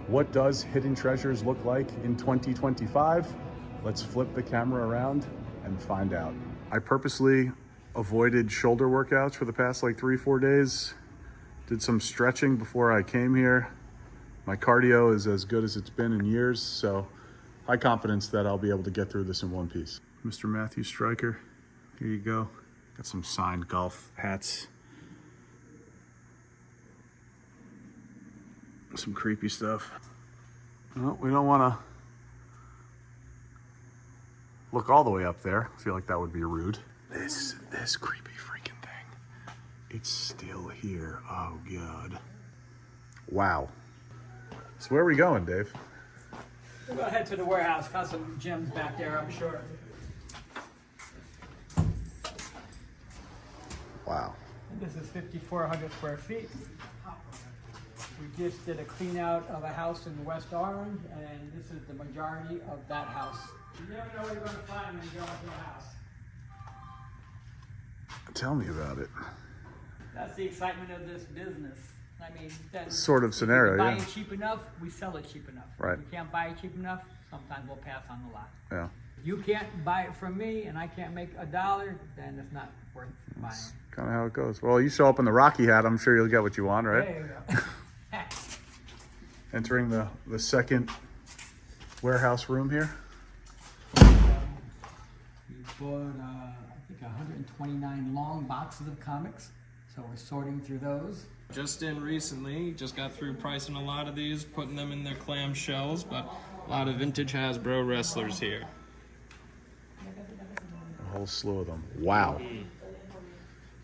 What does hidden treasures look like in 2025? Let's flip the camera around and find out. I purposely avoided shoulder workouts for the past like 3-4 days. Did some stretching before I came here. My cardio is as good as it's been in years, so high confidence that I'll be able to get through this in one piece. Mr. Matthew Stryker, here you go. Got some signed golf hats. Some creepy stuff. Well, we don't want to look all the way up there. I feel like that would be rude. This creepy freaking thing. It's still here. Oh God. Wow. So where are we going, Dave? We'll go ahead to the warehouse. Got some gems back there, I'm sure. Wow. This is 5,400 square feet. We just did a clean out of a house in West Orange, and this is the majority of that house. You never know what you're going to find when you go into a house. Tell me about it. That's the excitement of this business. I mean, then Sort of scenario, if we buy yeah. it cheap enough, we sell it cheap enough. Right. If we can't buy it cheap enough, sometimes we'll pass on the lot. Yeah. You can't buy it from me, and I can't make $1, then it's not worth buying. Kind of how it goes. Well, you show up in the Rocky hat, I'm sure you'll get what you want, right? There you go. Entering the second warehouse room here. We bought, I think, 129 long boxes of comics, so we're sorting through those. Just in recently, just got through pricing a lot of these, putting them in their clam shells, but a lot of vintage Hasbro wrestlers here. A whole slew of them. Wow.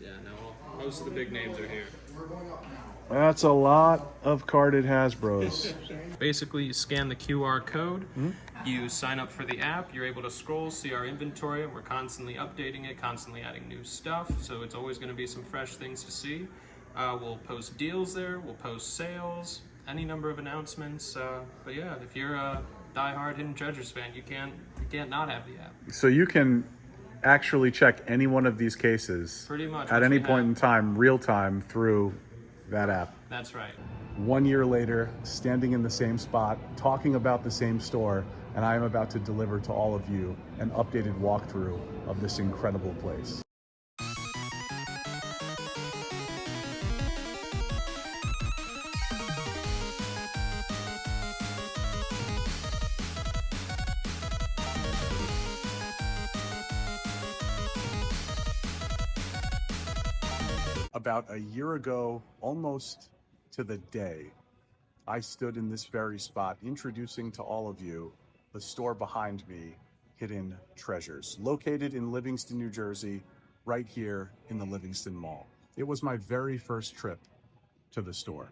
Yeah, no, most of the big names are here. That's a lot of carded Hasbros. Basically, you scan the QR code, you sign up for the app, you're able to scroll, see our inventory, and we're constantly updating it, constantly adding new stuff, so it's always going to be some fresh things to see. We'll post deals there, we'll post sales, any number of announcements, but yeah, if you're a die-hard Hidden Treasures fan, you can't not have the app. So you can actually check any one of these cases Pretty much. at any point in time, real time, through that app. That's right. 1 year later, standing in the same spot, talking about the same store, and I am about to deliver to all of you an updated walkthrough of this incredible place. About a year ago, almost to the day, I stood in this very spot introducing to all of you the store behind me, Hidden Treasures, located in Livingston, New Jersey, right here in the Livingston Mall. It was my very first trip to the store.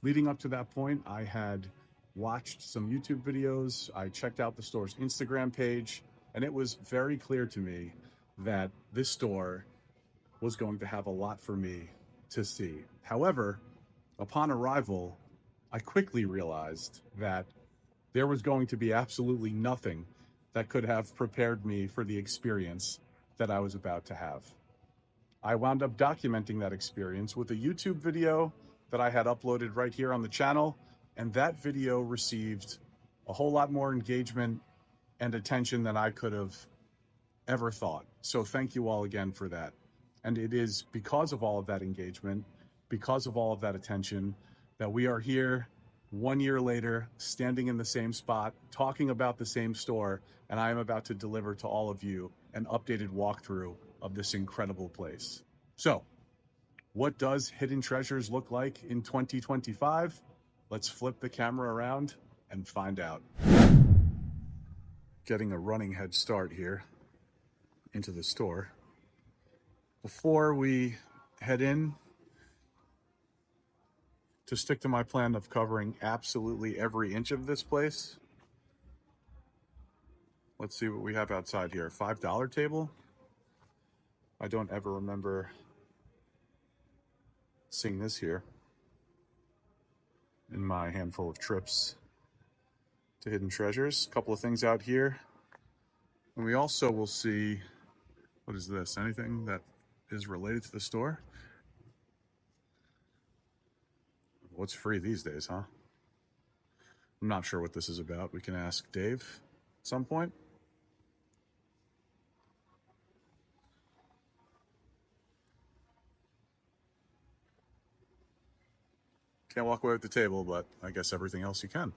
Leading up to that point, I had watched some YouTube videos, I checked out the store's Instagram page, and it was very clear to me that this store was going to have a lot for me to see. However, upon arrival, I quickly realized that there was going to be absolutely nothing that could have prepared me for the experience that I was about to have. I wound up documenting that experience with a YouTube video that I had uploaded right here on the channel, and that video received a whole lot more engagement and attention than I could have ever thought. So thank you all again for that. And it is because of all of that engagement, because of all of that attention, that we are here 1 year later, standing in the same spot, talking about the same store, and I am about to deliver to all of you an updated walkthrough of this incredible place. So, what does Hidden Treasures look like in 2025? Let's flip the camera around and find out. Getting a running head start here into the store. Before we head in, to stick to my plan of covering absolutely every inch of this place, let's see what we have outside here. $5 table. I don't ever remember seeing this here in my handful of trips to Hidden Treasures. A couple of things out here. And we also will see, what is this? Anything that is related to the store? What's free these days, huh? I'm not sure what this is about. We can ask Dave at some point. Can't walk away with the table, but I guess everything else you can.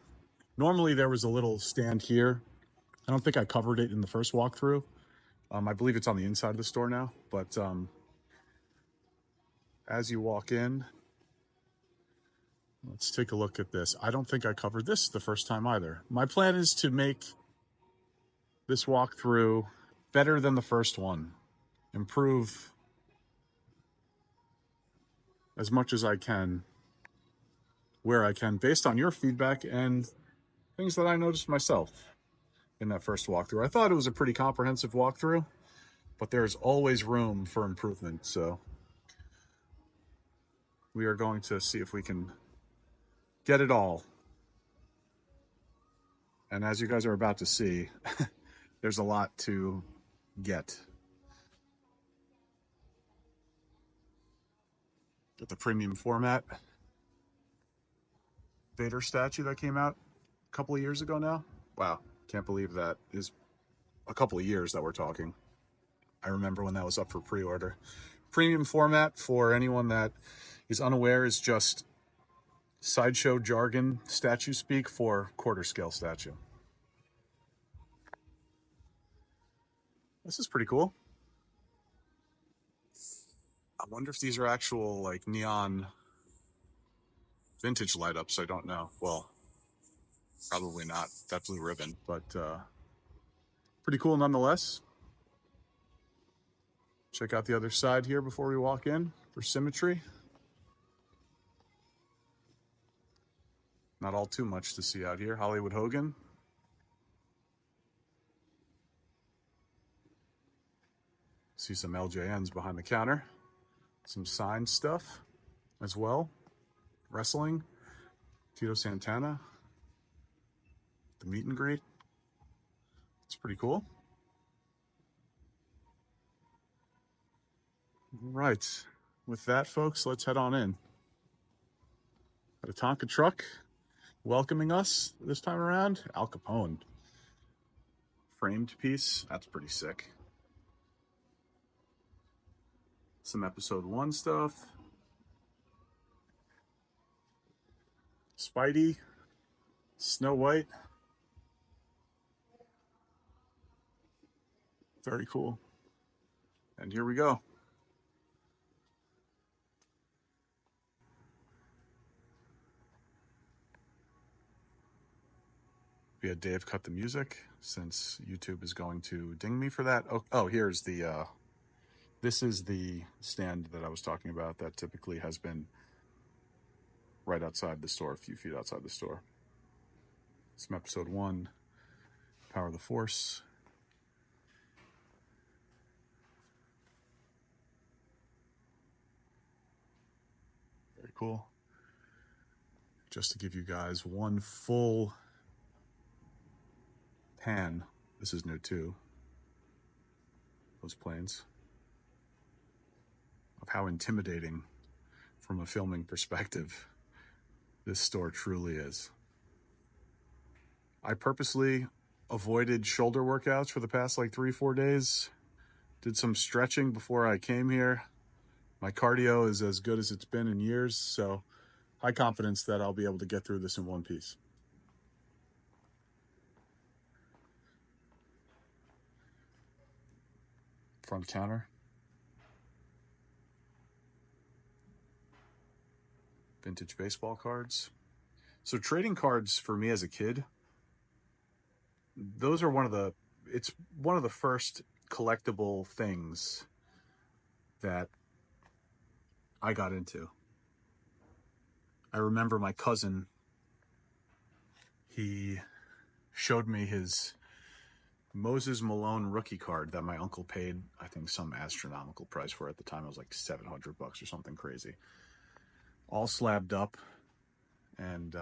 Normally there was a little stand here. I don't think I covered it in the first walkthrough. I believe it's on the inside of the store now, but as you walk in, let's take a look at this. I don't think I covered this the first time either. My plan is to make this walkthrough better than the first one. Improve as much as I can, where I can, based on your feedback and things that I noticed myself in that first walkthrough. I thought it was a pretty comprehensive walkthrough, but there's always room for improvement. So we are going to see if we can get it all. And as you guys are about to see, there's a lot to get. Got the premium format Vader statue that came out a couple of years ago now. Wow, can't believe that is a couple of years that we're talking. I remember when that was up for pre-order. Premium format, for anyone that is unaware, is just sideshow jargon statue speak for quarter scale statue. This is pretty cool. I wonder if these are actual like neon vintage light ups. I don't know. Well, probably not. That blue ribbon, but pretty cool nonetheless. Check out the other side here before we walk in for symmetry. Not all too much to see out here. Hollywood Hogan. See some LJNs behind the counter. Some signed stuff as well. Wrestling. Tito Santana. The meet and greet. It's pretty cool. All right. With that, folks, let's head on in. Got a Tonka truck welcoming us this time around. Al Capone. Framed piece. That's pretty sick. Some episode 1 stuff. Spidey. Snow White. Very cool. And here we go. We had Dave cut the music since YouTube is going to ding me for that. Oh, here's the, this is the stand that I was talking about that typically has been right outside the store, a few feet outside the store. Some episode 1, Power of the Force. Very cool. Just to give you guys one full pan, this is new too, those planes, of how intimidating from a filming perspective this store truly is. I purposely avoided shoulder workouts for the past like 3-4 days. Did some stretching before I came here. My cardio is as good as it's been in years, so high confidence that I'll be able to get through this in one piece. Front counter. Vintage baseball cards. So trading cards for me as a kid, those are it's one of the first collectible things that I got into. I remember my cousin, he showed me his Moses Malone rookie card that my uncle paid, I think, some astronomical price for at the time. It was like $700 or something crazy. All slabbed up. And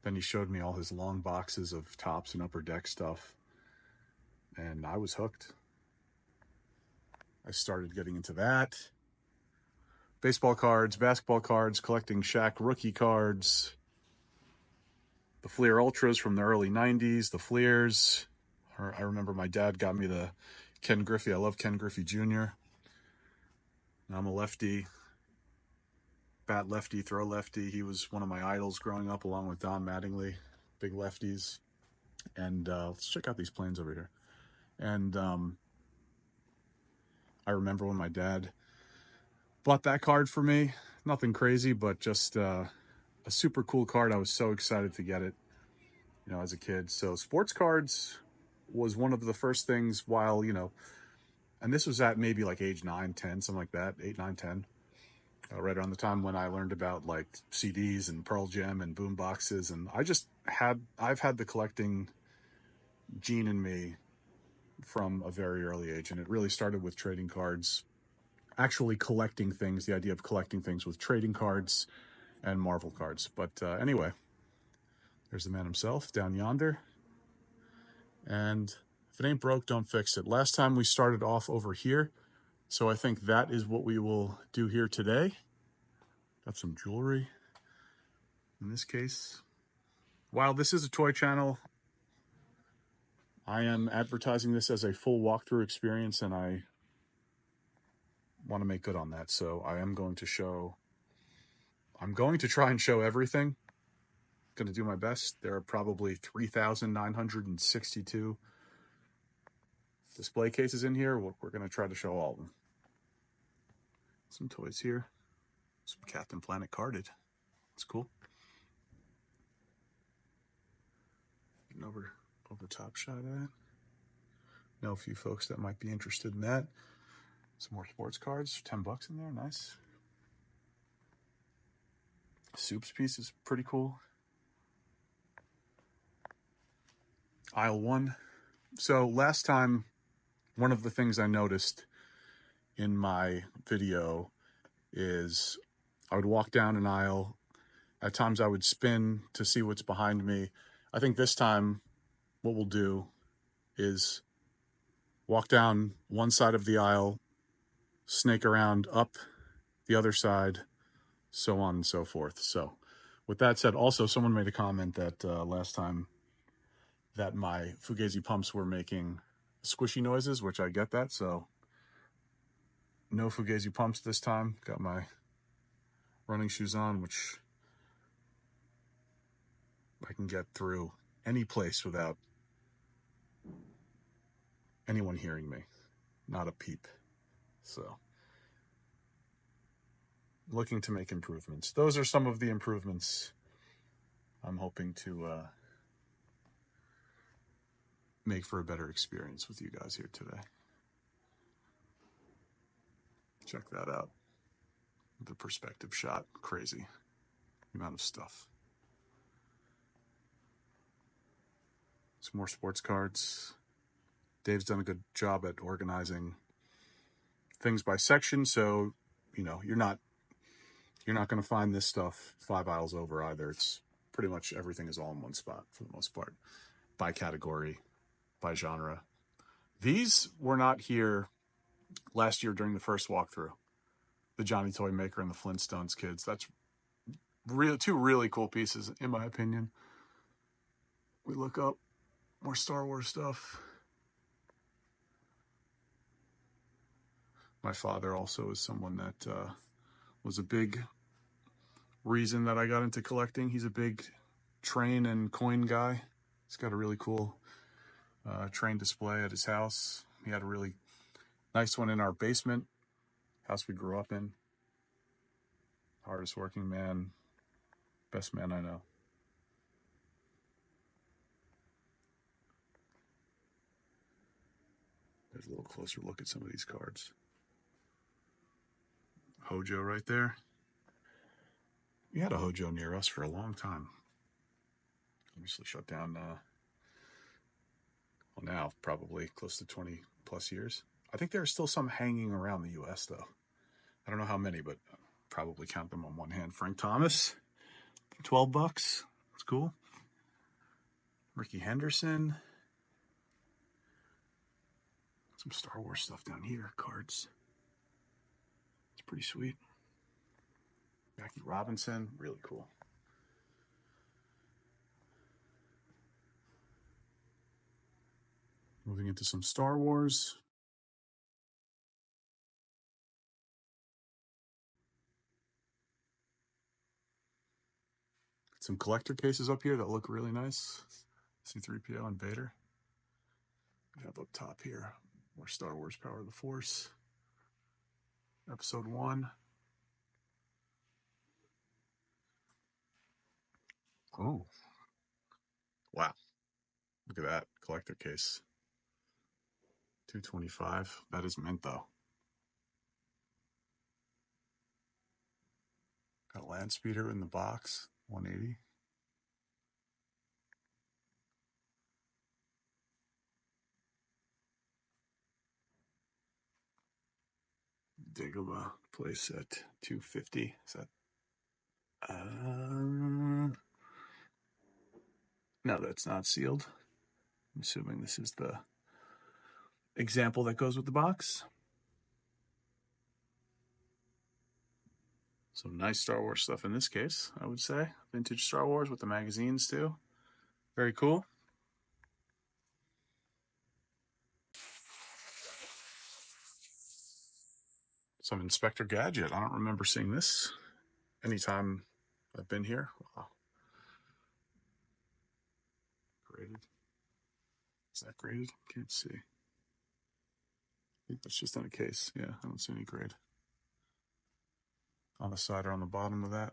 then he showed me all his long boxes of Topps and Upper Deck stuff. And I was hooked. I started getting into that. Baseball cards, basketball cards, collecting Shaq rookie cards. the Fleer Ultras from the early 90s, the Fleers. I remember my dad got me the Ken Griffey. I love Ken Griffey Jr. I'm a lefty, bat lefty, throw lefty. He was one of my idols growing up, along with Don Mattingly, big lefties. And let's check out these planes over here. And I remember when my dad bought that card for me. Nothing crazy, but just a super cool card. I was so excited to get it, you know, as a kid. So sports cards was one of the first things while, you know, and this was at maybe like age 9, 10, something like that, 8, 9, 10. Right around the time when I learned about like CDs and Pearl Jam and boom boxes. And I've had the collecting gene in me from a very early age. And it really started with trading cards, actually collecting things, the idea of collecting things with trading cards and Marvel cards. But anyway, there's the man himself down yonder. And if it ain't broke, don't fix it. Last time we started off over here, so I think that is what we will do here today. Got some jewelry in this case. While this is a toy channel, I am advertising this as a full walkthrough experience, and I want to make good on that. So I'm going to try and show everything. Going to do my best. There are probably 3,962 display cases in here. We're going to try to show all of them. Some toys here. Some Captain Planet carded. It's cool. Getting over top shot at it. Know a few folks that might be interested in that. Some more sports cards. $10 in there. Nice. Soups piece is pretty cool. Aisle 1. So last time, one of the things I noticed in my video is I would walk down an aisle. At times I would spin to see what's behind me. I think this time what we'll do is walk down one side of the aisle, snake around up the other side, so on and so forth. So with that said, also someone made a comment that last time that my Fugazi pumps were making squishy noises, which I get that. So no Fugazi pumps this time. Got my running shoes on, which I can get through any place without anyone hearing me. Not a peep. So looking to make improvements. Those are some of the improvements I'm hoping to make for a better experience with you guys here today. Check that out. The perspective shot. Crazy amount of stuff. Some more sports cards. Dave's done a good job at organizing things by section, so you know you're not going to find this stuff 5 aisles over either. It's pretty much everything is all in one spot for the most part, by category, by genre. These were not here last year during the first walkthrough. The Johnny Toy Maker and the Flintstones kids. That's two really cool pieces, in my opinion. We look up more Star Wars stuff. My father also is someone that was a big reason that I got into collecting. He's a big train and coin guy. He's got a really cool train display at his house. He had a really nice one in our basement, house we grew up in. Hardest working man, best man I know. There's a little closer look at some of these cards. Hojo right there. We had a Hojo near us for a long time. Obviously shut down, well now, probably close to 20 plus years. I think there are still some hanging around the US though. I don't know how many, but probably count them on one hand. Frank Thomas, $12. That's cool. Ricky Henderson. Some Star Wars stuff down here, cards. It's pretty sweet. Jackie Robinson, really cool. Moving into some Star Wars. Some collector cases up here that look really nice. C-3PO and Vader. We have up top here more Star Wars Power of the Force. Episode 1. Oh. Wow. Look at that collector case. $225. That is mint though. Got a land speeder in the box. $180. Dagobah playset. $250. Is that? No, that's not sealed. I'm assuming this is the example that goes with the box. Some nice Star Wars stuff in this case, I would say. Vintage Star Wars with the magazines too. Very cool. Some Inspector Gadget. I don't remember seeing this anytime I've been here. Wow. Graded. Is that graded? Can't see. I think that's just in a case. Yeah, I don't see any grade on the side or on the bottom of that.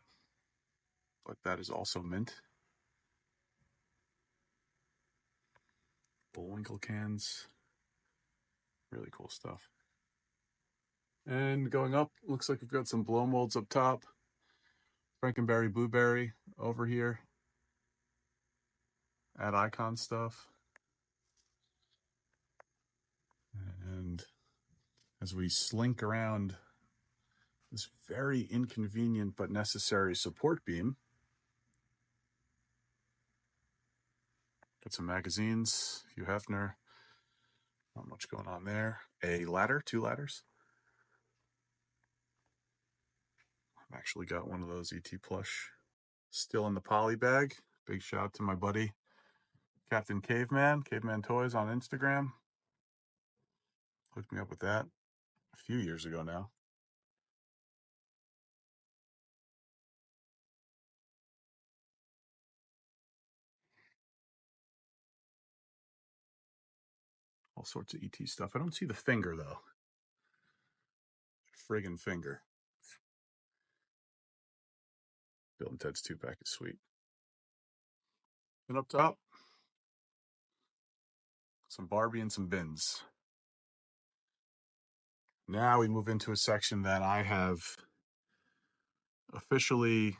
But that is also mint. Bullwinkle cans. Really cool stuff. And going up, looks like we've got some blow molds up top. Frankenberry Blueberry over here. Add icon stuff. And as we slink around this very inconvenient but necessary support beam, got some magazines, Hugh Hefner, not much going on there. A ladder, 2 ladders. I've actually got one of those ET plush still in the poly bag. Big shout out to my buddy Captain Caveman Toys on Instagram. Hooked me up with that a few years ago now. All sorts of ET stuff. I don't see the finger though. Friggin' finger. Bill and Ted's 2-pack is sweet. And up top, some Barbie and some bins. Now we move into a section that I have officially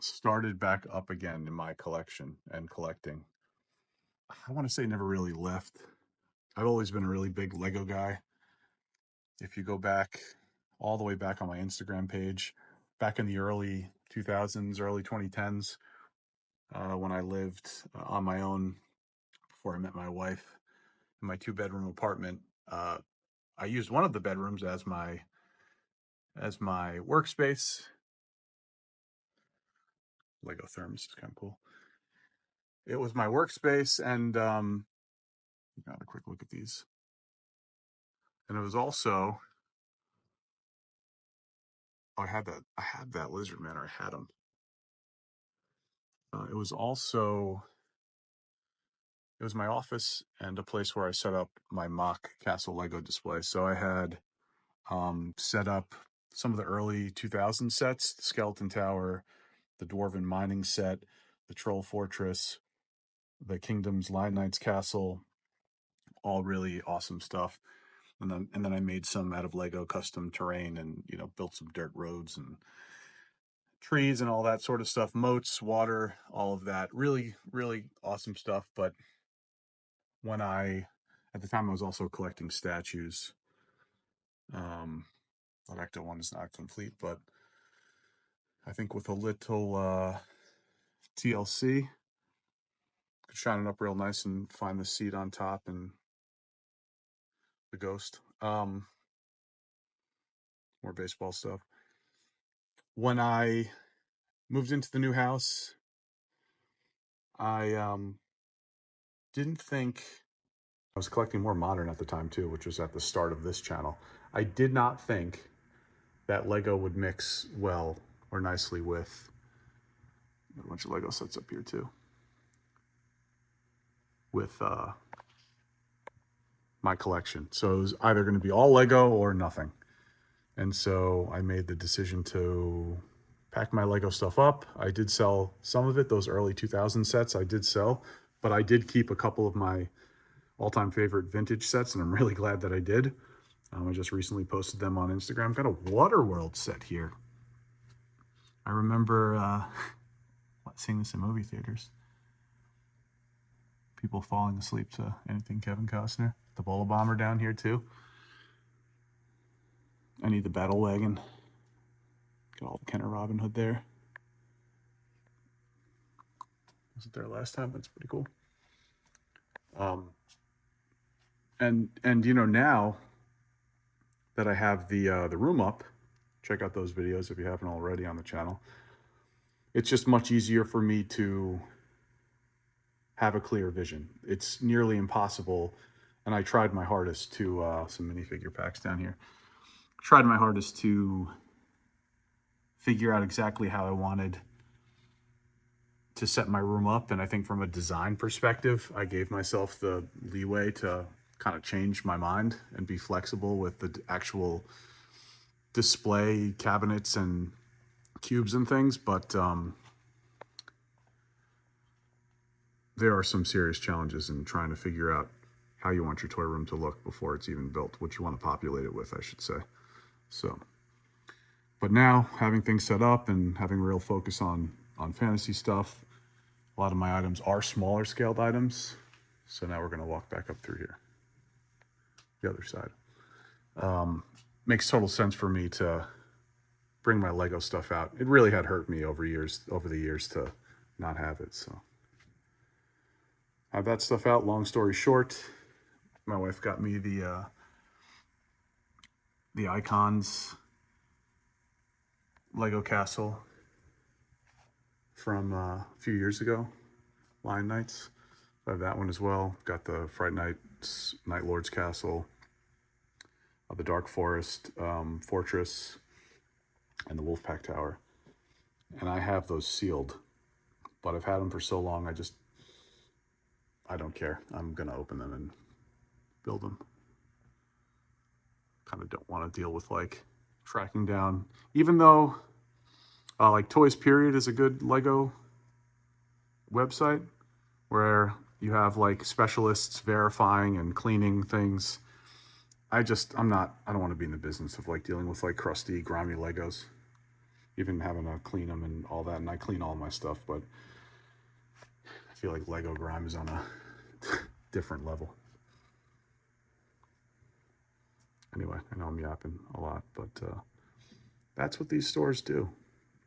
started back up again in my collection and collecting. I want to say never really left. I've always been a really big Lego guy. If you go back all the way back on my Instagram page, back in the early 2000s, early 2010s, when I lived on my own before I met my wife in my 2-bedroom apartment, I used one of the bedrooms as my workspace. Lego thermos is kind of cool. It was my workspace, and got a quick look at these. And it was also, I had that lizard man, or I had him. It was my office and a place where I set up my mock castle Lego display. So I had set up some of the early 2000 sets, the Skeleton Tower, the Dwarven Mining set, the Troll Fortress, the Kingdom's Lion Knight's Castle, all really awesome stuff. And then I made some out of Lego custom terrain and, built some dirt roads and trees and all that sort of stuff, moats, water, all of that. Really, really awesome stuff. But at the time I was also collecting statues. The Ecto one is not complete, but I think with a little TLC, could shine it up real nice and find the seat on top and the ghost. More baseball stuff. When I moved into the new house, I didn't think, I was collecting more modern at the time too, which was at the start of this channel. I did not think that Lego would mix well or nicely with a bunch of Lego sets up here too, with my collection. So it was either going to be all Lego or nothing. And so I made the decision to pack my Lego stuff up. I did sell some of it, those early 2000 sets I did sell, but I did keep a couple of my all-time favorite vintage sets, and I'm really glad that I did. I just recently posted them on Instagram. Got a Waterworld set here. I remember seeing this in movie theaters. People falling asleep to anything Kevin Costner. The Bola Bomber down here too. I need the Battle Wagon. Got all the Kenner Robin Hood there. Wasn't there last time? That's pretty cool. And you know, now that I have the room up, check out those videos if you haven't already on the channel. It's just much easier for me to have a clear vision. It's nearly impossible, and I tried my hardest to some minifigure packs down here. Tried my hardest to figure out exactly how I wanted to set my room up, and I think from a design perspective, I gave myself the leeway to kind of change my mind and be flexible with the actual display cabinets and cubes and things, but there are some serious challenges in trying to figure out how you want your toy room to look before it's even built, what you want to populate it with, I should say. So, but now having things set up and having real focus on fantasy stuff, a lot of my items are smaller scaled items. So now we're going to walk back up through here, the other side. Makes total sense for me to bring my Lego stuff out. It really had hurt me over the years to not have it. So have that stuff out. Long story short, my wife got me the Icons Lego Castle from a few years ago, Lion Knights. I have that one as well. Got the Fright Nights Night Lord's Castle, the Dark Forest Fortress, and the Wolfpack Tower. And I have those sealed, but I've had them for so long, I don't care. I'm gonna open them and build them. Kind of don't want to deal with like tracking down, even though like Toys Period is a good Lego website where you have like specialists verifying and cleaning things. I don't want to be in the business of like dealing with like crusty, grimy Legos, even having to clean them and all that. And I clean all my stuff, but I feel like Lego grime is on a different level. Anyway, I know I'm yapping a lot, but that's what these stores do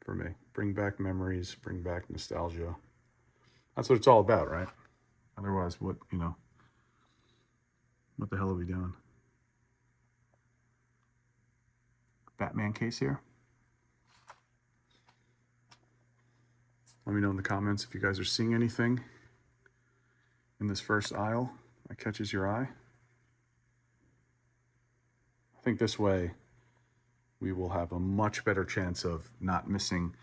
for me. Bring back memories, bring back nostalgia. That's what it's all about, right? Otherwise, what the hell are we doing? Batman case here. Let me know in the comments if you guys are seeing anything in this first aisle that catches your eye. I think this way we will have a much better chance of not missing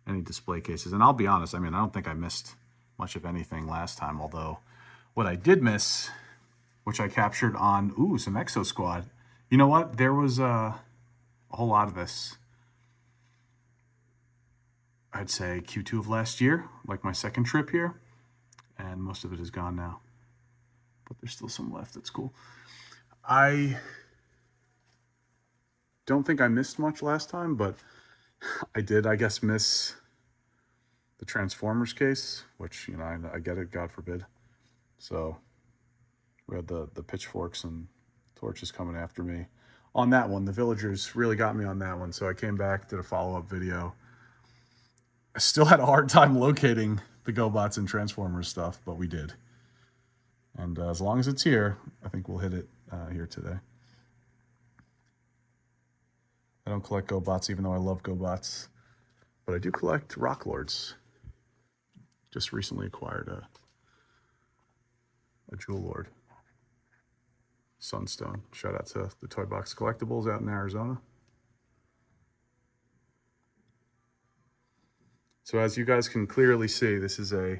any display cases. And I'll be honest, I mean, I don't think I missed much of anything last time, although what I did miss, which I captured on, some Exo Squad. You know what? There was a whole lot of this, I'd say Q2 of last year, like my second trip here, and most of it is gone now. But there's still some left. That's cool. I don't think I missed much last time, but I did, I guess, miss the Transformers case, which, I get it, God forbid. So we had the pitchforks and torches coming after me. On that one, the villagers really got me on that one, so I came back, did a follow-up video. I still had a hard time locating the GoBots and Transformers stuff, but we did. And as long as it's here, I think we'll hit it here today. I don't collect GoBots, even though I love GoBots, but I do collect Rock Lords. Just recently acquired a Jewel Lord. Sunstone. Shout out to the Toy Box Collectibles out in Arizona. So as you guys can clearly see, this is a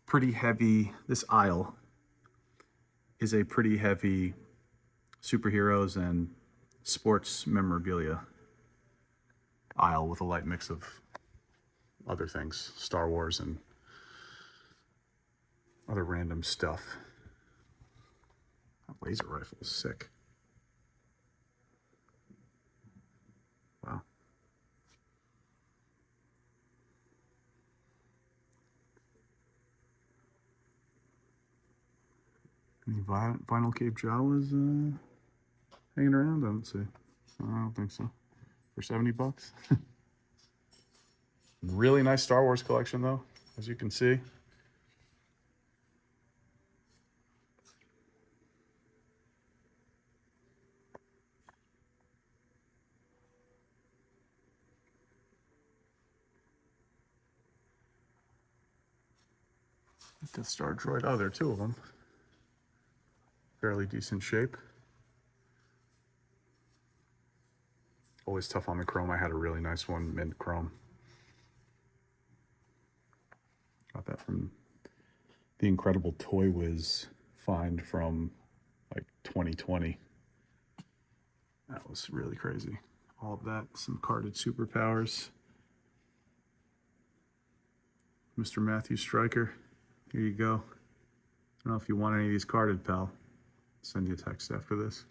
pretty heavy, this aisle is a pretty heavy superheroes and sports memorabilia aisle with a light mix of other things, Star Wars and other random stuff. That laser rifle is sick. Wow. Any vinyl Cape Jawas hanging around? I don't see. I don't think so. For 70 bucks. Really nice Star Wars collection though, as you can see. Death Star droid. Oh, there are two of them. Fairly decent shape. Always tough on the chrome. I had a really nice one, mint chrome. Got that from the Incredible Toy Whiz find from like 2020. That was really crazy. All of that, some carded superpowers. Mr. Matthew Stryker, here you go. I don't know if you want any of these carded, pal. I'll send you a text after this.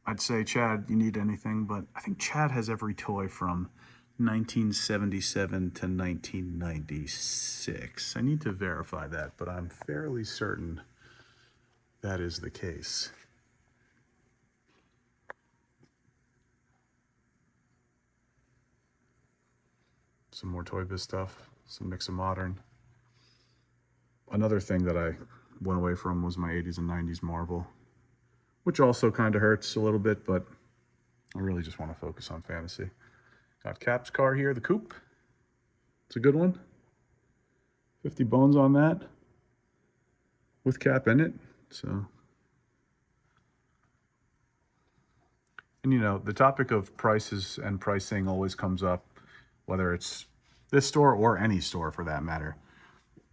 I'd say, Chad, you need anything, but I think Chad has every toy from 1977 to 1996. I need to verify that, but I'm fairly certain that is the case. Some more Toy Biz stuff, some mix of modern. Another thing that I went away from was my 80s and 90s Marvel, which also kind of hurts a little bit, but I really just want to focus on fantasy. Got Cap's car here, the coupe. It's a good one. 50 bones on that with Cap in it. So, and you know, the topic of prices and pricing always comes up, whether it's this store or any store for that matter.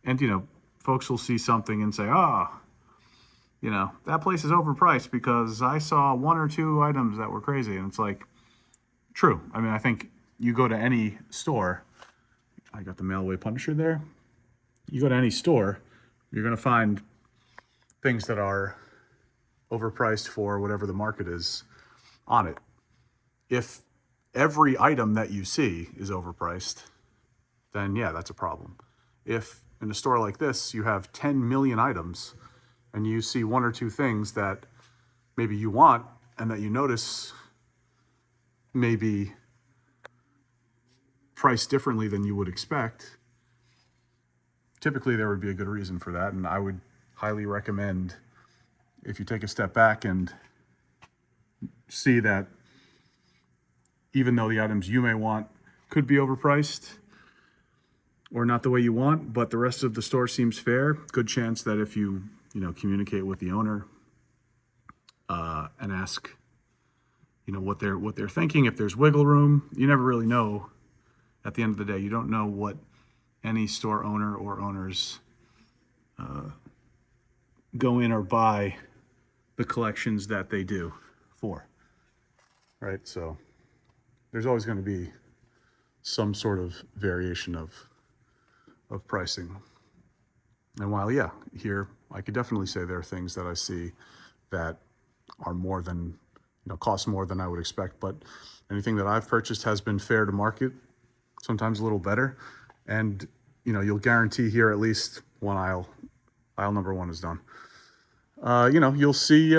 And you know, folks will see something and say, you know, that place is overpriced because I saw one or two items that were crazy. And it's like, true. I mean, I think you go to any store, I got the Mailway Punisher there. You go to any store, you're going to find things that are overpriced for whatever the market is on it. If every item that you see is overpriced, then yeah, that's a problem. If in a store like this, you have 10 million items and you see one or two things that maybe you want and that you notice maybe priced differently than you would expect, typically there would be a good reason for that. And I would highly recommend, if you take a step back and see that even though the items you may want could be overpriced or not the way you want, but the rest of the store seems fair, good chance that if you communicate with the owner and ask, what they're thinking, if there's wiggle room, you never really know. At the end of the day, you don't know what any store owner or owners go in or buy the collections that they do for, right? So there's always going to be some sort of variation of pricing. And while, yeah, here I could definitely say there are things that I see that are more than, cost more than I would expect, but anything that I've purchased has been fair to market, sometimes a little better. And, you'll guarantee here at least one aisle number one is done. You'll see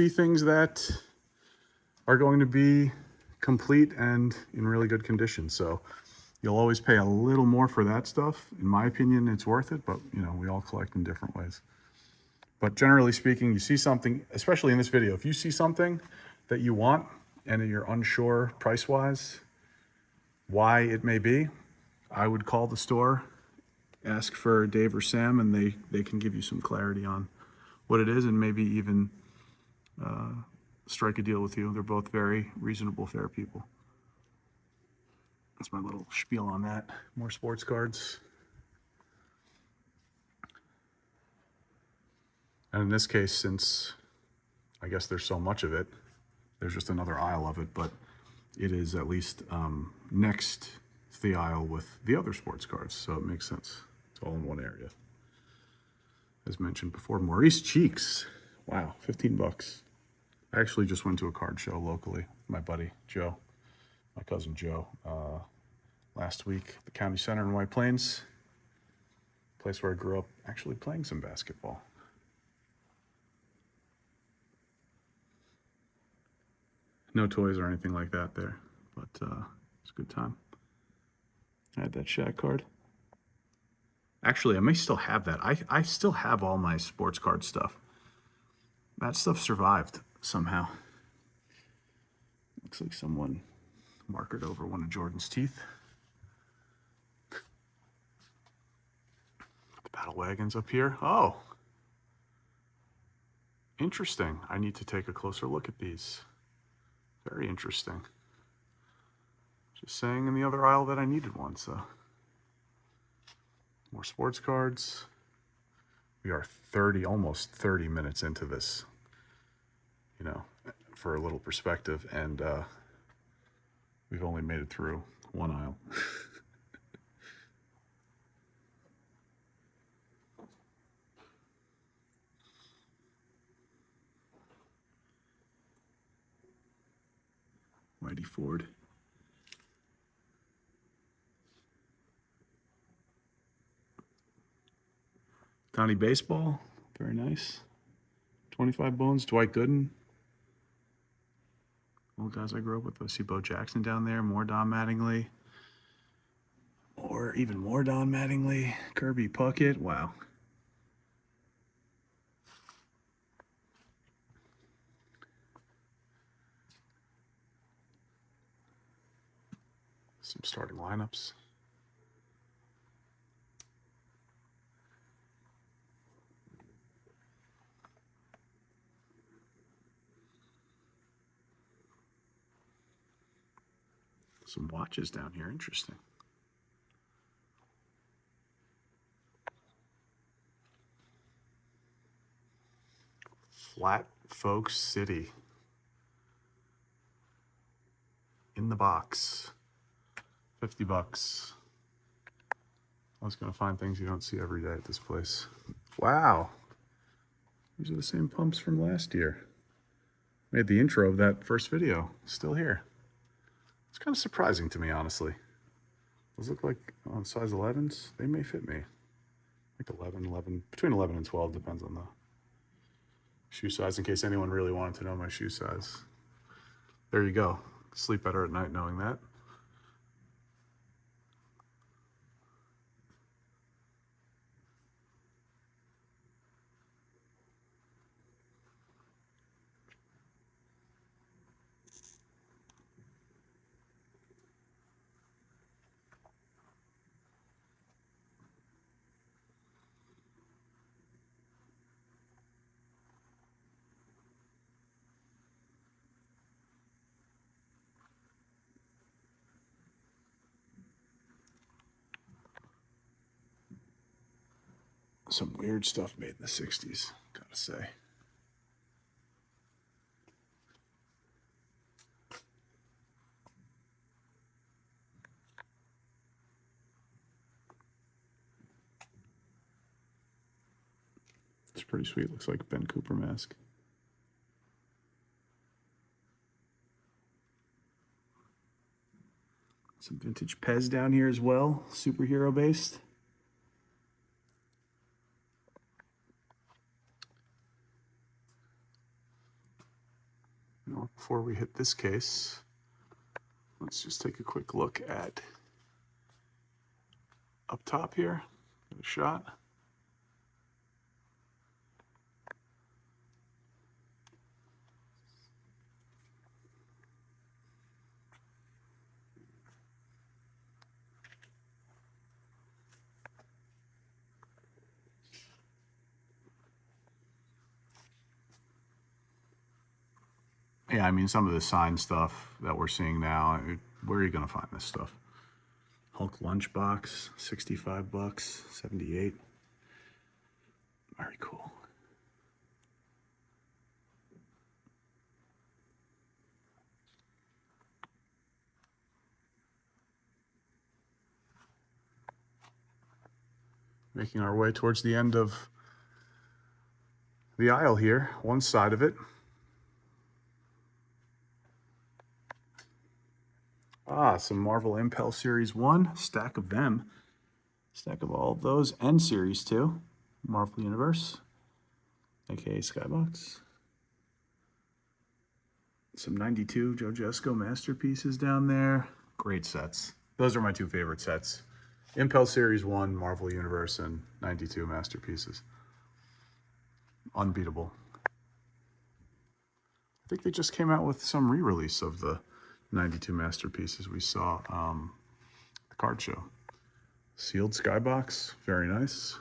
things that are going to be complete and in really good condition. So you'll always pay a little more for that stuff. In my opinion, it's worth it, but we all collect in different ways. But generally speaking, you see something, especially in this video, if you see something that you want and you're unsure price-wise why it may be, I would call the store ask for Dave or Sam, and they can give you some clarity on what it is, and maybe even strike a deal with you. They're both very reasonable, fair people. That's my little spiel on that. More sports cards. And in this case, since I guess there's so much of it, there's just another aisle of it, but it is at least next to the aisle with the other sports cards, so it makes sense. It's all in one area. As mentioned before, Maurice Cheeks. Wow, 15 bucks. I actually just went to a card show locally. My buddy Joe, my cousin Joe, last week at the County Center in White Plains, place where I grew up actually playing some basketball. No toys or anything like that there, but it's a good time. I had that Shaq card. Actually, I may still have that. I still have all my sports card stuff. That stuff survived somehow. Looks like someone markered over one of Jordan's teeth. The battle wagons up here. Oh, interesting. I need to take a closer look at these. Very interesting. Just saying in the other aisle that I needed one, so. More sports cards. We are almost 30 minutes into this, you know, for a little perspective, and we've only made it through one aisle. Mighty Ford. Donnie Baseball, very nice. 25 bones, Dwight Gooden. All the guys I grew up with. I see Bo Jackson down there, more Don Mattingly. Or even more Don Mattingly. Kirby Puckett, wow. Some starting lineups. Some watches down here, interesting. Flat Folks City. In the box. 50 bucks. I was gonna find things you don't see every day at this place. Wow. These are the same pumps from last year. Made the intro of that first video. Still here. It's kind of surprising to me, honestly. Those look like on size 11s. They may fit me. Like 11, between 11 and 12, depends on the shoe size, in case anyone really wanted to know my shoe size. There you go. Sleep better at night knowing that. Some weird stuff made in the 60s, gotta say. It's pretty sweet. Looks like a Ben Cooper mask. Some vintage Pez down here as well, superhero based. Now, before we hit this case, let's just take a quick look at up top here. Get a shot. Yeah, I mean, some of the signed stuff that we're seeing now, where are you going to find this stuff? Hulk lunchbox, 65 bucks, 78. Very cool. Making our way towards the end of the aisle here, one side of it. Ah, some Marvel Impel Series 1, stack of them. Stack of all of those, and Series 2, Marvel Universe, aka Skybox. Some 92 Joe Jesco masterpieces down there. Great sets. Those are my two favorite sets. Impel Series 1, Marvel Universe, and 92 masterpieces. Unbeatable. I think they just came out with some re-release of the 92 masterpieces we saw the card show. Sealed skybox, very nice.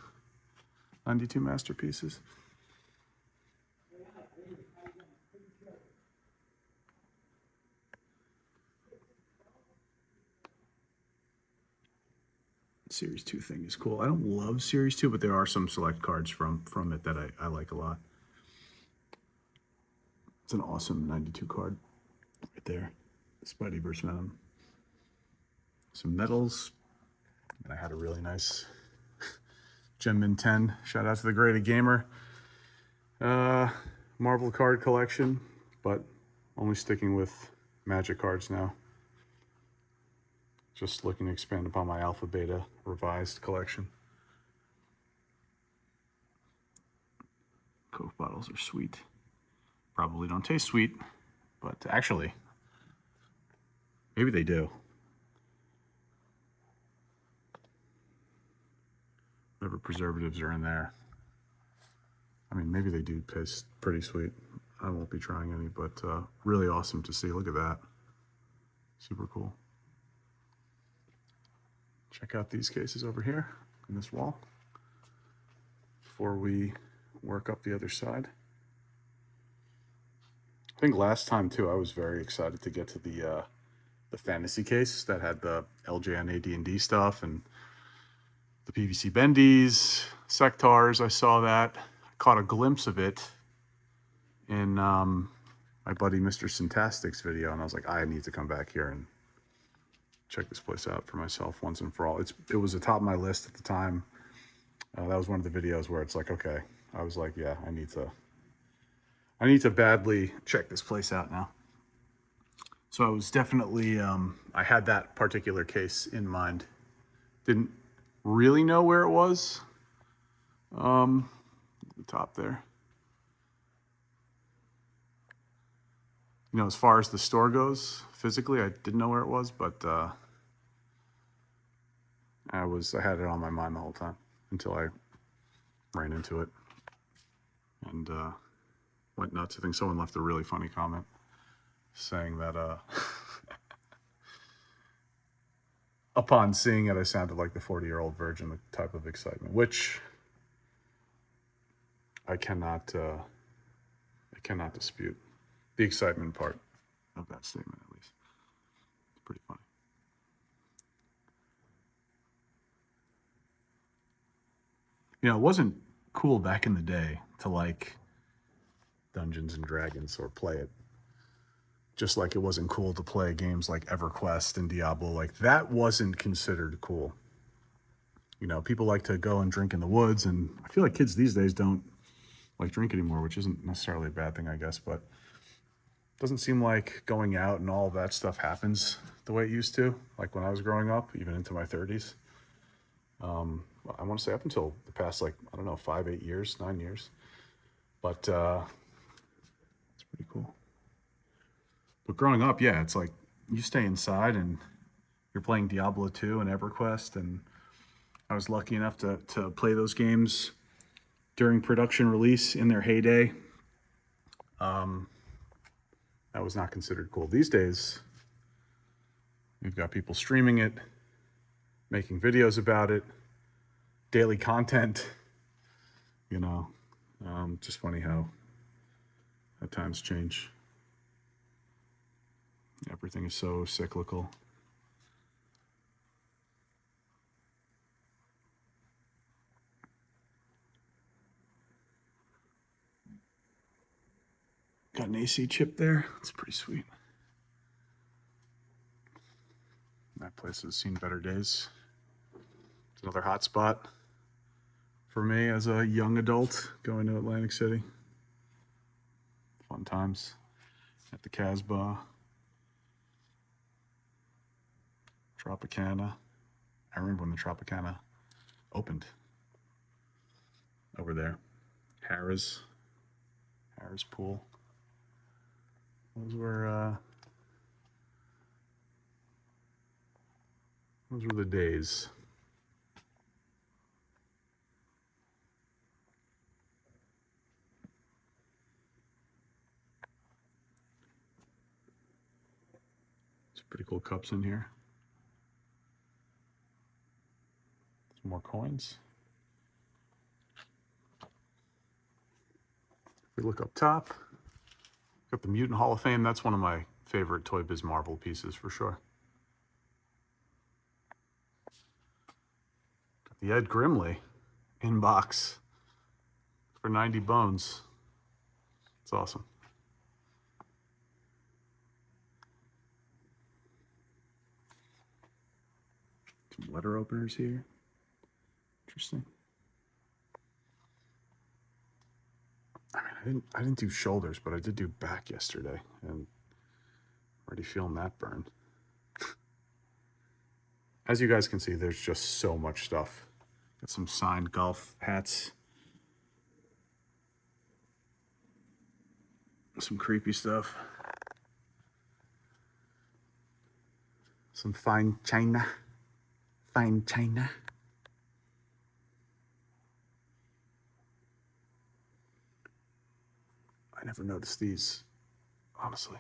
92 masterpieces. Series 2 thing is cool. I don't love Series 2, but there are some select cards from it that I like a lot. It's an awesome 92 card right there. Spidey vs. Venom. Some medals. And I had a really nice Genmin 10. Shout out to the Graded Gamer. Marvel card collection, but only sticking with Magic cards now. Just looking to expand upon my Alpha Beta revised collection. Coke bottles are sweet. Probably don't taste sweet, but actually, maybe they do. Whatever preservatives are in there. I mean, maybe they do taste pretty sweet. I won't be trying any, but really awesome to see. Look at that. Super cool. Check out these cases over here in this wall before we work up the other side. I think last time too, I was very excited to get to the fantasy case that had the LJN AD&D stuff and the PVC bendies, sectars. I saw that. I caught a glimpse of it in my buddy Mr. Syntastic's video, and I was like, I need to come back here and check this place out for myself once and for all. It was atop of my list at the time. That was one of the videos where it's like, okay, I was like, yeah, I need to badly check this place out now. So I was definitely, I had that particular case in mind. Didn't really know where it was. The top there. You know, as far as the store goes, physically, I didn't know where it was, but I had it on my mind the whole time until I ran into it and went nuts. I think someone left a really funny comment saying that upon seeing it, I sounded like the 40-year-old virgin, the type of excitement, which I cannot dispute. The excitement part of that statement, at least. It's pretty funny. You know, it wasn't cool back in the day to like Dungeons and Dragons or play it. Just like it wasn't cool to play games like EverQuest and Diablo. Like, that wasn't considered cool. You know, people like to go and drink in the woods, and I feel like kids these days don't like drink anymore, which isn't necessarily a bad thing, I guess, but it doesn't seem like going out and all of that stuff happens the way it used to, like when I was growing up, even into my 30s. I want to say up until the past, like, I don't know, 5, 8 years, 9 years. But it's pretty cool. But growing up, yeah, it's like you stay inside and you're playing Diablo 2 and EverQuest, and I was lucky enough to play those games during production release in their heyday. That was not considered cool. These days, you've got people streaming it, making videos about it, daily content, you know. Just funny how times change. Everything is so cyclical. Got an AC chip there. That's pretty sweet. That place has seen better days. It's another hot spot for me as a young adult going to Atlantic City. Fun times at the Casbah, Tropicana. I remember when the Tropicana opened over there. Harrah's Pool. Those were the days. Some pretty cool cups in here. Some more coins. If we look up top, got the Mutant Hall of Fame. That's one of my favorite Toy Biz Marvel pieces for sure. Got the Ed Grimley in box for 90 bones. It's awesome. Some letter openers here. Interesting. I mean, I didn't do shoulders, but I did do back yesterday, and already feeling that burn. As you guys can see, there's just so much stuff. Got some signed golf hats. Some creepy stuff. Some fine china. Fine china. I never noticed these, honestly.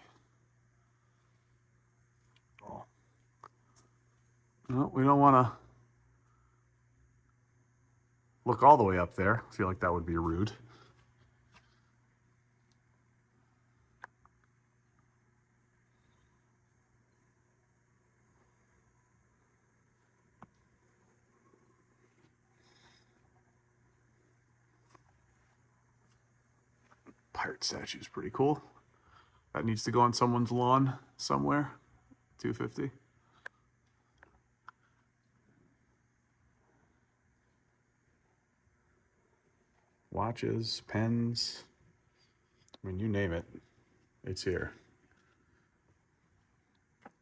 Oh. No, we don't want to look all the way up there. I feel like that would be rude. Pirate statue is pretty cool. That needs to go on someone's lawn somewhere. $250. Watches, pens. I mean, you name it, it's here.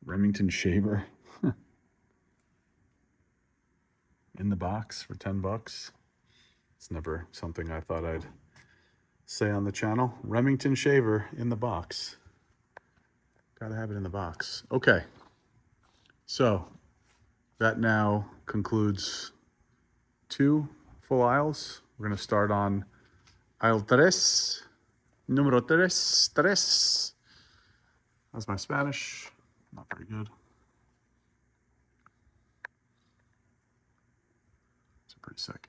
Remington shaver in the box for 10 bucks. It's never something I thought I'd say on the channel. Remington shaver in the box. Gotta have it in the box. Okay, so that now concludes 2 full aisles. We're gonna start on aisle 3, número 3. That's my Spanish, not very good. It's pretty sick.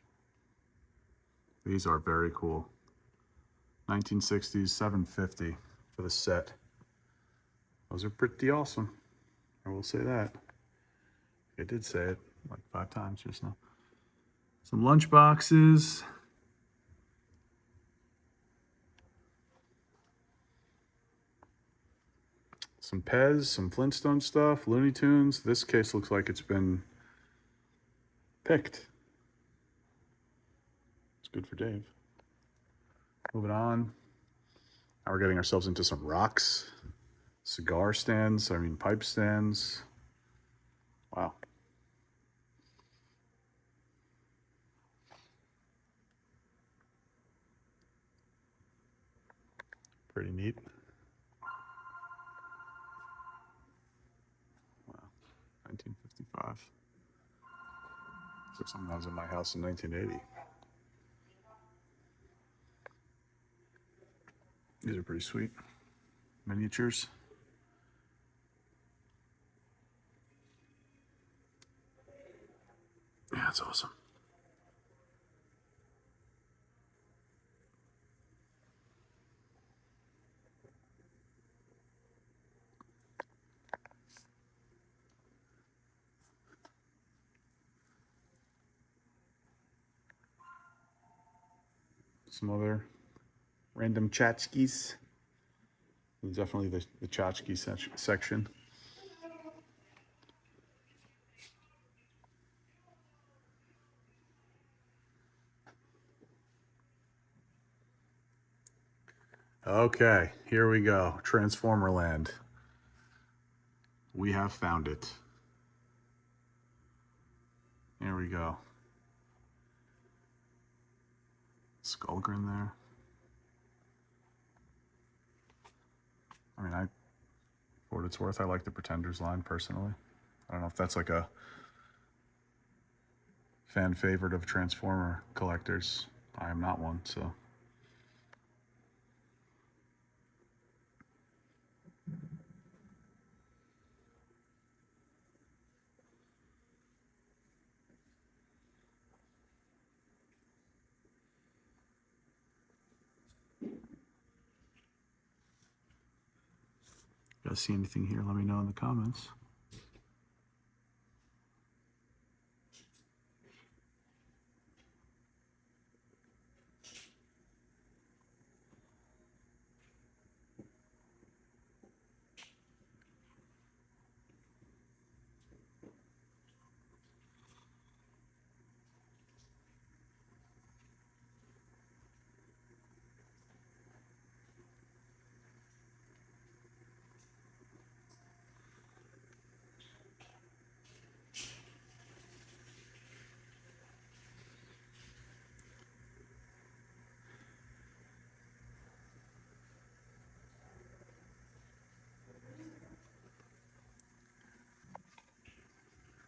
These are very cool. 1960s, $750 for the set. Those are pretty awesome. I will say that. I did say it like 5 times just now. Some lunch boxes. Some Pez, some Flintstone stuff, Looney Tunes. This case looks like it's been picked. It's good for Dave. Moving on. Now we're getting ourselves into some rocks. Cigar stands, pipe stands. Wow. Pretty neat. Wow. 1955. Looks like something that was in my house in 1980. These are pretty sweet. Miniatures. Yeah, that's awesome. Some other random tchotchkes. Definitely the tchotchke section. Okay, here we go. Transformer land. We have found it. Here we go. Skullgrin there. I mean, for what it's worth, I like the Pretenders line personally. I don't know if that's like a fan favorite of Transformer collectors. I am not one, so. If you guys see anything here, let me know in the comments.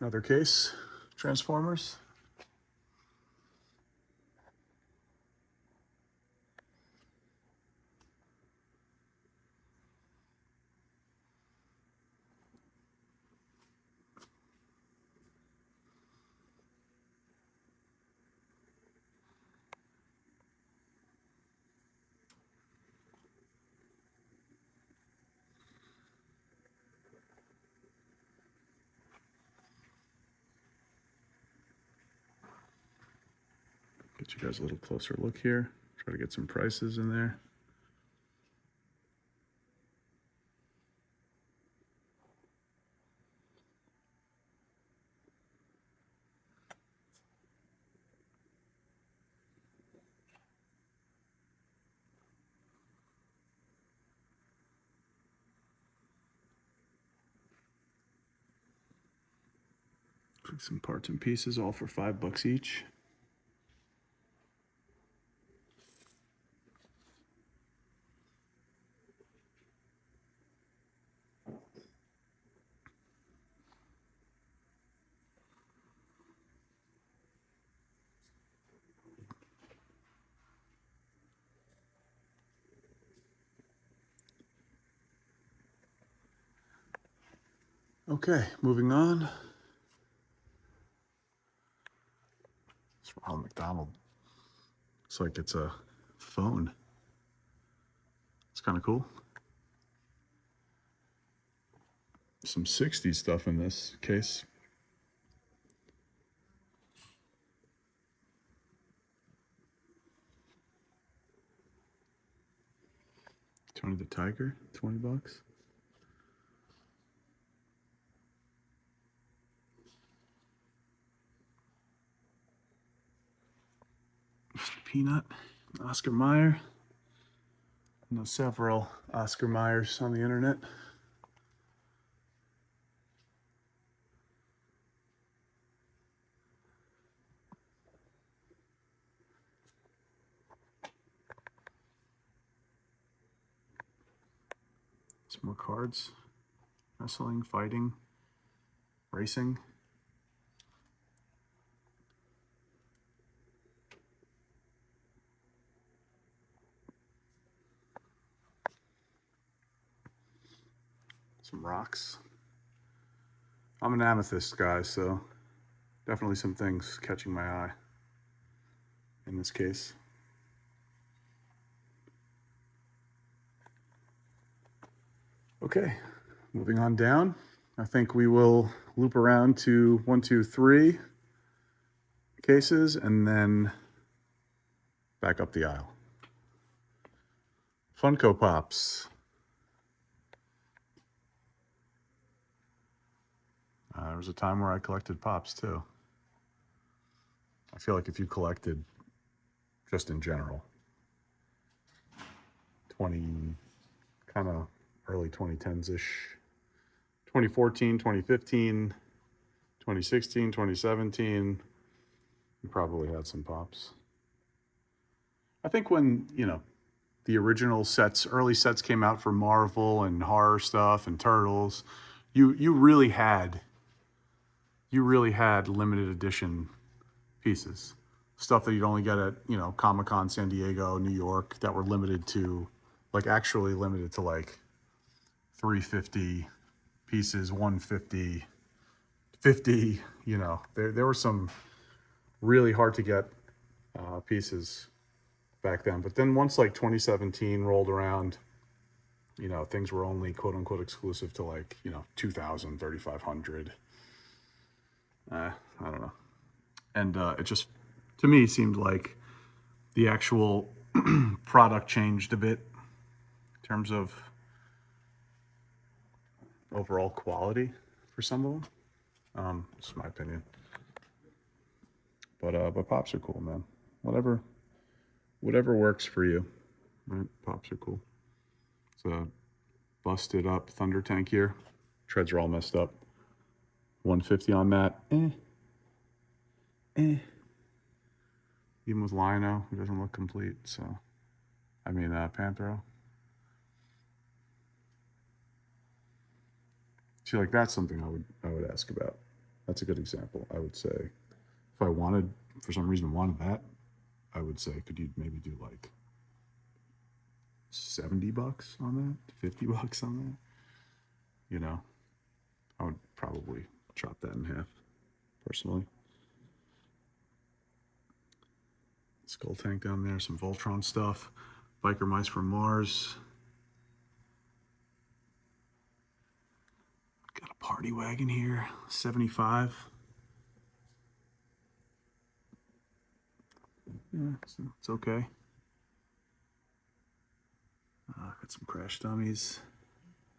Another case, Transformers. Get you guys a little closer look here. Try to get some prices in there. Some parts and pieces, all for $5 each. Okay, moving on. It's Ronald McDonald. Looks like it's a phone. It's kind of cool. Some 60s stuff in this case. Tony the Tiger, $20. Mr. Peanut, Oscar Mayer. I know several Oscar Mayers on the internet. Some more cards. Wrestling, fighting, racing. Some rocks. I'm an amethyst guy, so definitely some things catching my eye in this case. Okay, moving on down. I think we will loop around to 1, 2, 3 cases and then back up the aisle. Funko Pops. There was a time where I collected Pops too. I feel like if you collected just in general, 20, kind of early 2010s-ish, 2014, 2015, 2016, 2017, you probably had some Pops. I think when, you know, the original sets, early sets came out for Marvel and horror stuff and Turtles, you really had limited edition pieces. Stuff that you'd only get at, you know, Comic-Con, San Diego, New York, that were limited to, like actually limited to like 350 pieces, 150, 50, you know. There were some really hard to get pieces back then. But then once like 2017 rolled around, you know, things were only quote unquote exclusive to like, you know, 2,000, 3,500. I don't know. And it just, to me, seemed like the actual product changed a bit in terms of overall quality for some of them. It's my opinion. But Pops are cool, man. Whatever works for you. Right? Pops are cool. It's a busted up Thunder tank here. Treads are all messed up. 150 on that. Even with Lino, it doesn't look complete. So, I mean, Panthro. See, like that's something I would ask about. That's a good example. I would say, if I wanted, for some reason, wanted that, I would say, could you maybe do like $70 on that, $50 on that? You know, I would probably chop that in half, personally. Skull tank down there, some Voltron stuff, biker mice from Mars. Got a party wagon here, 75. Yeah, it's okay. Got some crash dummies.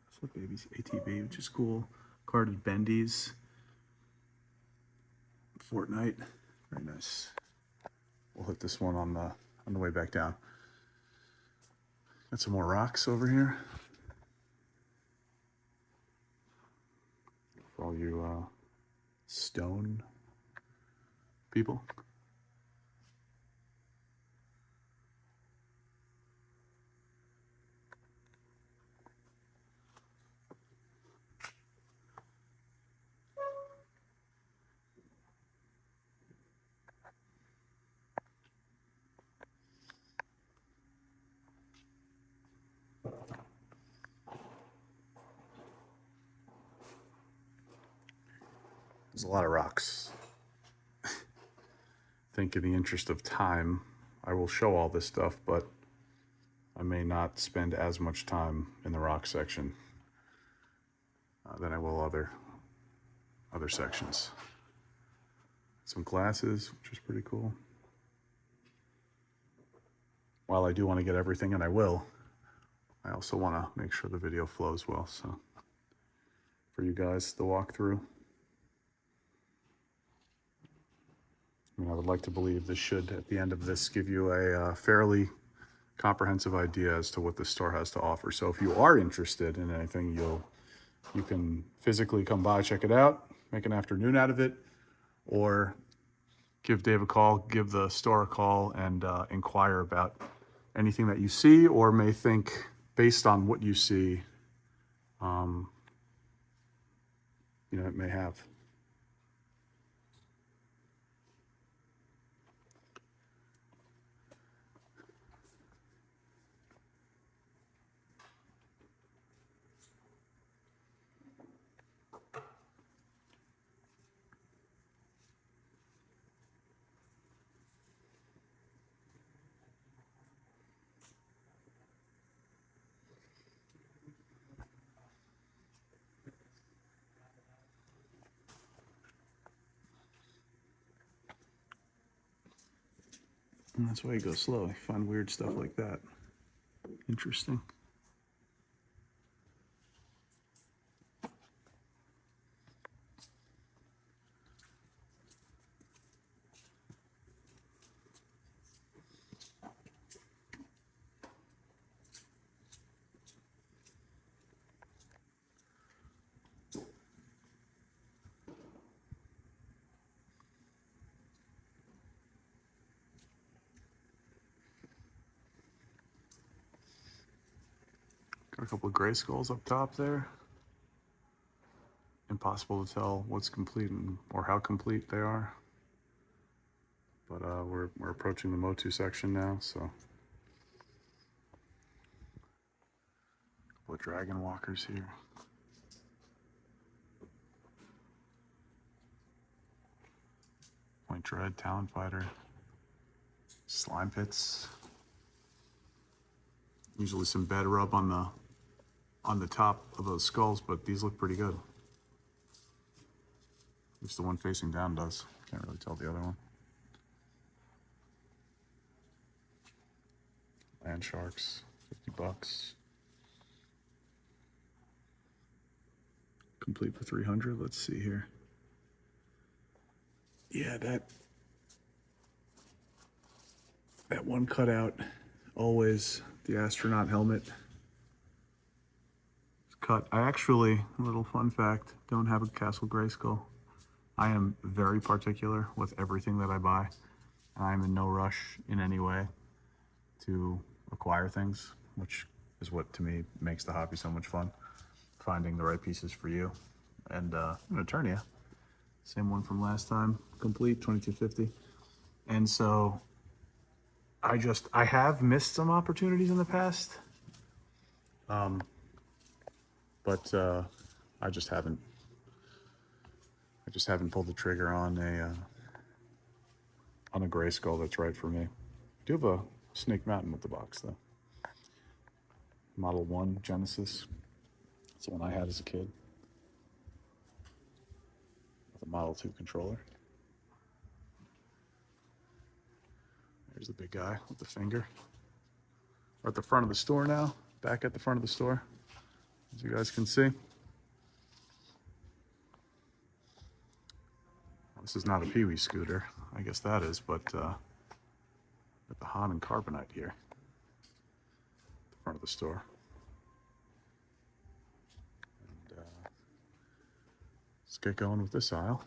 Flip Babies ATV, which is cool. Carded Bendies. Fortnite, very nice. We'll hit this one on the way back down. Got some more rocks over here for all you stone people. There's a lot of rocks. I think in the interest of time, I will show all this stuff, but I may not spend as much time in the rock section than I will other sections. Some glasses, which is pretty cool. While I do want to get everything, and I will, I also want to make sure the video flows well. So for you guys, the walkthrough. I mean, I would like to believe this should, at the end of this, give you a fairly comprehensive idea as to what this store has to offer. So if you are interested in anything, you can physically come by, check it out, make an afternoon out of it, or give Dave a call, give the store a call, and inquire about anything that you see or may think based on what you see, you know, it may have. And that's why you go slow. You find weird stuff like that. Interesting. Got a couple of gray skulls up top there. Impossible to tell what's complete or how complete they are. But we're approaching the Motu section now, so. A couple of dragon walkers here. Point Dread, Talon Fighter. Slime pits. Usually some bed rub on the top of those skulls, but these look pretty good. At least the one facing down does. Can't really tell the other one. Land sharks, $50. Complete for 300. Let's see here. Yeah, that one cutout, always the astronaut helmet. It's cut. I actually, little fun fact, don't have a Castle Grayskull. I am very particular with everything that I buy. I'm in no rush in any way to acquire things, which is what to me makes the hobby so much fun. Finding the right pieces for you. And I'm gonna turn you. Same one from last time, complete, 2250. And so I have missed some opportunities in the past, but I just haven't pulled the trigger on a Grayskull that's right for me. I do have a Snake Mountain with the box though. Model 1 Genesis. It's the one I had as a kid. With a Model 2 controller. There's the big guy with the finger. We're at the front of the store now. Back at the front of the store, as you guys can see. This is not a Pee-wee scooter. I guess that is, but got the Han and Carbonite here. At the front of the store. And, let's get going with this aisle.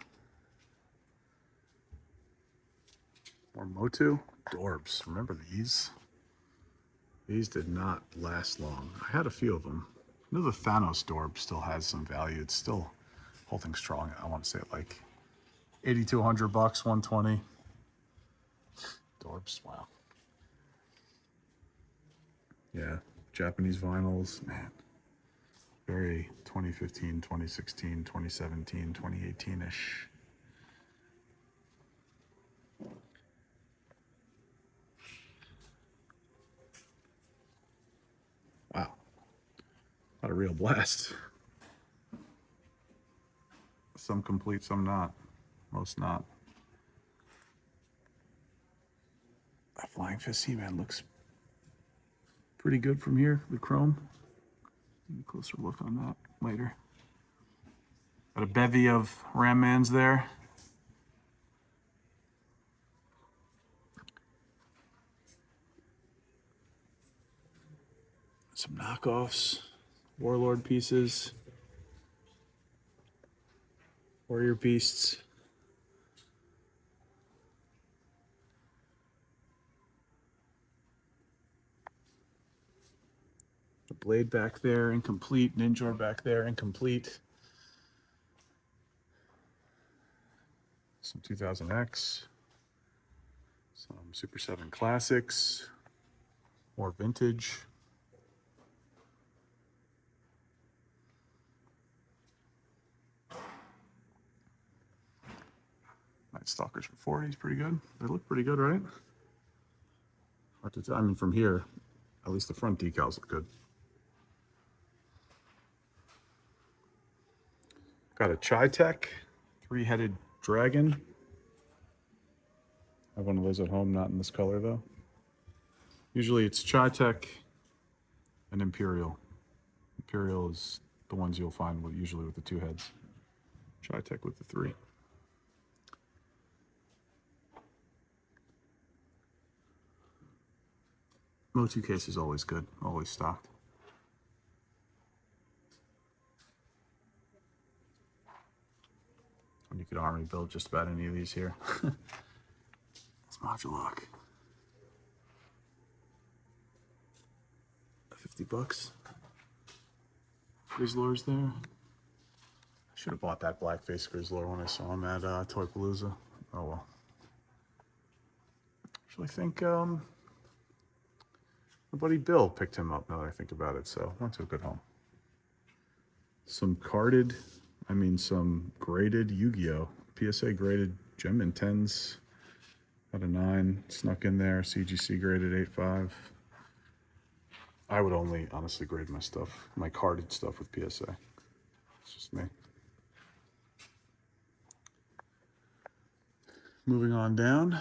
More Motu. Dorbs. Remember these? These did not last long. I had a few of them. I know the Thanos Dorb still has some value. It's still holding strong. I want to say it like 80 to 100 bucks, 120. Dorbs, wow. Yeah, Japanese vinyls, man. Very 2015, 2016, 2017, 2018-ish. Wow. Not a real blast. Some complete, some not. Most not. That Flying Fist He-Man looks pretty good from here, the chrome. Get a closer look on that later. Got a bevy of Ram-Mans there. Some knockoffs, Warlord pieces, Warrior Beasts. The Blade back there, incomplete. Ninjor back there, incomplete. Some 2000X. Some Super 7 Classics. More vintage. Night Stalkers for 40 pretty good. They look pretty good, right? Hard to tell. I mean, from here, at least the front decals look good. Got a Chi-Tech, 3-headed dragon. I have one of those at home, not in this color though. Usually it's Chi-Tech and Imperial. Imperial is the ones you'll find with, usually with the 2 heads. Chi-Tech with the 3. Motu case is always good, always stocked. And you could army build just about any of these here. It's Modulok. $50. Grizzlor's there. I should have bought that blackface Grizzlor when I saw him at Toy Palooza. Oh well. Actually, I think my buddy Bill picked him up now that I think about it, so went to a good home. Some graded Yu-Gi-Oh! PSA graded Gem and 10s. Got a 9 snuck in there. CGC graded 8.5. I would only honestly grade my stuff, my carded stuff with PSA. It's just me. Moving on down.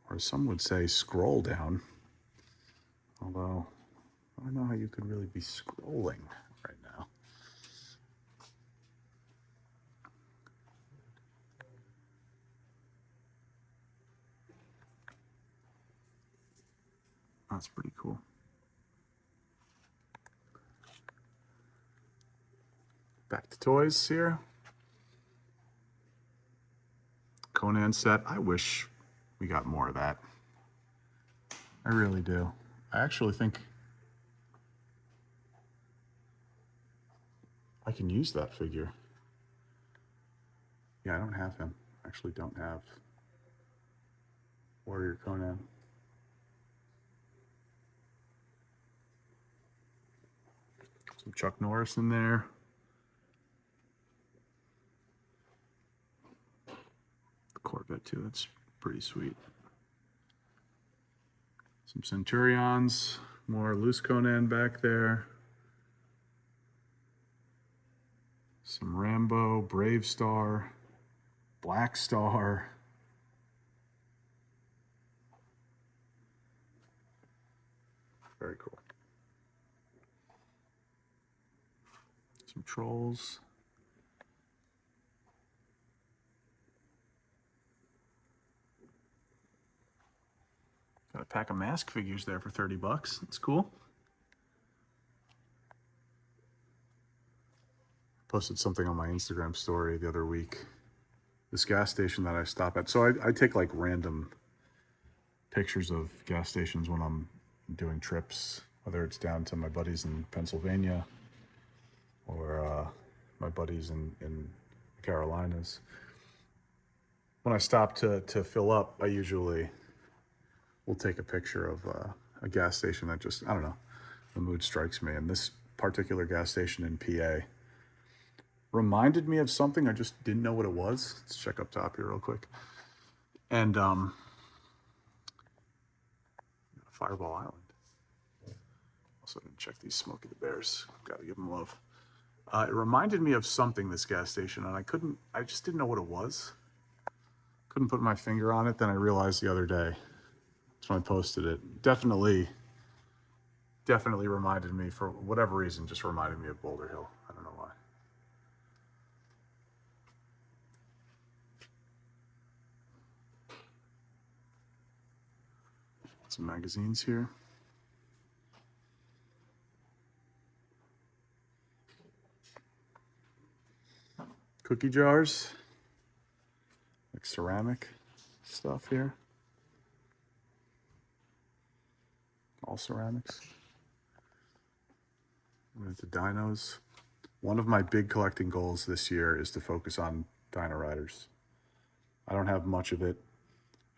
Or some would say scroll down. Although, I don't know how you could really be scrolling right now. That's pretty cool. Back to toys here. Conan set. I wish we got more of that. I really do. I actually think I can use that figure. Yeah, I don't have him. I actually don't have Warrior Conan. Some Chuck Norris in there. The Corvette too, that's pretty sweet. Some Centurions, more loose Conan back there. Some Rambo, Brave Star, Black Star. Very cool. Some Trolls. Got a pack of mask figures there for $30. That's cool. Posted something on my Instagram story the other week. This gas station that I stop at. So I take like random pictures of gas stations when I'm doing trips, whether it's down to my buddies in Pennsylvania or my buddies in Carolinas. When I stop to fill up, I usually will take a picture of a gas station that just, I don't know, the mood strikes me. And this particular gas station in PA reminded me of something. I just didn't know what it was. Let's check up top here real quick. And Fireball Island. Also didn't check these Smokey the Bears. Gotta give them love. It reminded me of something, this gas station, and I just didn't know what it was. Couldn't put my finger on it. Then I realized the other day, that's when I posted it. Definitely reminded me, for whatever reason, just reminded me of Boulder Hill. I don't know why. Some magazines here. Cookie jars, like ceramic stuff here. All ceramics. I'm into dinos. One of my big collecting goals this year is to focus on Dino Riders. I don't have much of it.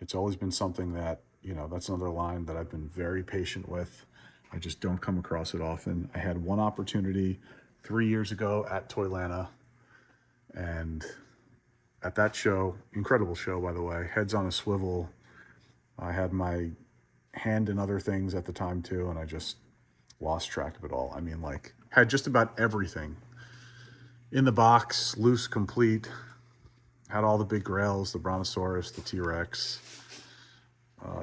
It's always been something that, you know, that's another line that I've been very patient with. I just don't come across it often. I had one opportunity 3 years ago at Toylanta, and at that show, incredible show by the way, heads on a swivel. I had my hand in other things at the time too, and I just lost track of it all. I mean, like, had just about everything in the box, loose, complete. Had all the big grails, the Brontosaurus, the T-Rex,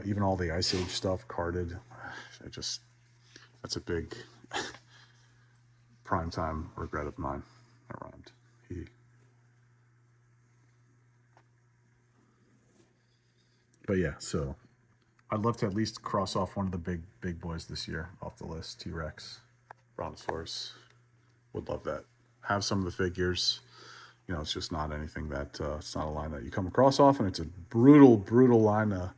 even all the Ice Age stuff carded. That's a big primetime regret of mine. That rhymed. But yeah, so I'd love to at least cross off one of the big boys this year off the list. T-Rex, Brontosaurus. Would love that. Have some of the figures. You know, it's just not anything that, it's not a line that you come across often. It's a brutal line to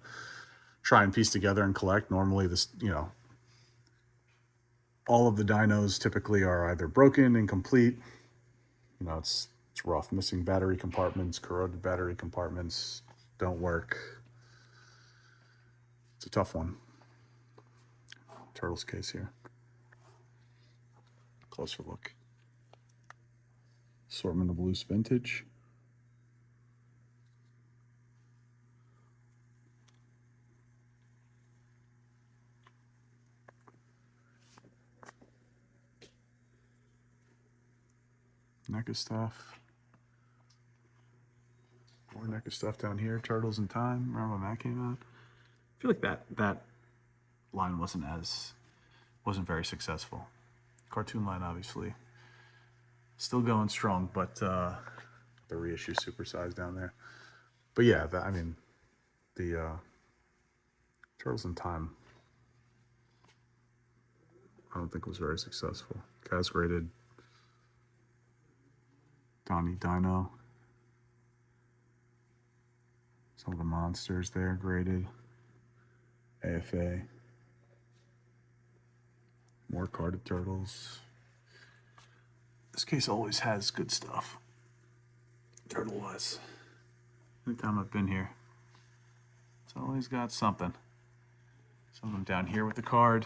try and piece together and collect. Normally this, you know, all of the dinos typically are either broken, incomplete. You know, it's rough. Missing battery compartments, corroded battery compartments, don't work. It's a tough one. Turtles case here. Closer look. Assortment of loose vintage. NECA stuff. More NECA stuff down here. Turtles in Time. Remember when that came out? I feel like that line wasn't very successful. Cartoon line, obviously, still going strong, but the reissue supersized down there. But yeah, I mean, the Turtles in Time, I don't think was very successful. Cas graded. Donnie Dino. Some of the monsters there graded. AFA. More carded turtles. This case always has good stuff. Turtle-wise. Anytime I've been here, it's always got something. Some of them down here with the card.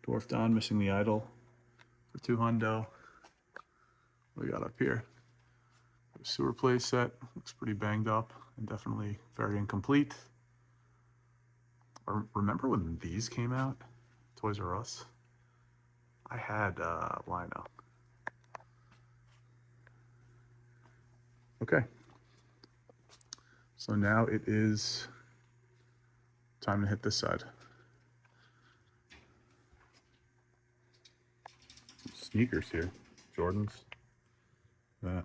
Dwarf Don missing the idol for $200. What we got up here? The sewer play set looks pretty banged up and definitely very incomplete. Remember when these came out? Toys R Us. I had Lino. Okay. So now it is time to hit this side. Sneakers here. Jordans. That.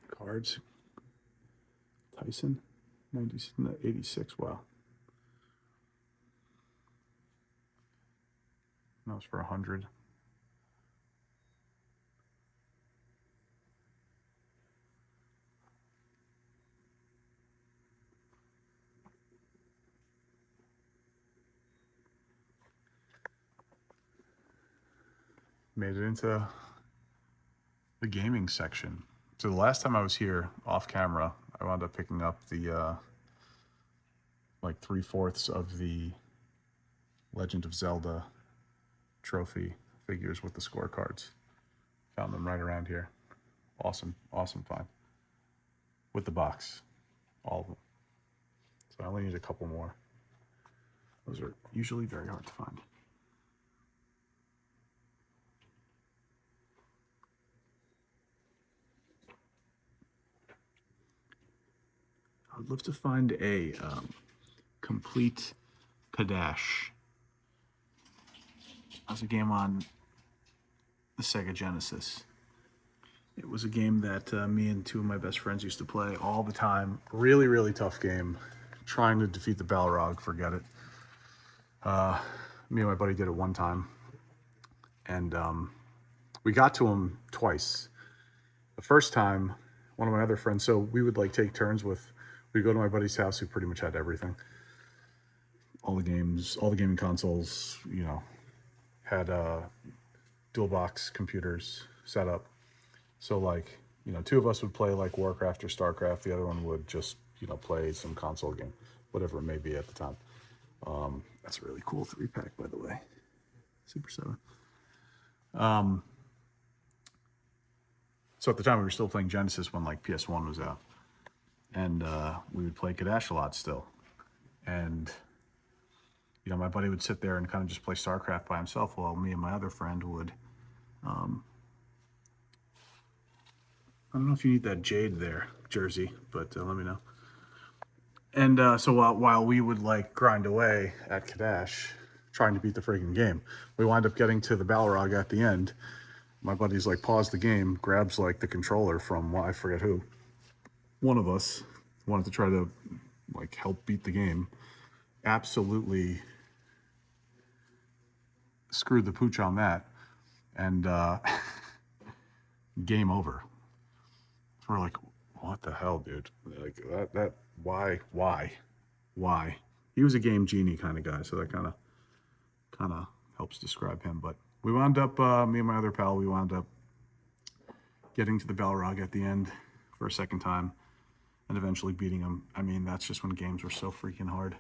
Cards. Tyson. 86. Wow. That was for 100. Made it into the gaming section. So the last time I was here off camera, I wound up picking up the like 3/4 of the Legend of Zelda trophy figures with the scorecards. Found them right around here. Awesome find. With the box, all of them. So I only need a couple more. Those are usually very hard to find. I would love to find a complete Kadash. That was a game on the Sega Genesis. It was a game that me and two of my best friends used to play all the time. Really tough game. Trying to defeat the Balrog, forget it. Me and my buddy did it one time. And we got to him twice. The first time, one of my other friends, so we would like take turns with, we'd go to my buddy's house who pretty much had everything. All the games, all the gaming consoles, you know, had dual box computers set up. So like, you know, two of us would play like Warcraft or StarCraft. The other one would just, you know, play some console game, whatever it may be at the time. That's a really cool 3-pack, by the way. Super 7. So at the time we were still playing Genesis when like PS1 was out. And we would play Kadash a lot still. And, you know, my buddy would sit there and kind of just play StarCraft by himself while me and my other friend would I don't know if you need that jade there, Jersey, but let me know. And so while we would like grind away at Kadash, trying to beat the freaking game, we wind up getting to the Balrog at the end. My buddy's like, pause the game, grabs like the controller from, well, I forget who. One of us wanted to try to like help beat the game. Absolutely screwed the pooch on that. And game over. So we're like, what the hell, dude? Like why? He was a game genie kind of guy, so that kind of helps describe him. But we wound up, me and my other pal, we wound up getting to the Balrog at the end for a second time and eventually beating him. I mean, that's just when games were so freaking hard.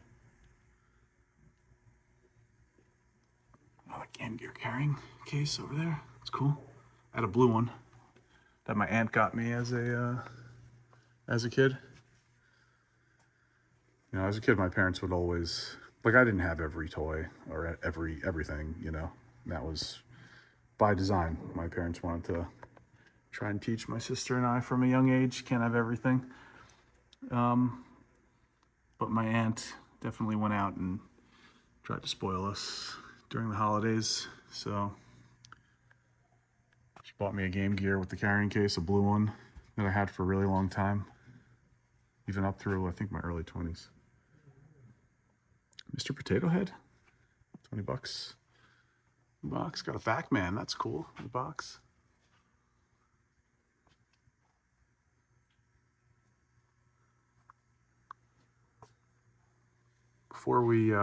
Another Game Gear carrying case over there. It's cool. I had a blue one that my aunt got me as a kid. You know, as a kid, my parents would always, like, I didn't have every toy or everything, you know. That was by design. My parents wanted to try and teach my sister and I from a young age, can't have everything. But my aunt definitely went out and tried to spoil us during the holidays. So she bought me a Game Gear with the carrying case, a blue one that I had for a really long time, even up through, I think, my early 20s. Mr. Potato Head, $20. Box, got a Pac-Man, that's cool, in the box. Before we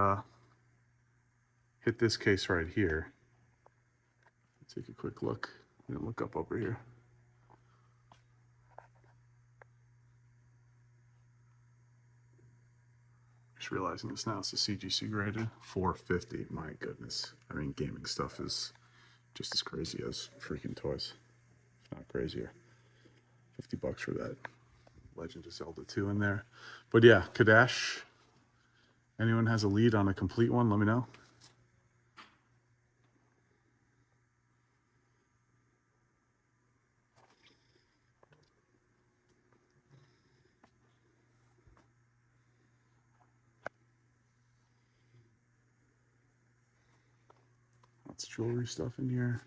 hit this case right here, let's take a quick look. Look up over here. Just realizing this now, it's a CGC graded, $450. My goodness. I mean, gaming stuff is just as crazy as freaking toys, if not crazier. $50 for that Legend of Zelda 2 in there. But yeah, Kadash. Anyone has a lead on a complete one, let me know. Lots of jewelry stuff in here.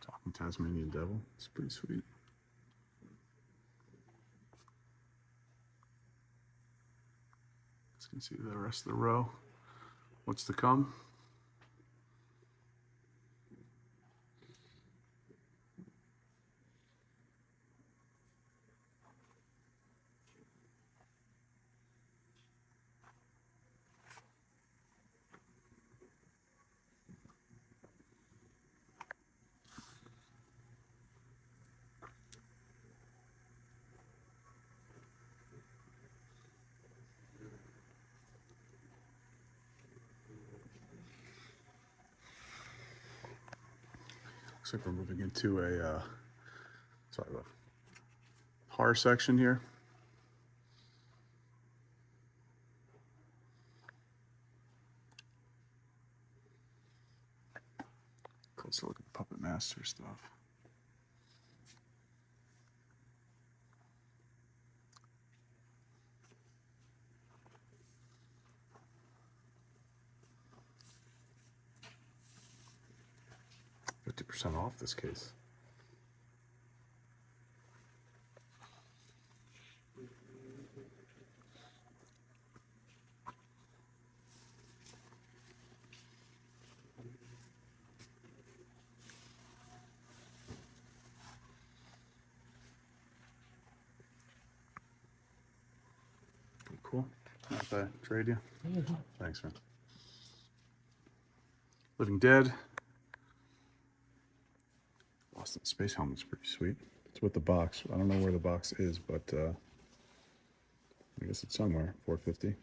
Talking Tasmanian Devil. It's pretty sweet. Let's see the rest of the row. What's to come? Looks like we're moving into a the horror section here. Closer look at the Puppet Master stuff. %50 off this case. Cool. Not bad. Trade you. Thanks, man. Living Dead. Lost in Space Helmet's pretty sweet. It's with the box. I don't know where the box is, but I guess it's somewhere. $450.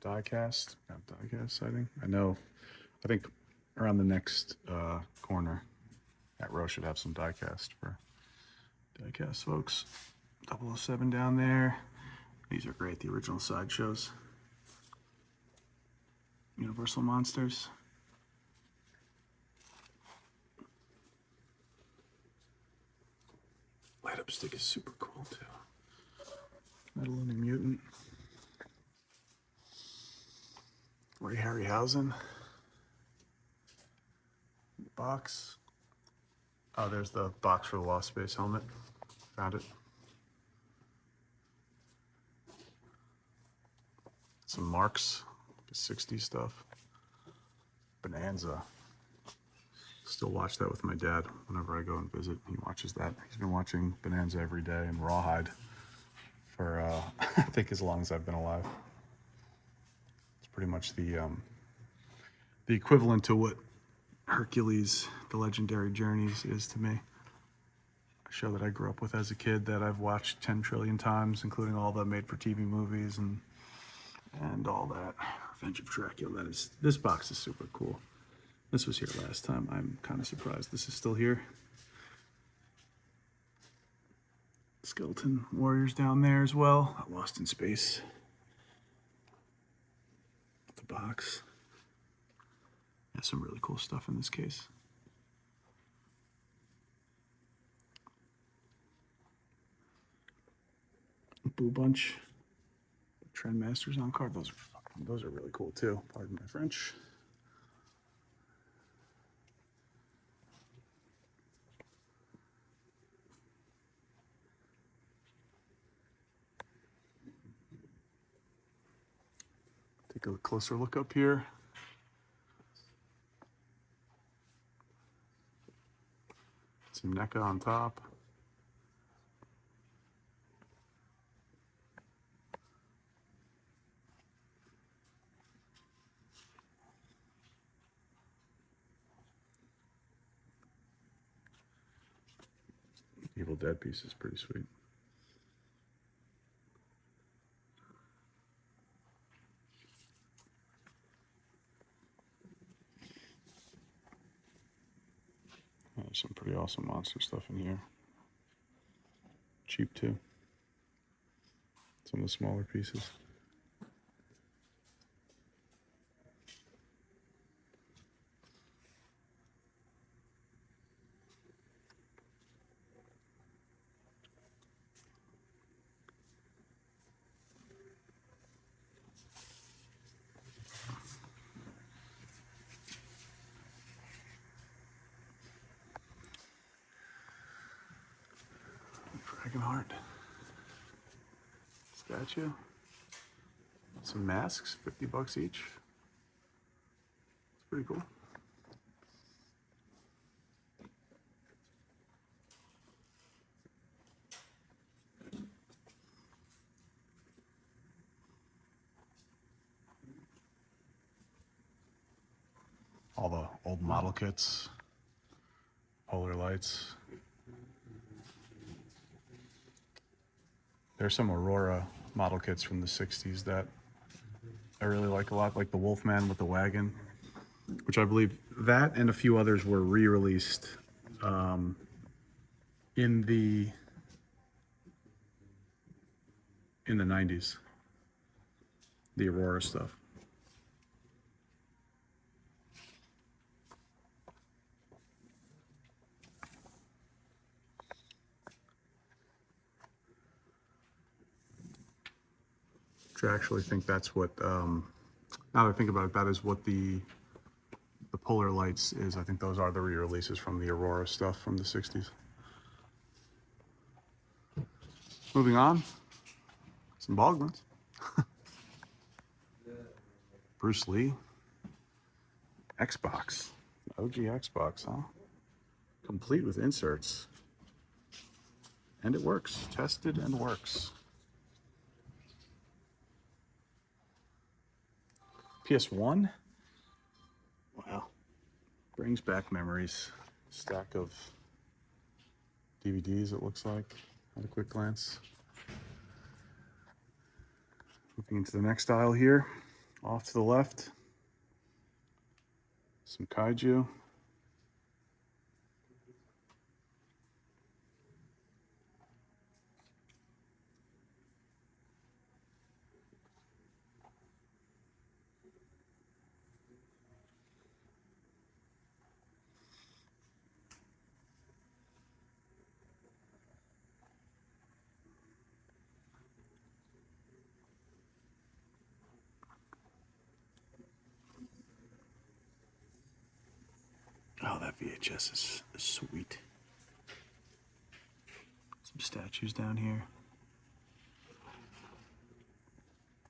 diecast sighting. I think around the next corner, that row should have some diecast for diecast folks. 007 down there. These are great, the original sideshows. Universal Monsters. Light up stick is super cool too. Metalonic Mutant. Ray Harryhausen. Box. Oh, there's the box for the Lost Space helmet. Found it. Some Marks, 60s stuff. Bonanza. Still watch that with my dad whenever I go and visit. He watches that. He's been watching Bonanza every day and Rawhide for I think as long as I've been alive. It's pretty much the equivalent to what Hercules, The Legendary Journeys is to me. A show that I grew up with as a kid that I've watched 10 trillion times, including all the made-for-TV movies and all that. Revenge of Dracula. This box is super cool. This was here last time. I'm kind of surprised this is still here. Skeleton Warriors down there as well. Lost in Space. The box. There's some really cool stuff in this case. Boo Bunch. Trendmasters on card. Those are really cool too. Pardon my French. Take a closer look up here. Some NECA on top. Evil Dead piece is pretty sweet. There's some pretty awesome monster stuff in here. Cheap too. Some of the smaller pieces. Dragonheart statue. Some masks, $50 each. It's pretty cool. All the old model kits, polar lights. There's some Aurora model kits from the 60s that I really like a lot, like the Wolfman with the wagon, which I believe that and a few others were re-released in the 90s. The Aurora stuff. I actually think that's what, now that I think about it, that is what the polar lights is. I think those are the re-releases from the Aurora stuff from the 60s. Moving on, some Bogmans. Bruce Lee. Xbox. OG Xbox, huh? Complete with inserts. And it works. Tested and works. PS1. Wow. Brings back memories. Stack of DVDs, it looks like, at a quick glance. Looking into the next aisle here. Off to the left, some kaiju. Oh, that VHS is sweet. Some statues down here.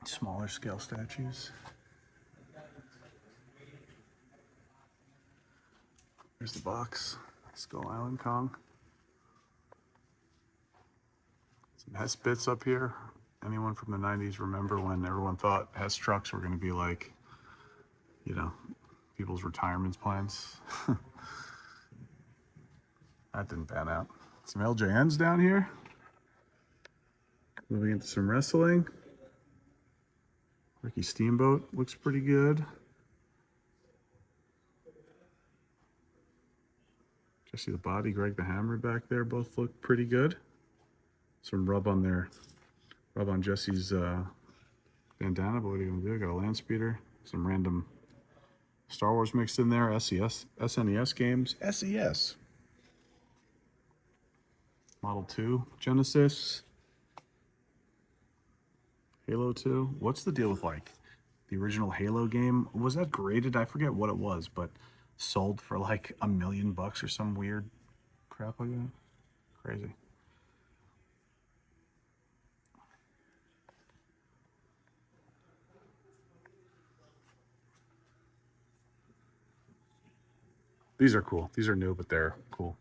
Smaller scale statues. There's the box. Skull Island Kong. Some Hess bits up here. Anyone from the 90s remember when everyone thought Hess trucks were going to be like, you know, people's retirement plans? That didn't pan out. Some LJNs down here. Moving into some wrestling. Ricky Steamboat looks pretty good. Jesse the Body, Greg the Hammer back there both look pretty good. Some rub on Jesse's bandana, but what are you gonna do? Got a land speeder, some random Star Wars mixed in there, SNES games, SES. Model 2, Genesis, Halo 2. What's the deal with like the original Halo game? Was that graded? I forget what it was, but sold for like $1 million or some weird crap like that. Crazy. These are cool. These are new, but they're cool.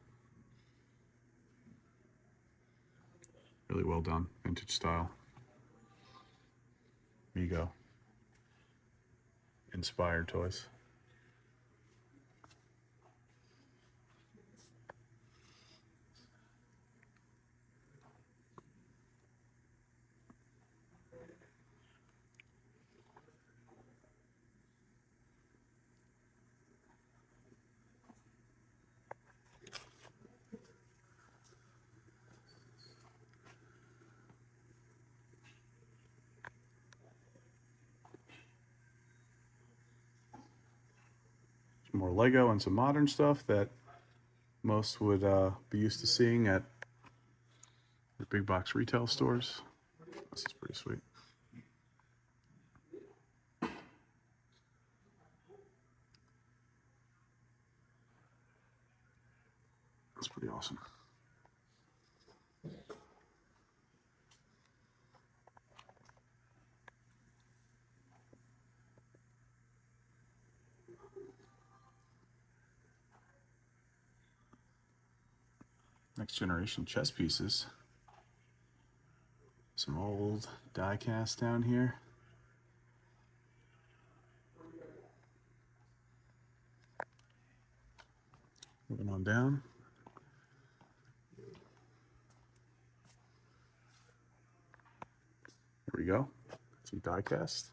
Really well done, vintage style. Mego. Inspired toys. Some more Lego and some modern stuff that most would be used to seeing at the big box retail stores. This is pretty sweet. That's pretty awesome. Next generation chess pieces. Some old die cast down here. Moving on down. Here we go. Some die cast.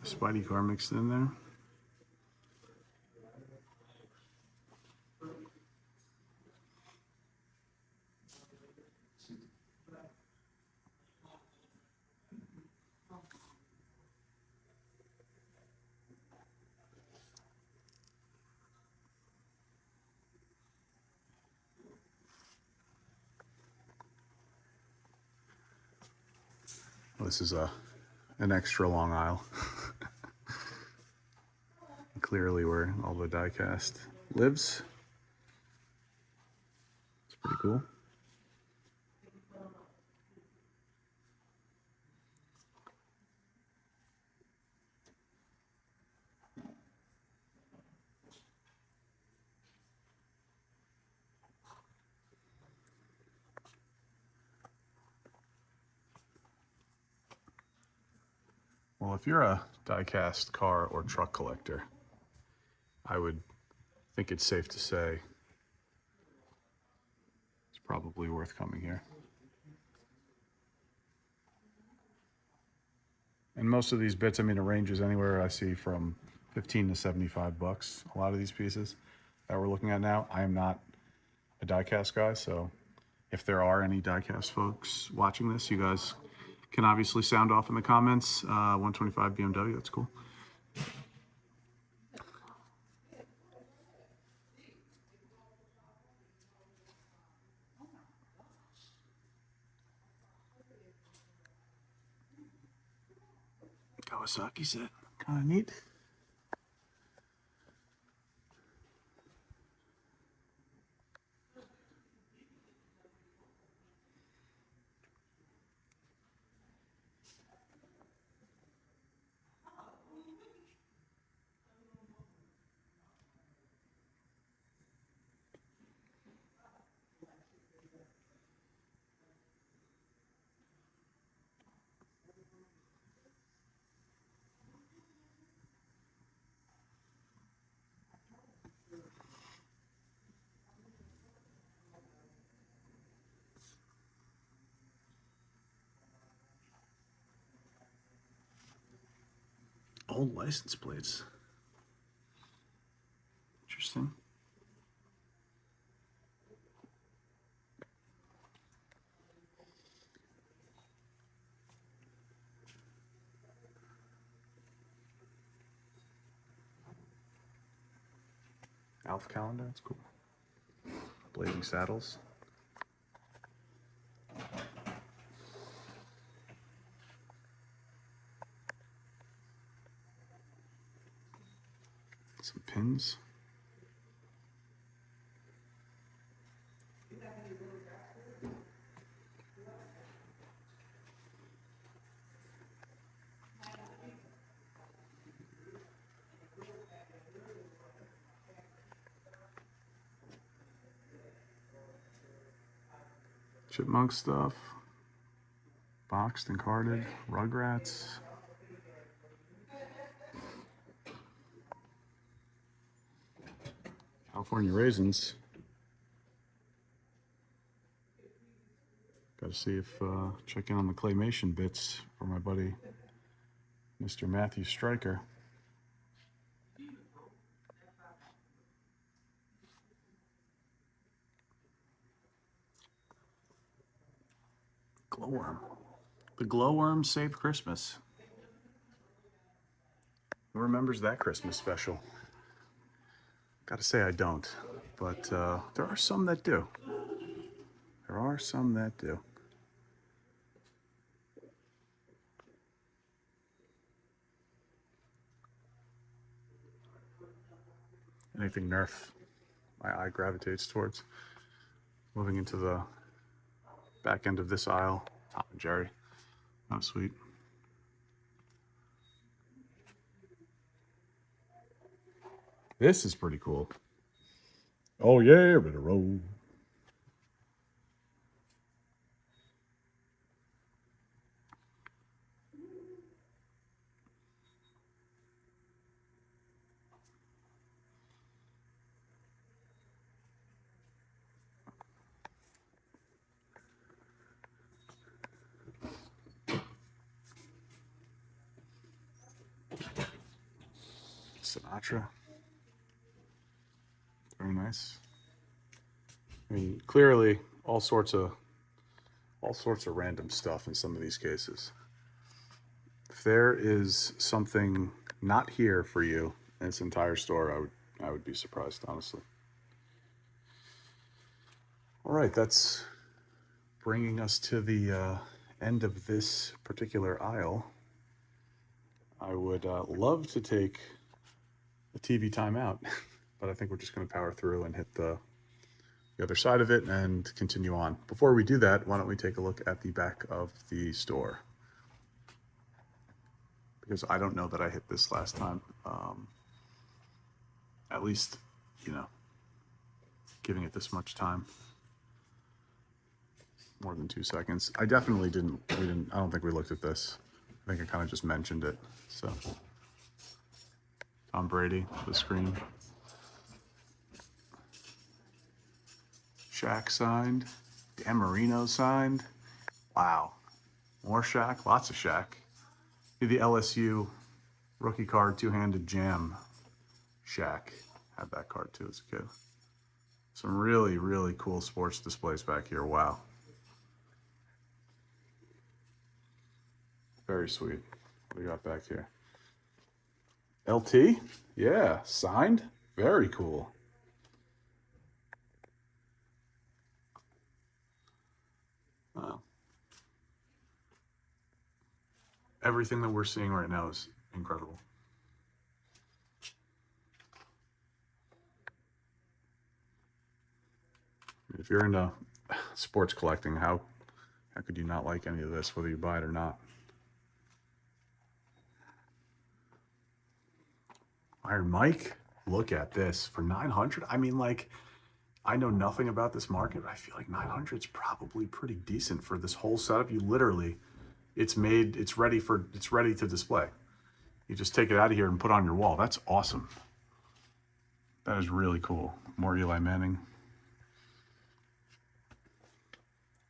Spidey car mixed in there. This is an extra long aisle. Clearly where all the die-cast lives. It's pretty cool. Well, if you're a die-cast car or truck collector, I would think it's safe to say it's probably worth coming here. And most of these bits, I mean, it ranges anywhere I see from 15 to 75 bucks. A lot of these pieces that we're looking at now. I am not a die-cast guy, so if there are any die-cast folks watching this, you guys can obviously sound off in the comments. 125 BMW, that's cool. Kawasaki set, kind of neat. Old license plates. Interesting. Alf calendar, that's cool. Blazing Saddles. Some pins. Chipmunk stuff. Boxed and carded. Rugrats. California Raisins. Got to see if, check in on the claymation bits for my buddy, Mr. Matthew Stryker. Glowworm. The glowworm saved Christmas. Who remembers that Christmas special? Gotta say I don't, but there are some that do. There are some that do. Anything Nerf, my eye gravitates towards. Moving into the back end of this aisle, Tom and Jerry. Oh, sweet. This is pretty cool. Oh yeah, better roll. Sinatra. Very nice. I mean, clearly all sorts of random stuff in some of these cases. If there is something not here for you in its entire store, I would be surprised, honestly. All right, that's bringing us to the end of this particular aisle, I would love to take a TV timeout, but I think we're just going to power through and hit the other side of it and continue on. Before we do that, why don't we take a look at the back of the store? Because I don't know that I hit this last time. At least, you know, giving it this much time. More than 2 seconds. I definitely didn't, I don't think we looked at this. I think I kind of just mentioned it, so. Tom Brady, the screen. Shaq signed. Dan Marino signed. Wow. More Shaq, lots of Shaq. The LSU rookie card, two-handed jam. Shaq had that card too as a kid. Some really, really cool sports displays back here. Wow. Very sweet. What do we got back here? LT? Yeah, signed. Very cool. Wow. Everything that we're seeing right now is incredible. If you're into sports collecting, how could you not like any of this, whether you buy it or not? Iron Mike, look at this for 900. I mean, like, I know nothing about this market, but I feel like 900 is probably pretty decent for this whole setup. You literally, it's made, it's ready to display. You just take it out of here and put it on your wall. That's awesome. That is really cool. More Eli Manning.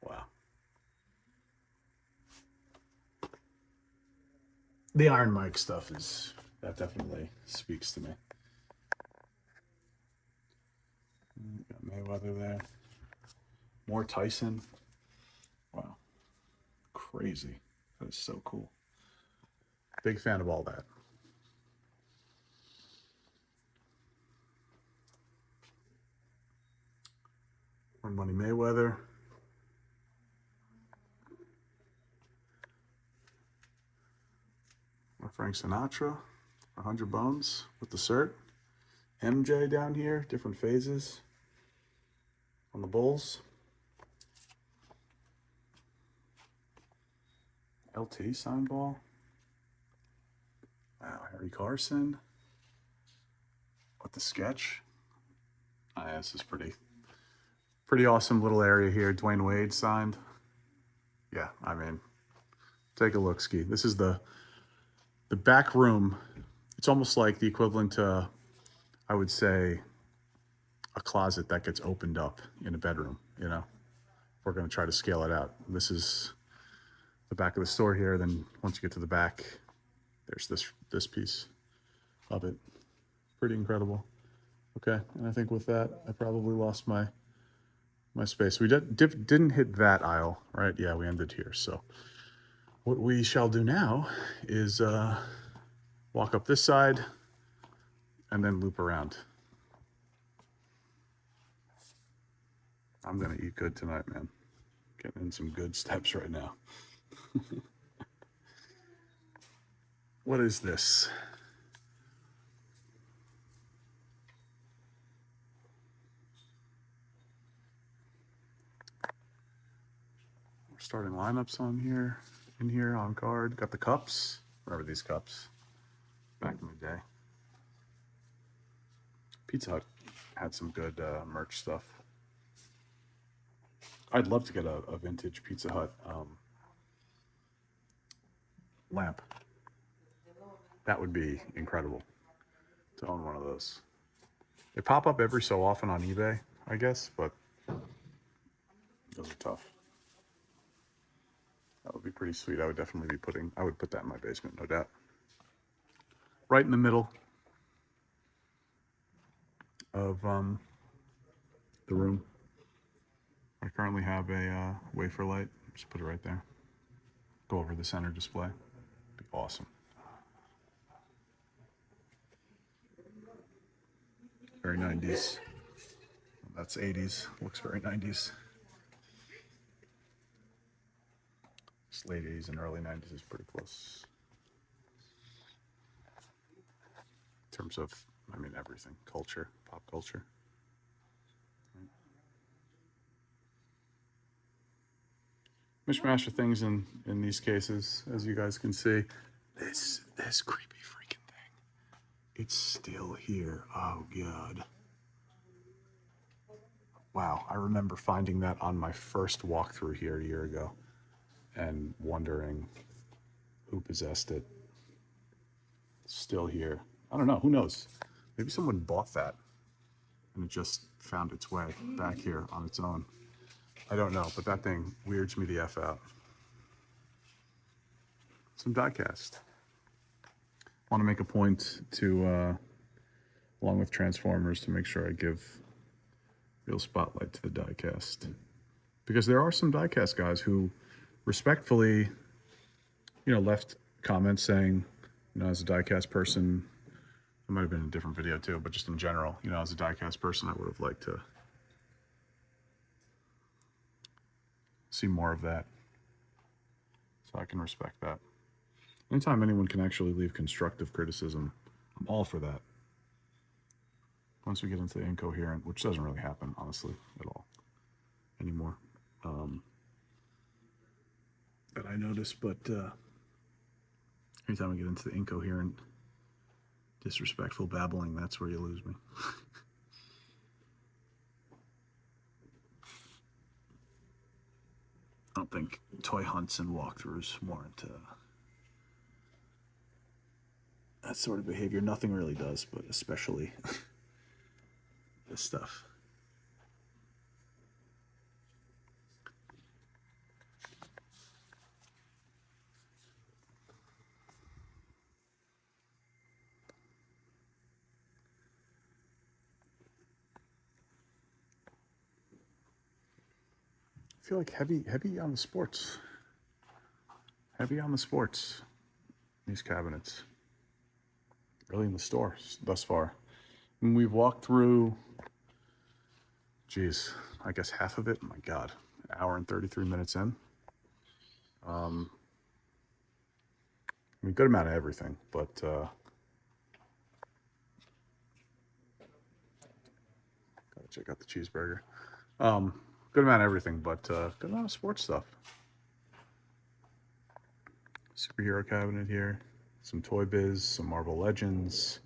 Wow. The Iron Mike stuff that definitely speaks to me. Got Mayweather there. More Tyson. Wow. Crazy. That is so cool. Big fan of all that. More Money Mayweather. More Frank Sinatra. 100 Bones with the cert. MJ down here. Different phases on the Bulls. LT sign ball. Wow, Harry Carson with the sketch. Oh, yeah, this is pretty awesome little area here. Dwayne Wade signed. Yeah, I mean, take a look, Ski. This is the back room. It's almost like the equivalent to, I would say, a closet that gets opened up in a bedroom, you know? We're going to try to scale it out. This is the back of the store here. Then once you get to the back, there's this piece of it. Pretty incredible. Okay, and I think with that, I probably lost my space. We didn't hit that aisle, right? Yeah, we ended here. So what we shall do now is walk up this side and then loop around. I'm gonna eat good tonight, man. Getting in some good steps right now. What is this? We're starting lineups on here, in here on card. Got the cups. Remember these cups back in the day. Pizza Hut had some good merch stuff. I'd love to get a vintage Pizza Hut lamp. That would be incredible to own one of those. They pop up every so often on eBay, I guess, but those are tough. That would be pretty sweet. I would definitely be I would put that in my basement, no doubt. Right in the middle of the room. I currently have a wafer light. Just put it right there. Go over the center display. Be awesome. Very 90s. That's 80s. Looks very 90s. late 80s and early 90s is pretty close. In terms of, I mean, everything, culture, pop culture. Mishmash of things in these cases, as you guys can see. This creepy freaking thing. It's still here. Oh, God. Wow, I remember finding that on my first walkthrough here a year ago and wondering who possessed it. It's still here. I don't know, who knows? Maybe someone bought that and it just found its way back here on its own. I don't know, but that thing weirds me the F out. Some diecast. Want to make a point to, along with Transformers, to make sure I give real spotlight to the diecast. Because there are some diecast guys who respectfully, left comments saying, as a diecast person, it might have been a different video too, but just in general, as a diecast person, I would have liked to see more of that. So I can respect that. Anytime anyone can actually leave constructive criticism, I'm all for that. Once we get into the incoherent, which doesn't really happen, honestly, at all anymore. That I notice, but anytime we get into the incoherent, disrespectful babbling, that's where you lose me. I don't think toy hunts and walkthroughs warrant that sort of behavior. Nothing really does, but especially this stuff. I feel like heavy on the sports. Heavy on the sports. These cabinets. Really in the store thus far. And we've walked through, geez, I guess half of it. Oh my God, an hour and 33 minutes in. I mean, good amount of everything, but gotta check out the cheeseburger. Good amount of everything, but good amount of sports stuff. Superhero cabinet here, some Toy Biz, some Marvel Legends,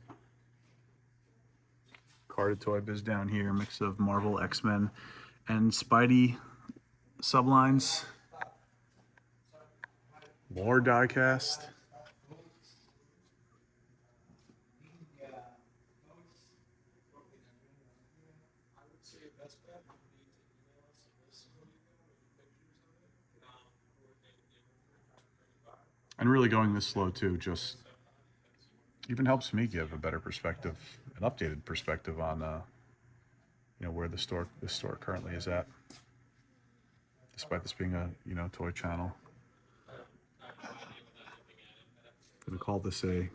carded Toy Biz down here, mix of Marvel, X-Men, and Spidey sublines. More diecast. And really going this slow too just even helps me give a better perspective, an updated perspective on where the store currently is at. Despite this being a toy channel. I'm gonna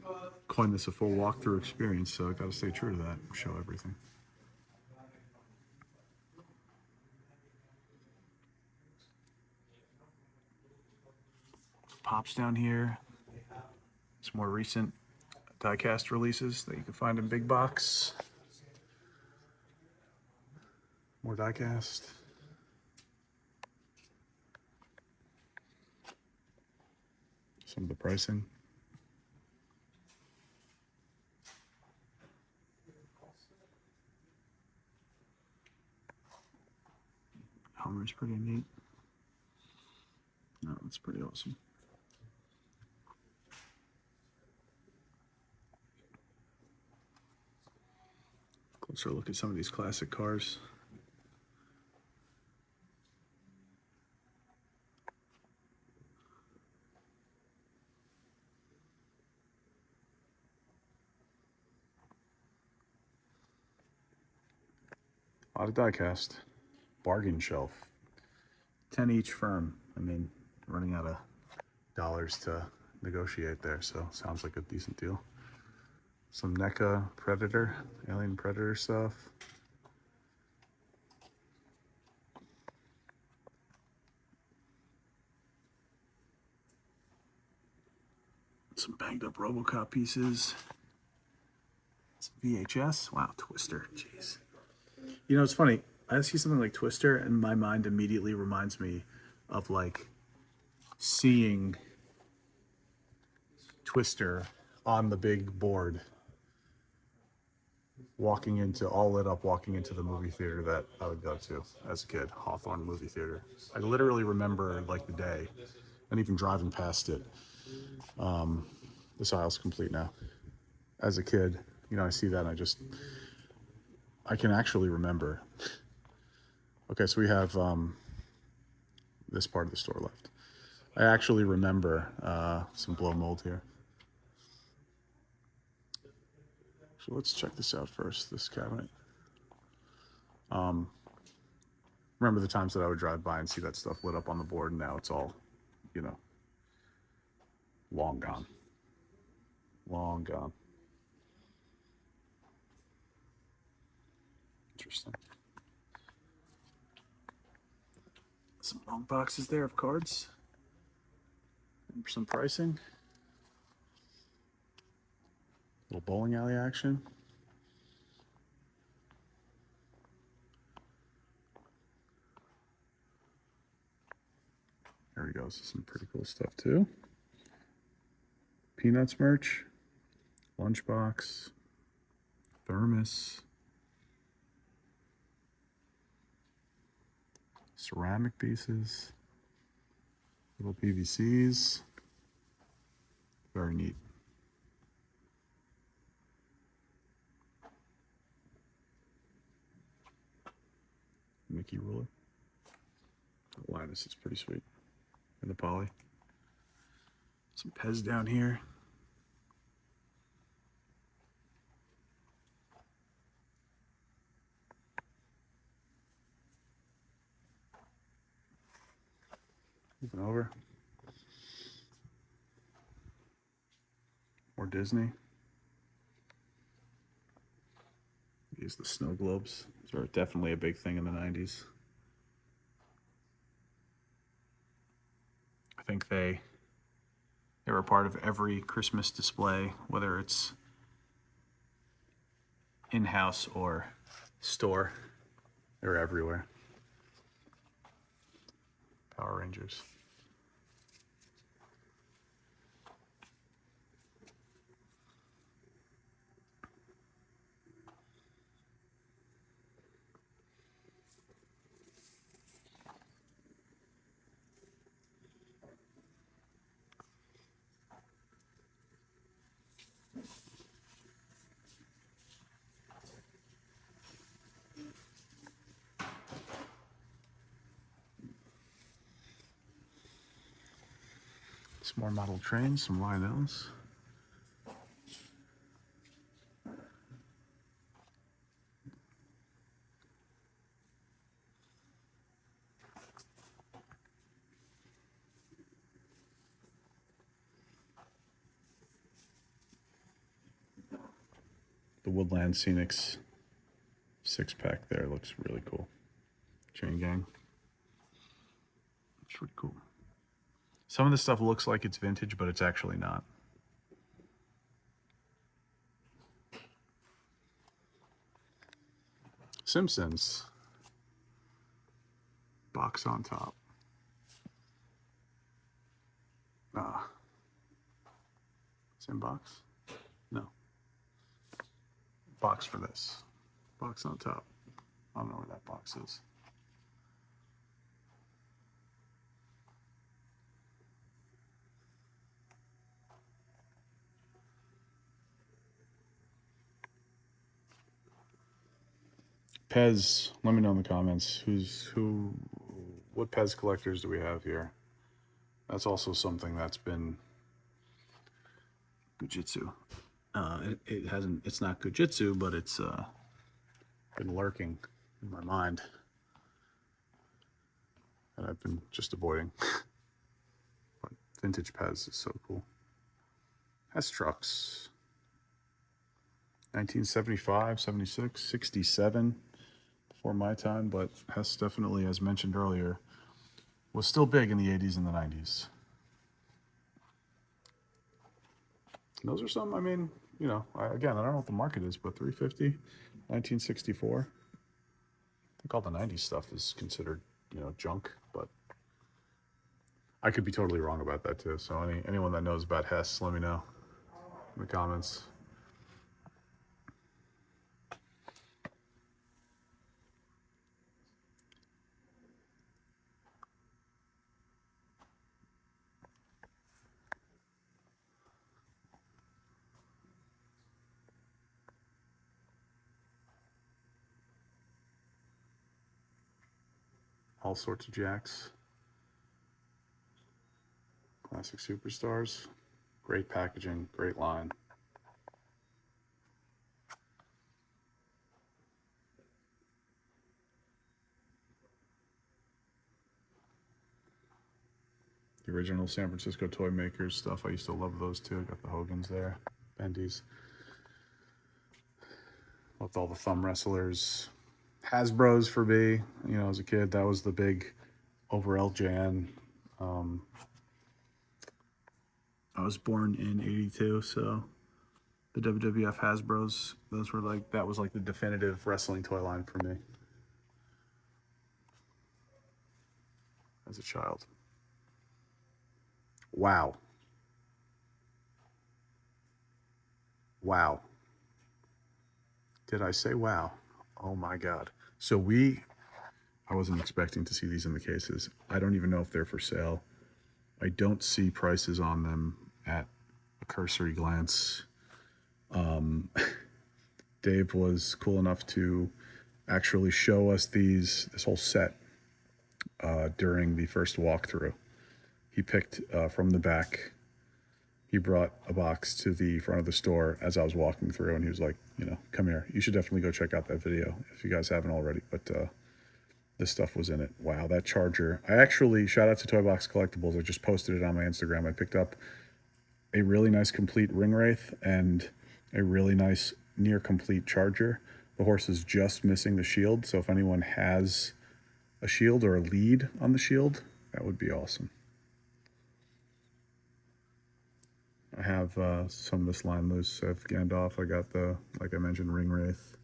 coin this a full walkthrough experience, so I gotta stay true to that, show everything. Pops down here. Some more recent diecast releases that you can find in big box. More diecast. Some of the pricing. Homer's pretty neat. No, that's pretty awesome. Closer look at some of these classic cars. A lot of diecast. Bargain shelf. 10 each firm. I mean, running out of dollars to negotiate there, so sounds like a decent deal. Some NECA Predator, Alien Predator stuff. Some banged up RoboCop pieces. Some VHS. Wow, Twister. Jeez. You know, it's funny. I see something like Twister, and my mind immediately reminds me of like seeing Twister on the big board, walking into all lit up, walking into the movie theater that I would go to as a kid, Hawthorne movie theater. I literally remember like the day, and even driving past it. This aisle's complete now. As a kid, you know, I see that and I can actually remember. Okay, so we have this part of the store left. I actually remember some blow mold here. So let's check this out first, this cabinet. Remember the times that I would drive by and see that stuff lit up on the board, and now it's all, you know, long gone. Long gone. Interesting. Some long boxes there of cards. And some pricing. Little bowling alley action. There we go. So some pretty cool stuff too. Peanuts merch. Lunchbox. Thermos. Ceramic pieces. Little PVCs. Very neat. Mickey ruler. Wow, this is pretty sweet. And the poly. Some Pez down here. Moving over. More Disney. These the snow globes. These are definitely a big thing in the 90s. I think they were part of every Christmas display, whether it's in-house or store. They were everywhere. Power Rangers. Some more model trains, some Lionels. The Woodland Scenics 6-pack there looks really cool. Chain gang. It's pretty cool. Some of this stuff looks like it's vintage, but it's actually not. Simpsons. Box on top. Same box? No. Box for this. Box on top. I don't know where that box is. Pez, let me know in the comments what Pez collectors do we have here? That's also something that's been Gujitsu. It's not Gujitsu, but it's been lurking in my mind. And I've been just avoiding. But vintage Pez is so cool. Has trucks. 1975, 76, 67. Before my time, but Hess definitely, as mentioned earlier, was still big in the 80s and the 90s. And those are some, I mean, you know, again, I don't know what the market is, but 350, 1964. I think all the 90s stuff is considered, you know, junk, but I could be totally wrong about that too. So anyone that knows about Hess, let me know in the comments. All sorts of jacks. Classic superstars. Great packaging, great line. The original San Francisco toy makers stuff. I used to love those too. Got the Hogans there, Bendy's. Loved all the thumb wrestlers. Hasbro's for me, you know, as a kid, that was the big over LJN. I was born in '82, so the WWF Hasbro's, those were like, that was like the definitive wrestling toy line for me as a child. Wow. Wow. Did I say wow? Oh my God. So I wasn't expecting to see these in the cases. I don't even know if they're for sale. I don't see prices on them at a cursory glance. Dave was cool enough to actually show us this whole set during the first walkthrough. He picked from the back. He brought a box to the front of the store as I was walking through, and he was like, you know, come here. You should definitely go check out that video if you guys haven't already. But this stuff was in it. Wow, that charger. I actually, shout out to Toy Box Collectibles. I just posted it on my Instagram. I picked up a really nice complete ring wraith and a really nice near complete charger. The horse is just missing the shield, so if anyone has a shield or a lead on the shield, that would be awesome. I have some of this line loose. I have Gandalf. I got the, like I mentioned, ring wraith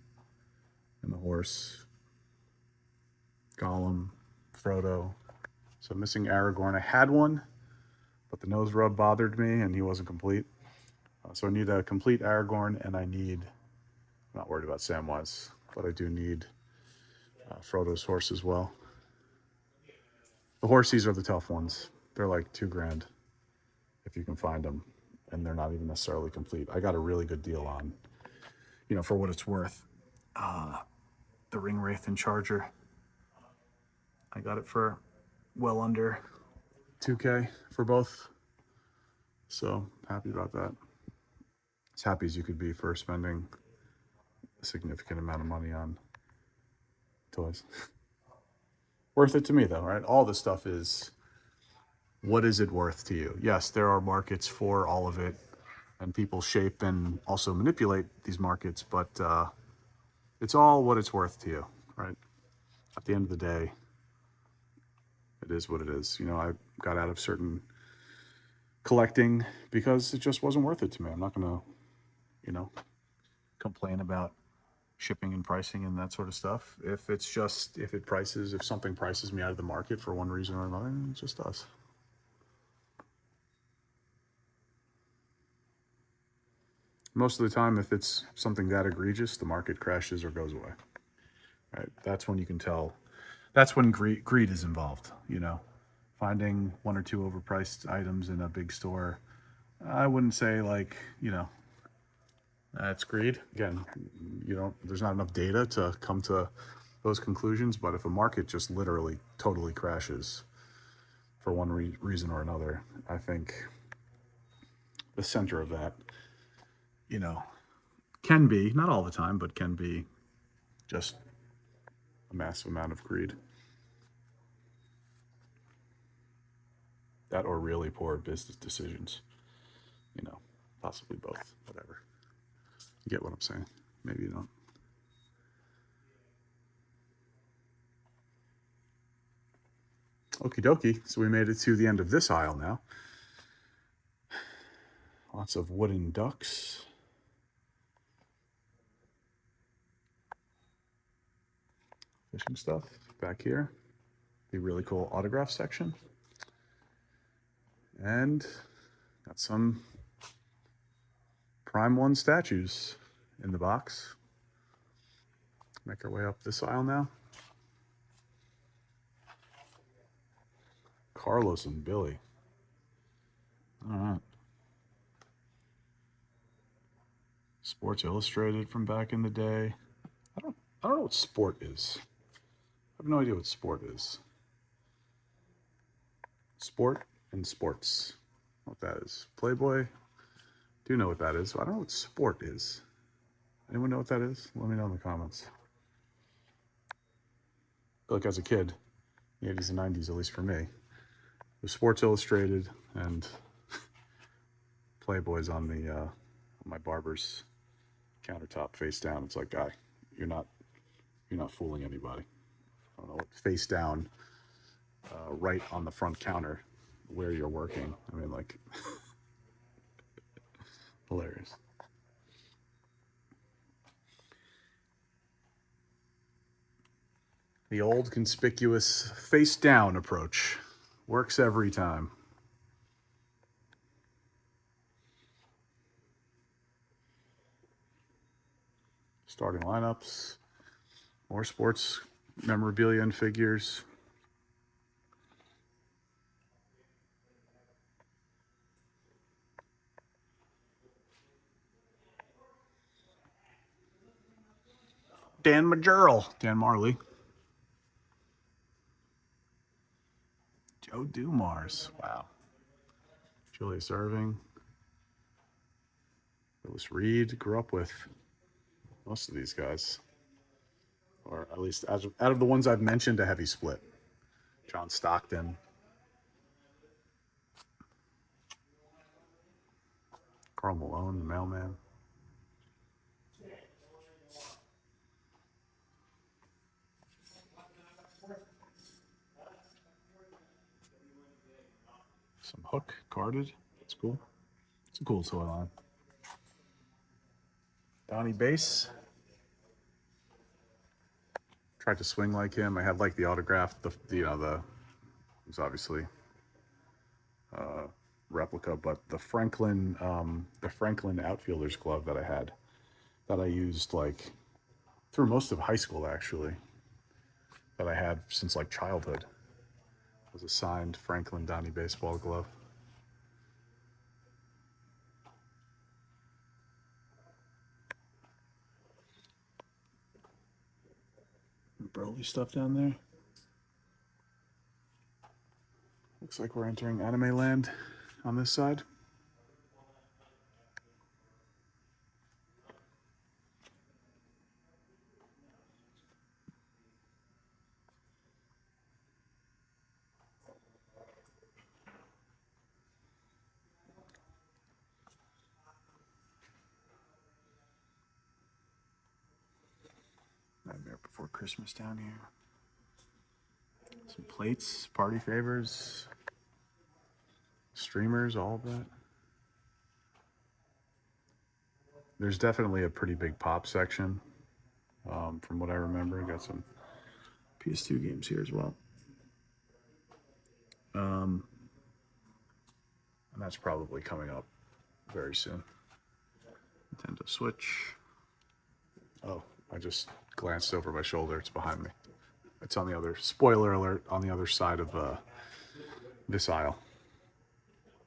and the horse. Gollum, Frodo. So missing Aragorn. I had one, but the nose rub bothered me and he wasn't complete. So I need a complete Aragorn, and I need, I'm not worried about Samwise, but I do need Frodo's horse as well. The horsies are the tough ones. They're like $2,000 if you can find them, and they're not even necessarily complete. I got a really good deal on, you know, for what it's worth. The ring wraith and charger. I got it for well under $2K for both. So happy about that. As happy as you could be for spending a significant amount of money on toys. Worth it to me though, right? All this stuff is, what is it worth to you? Yes, there are markets for all of it, and people shape and also manipulate these markets, but it's all what it's worth to you, right? At the end of the day, it is what it is. You know, I got out of certain collecting because it just wasn't worth it to me. I'm not gonna, you know, complain about shipping and pricing and that sort of stuff. If something prices me out of the market for one reason or another, it just does. Most of the time, if it's something that egregious, the market crashes or goes away. Right? That's when you can tell. That's when greed is involved, you know. Finding one or two overpriced items in a big store, I wouldn't say like, you know, that's greed. Again, there's not enough data to come to those conclusions, but if a market just literally totally crashes for one reason or another, I think the center of that, you know, can be, not all the time, but can be just a massive amount of greed. That or really poor business decisions, you know, possibly both, whatever. You get what I'm saying? Maybe you don't. Okie dokie, so we made it to the end of this aisle now. Lots of wooden ducks. Fishing stuff back here. The really cool autograph section. And got some Prime 1 statues in the box. Make our way up this aisle now. Carlos and Billy. All right. Sports Illustrated from back in the day. I don't know what sport is. I have no idea what sport is. Sport and sports. What that is. Playboy. Do know what that is. I don't know what sport is. Anyone know what that is? Let me know in the comments. I feel like as a kid, the 80s and 90s, at least for me, it was Sports Illustrated and Playboy's on the on my barber's countertop face down. It's like, guy, you're not fooling anybody. I don't know what face down, right on the front counter where you're working. I mean, like, hilarious. The old conspicuous face down approach works every time. Starting lineups, more sports memorabilia and figures. Dan Majurl, Dan Marley. Joe Dumars, wow. Julius Irving. Willis Reed, grew up with most of these guys. Or at least out of the ones I've mentioned, a heavy split. John Stockton. Karl Malone, the mailman. Some Hook carded. That's cool. It's a cool toy line. Donnie Bass. Tried to swing like him. I had like the autograph. It was obviously replica, but the Franklin outfielder's glove that I had, that I used like through most of high school actually, that I had since like childhood, was a signed Franklin Donnie baseball glove. Broly stuff down there. Looks like we're entering anime land on this side. Nightmare Before Christmas down here. Some plates, party favors, streamers, all of that. There's definitely a pretty big pop section, from what I remember. Got some PS2 games here as well. And that's probably coming up very soon. Nintendo Switch. Oh, I just glanced over my shoulder. It's behind me. It's on the other, spoiler alert, on the other side of this aisle.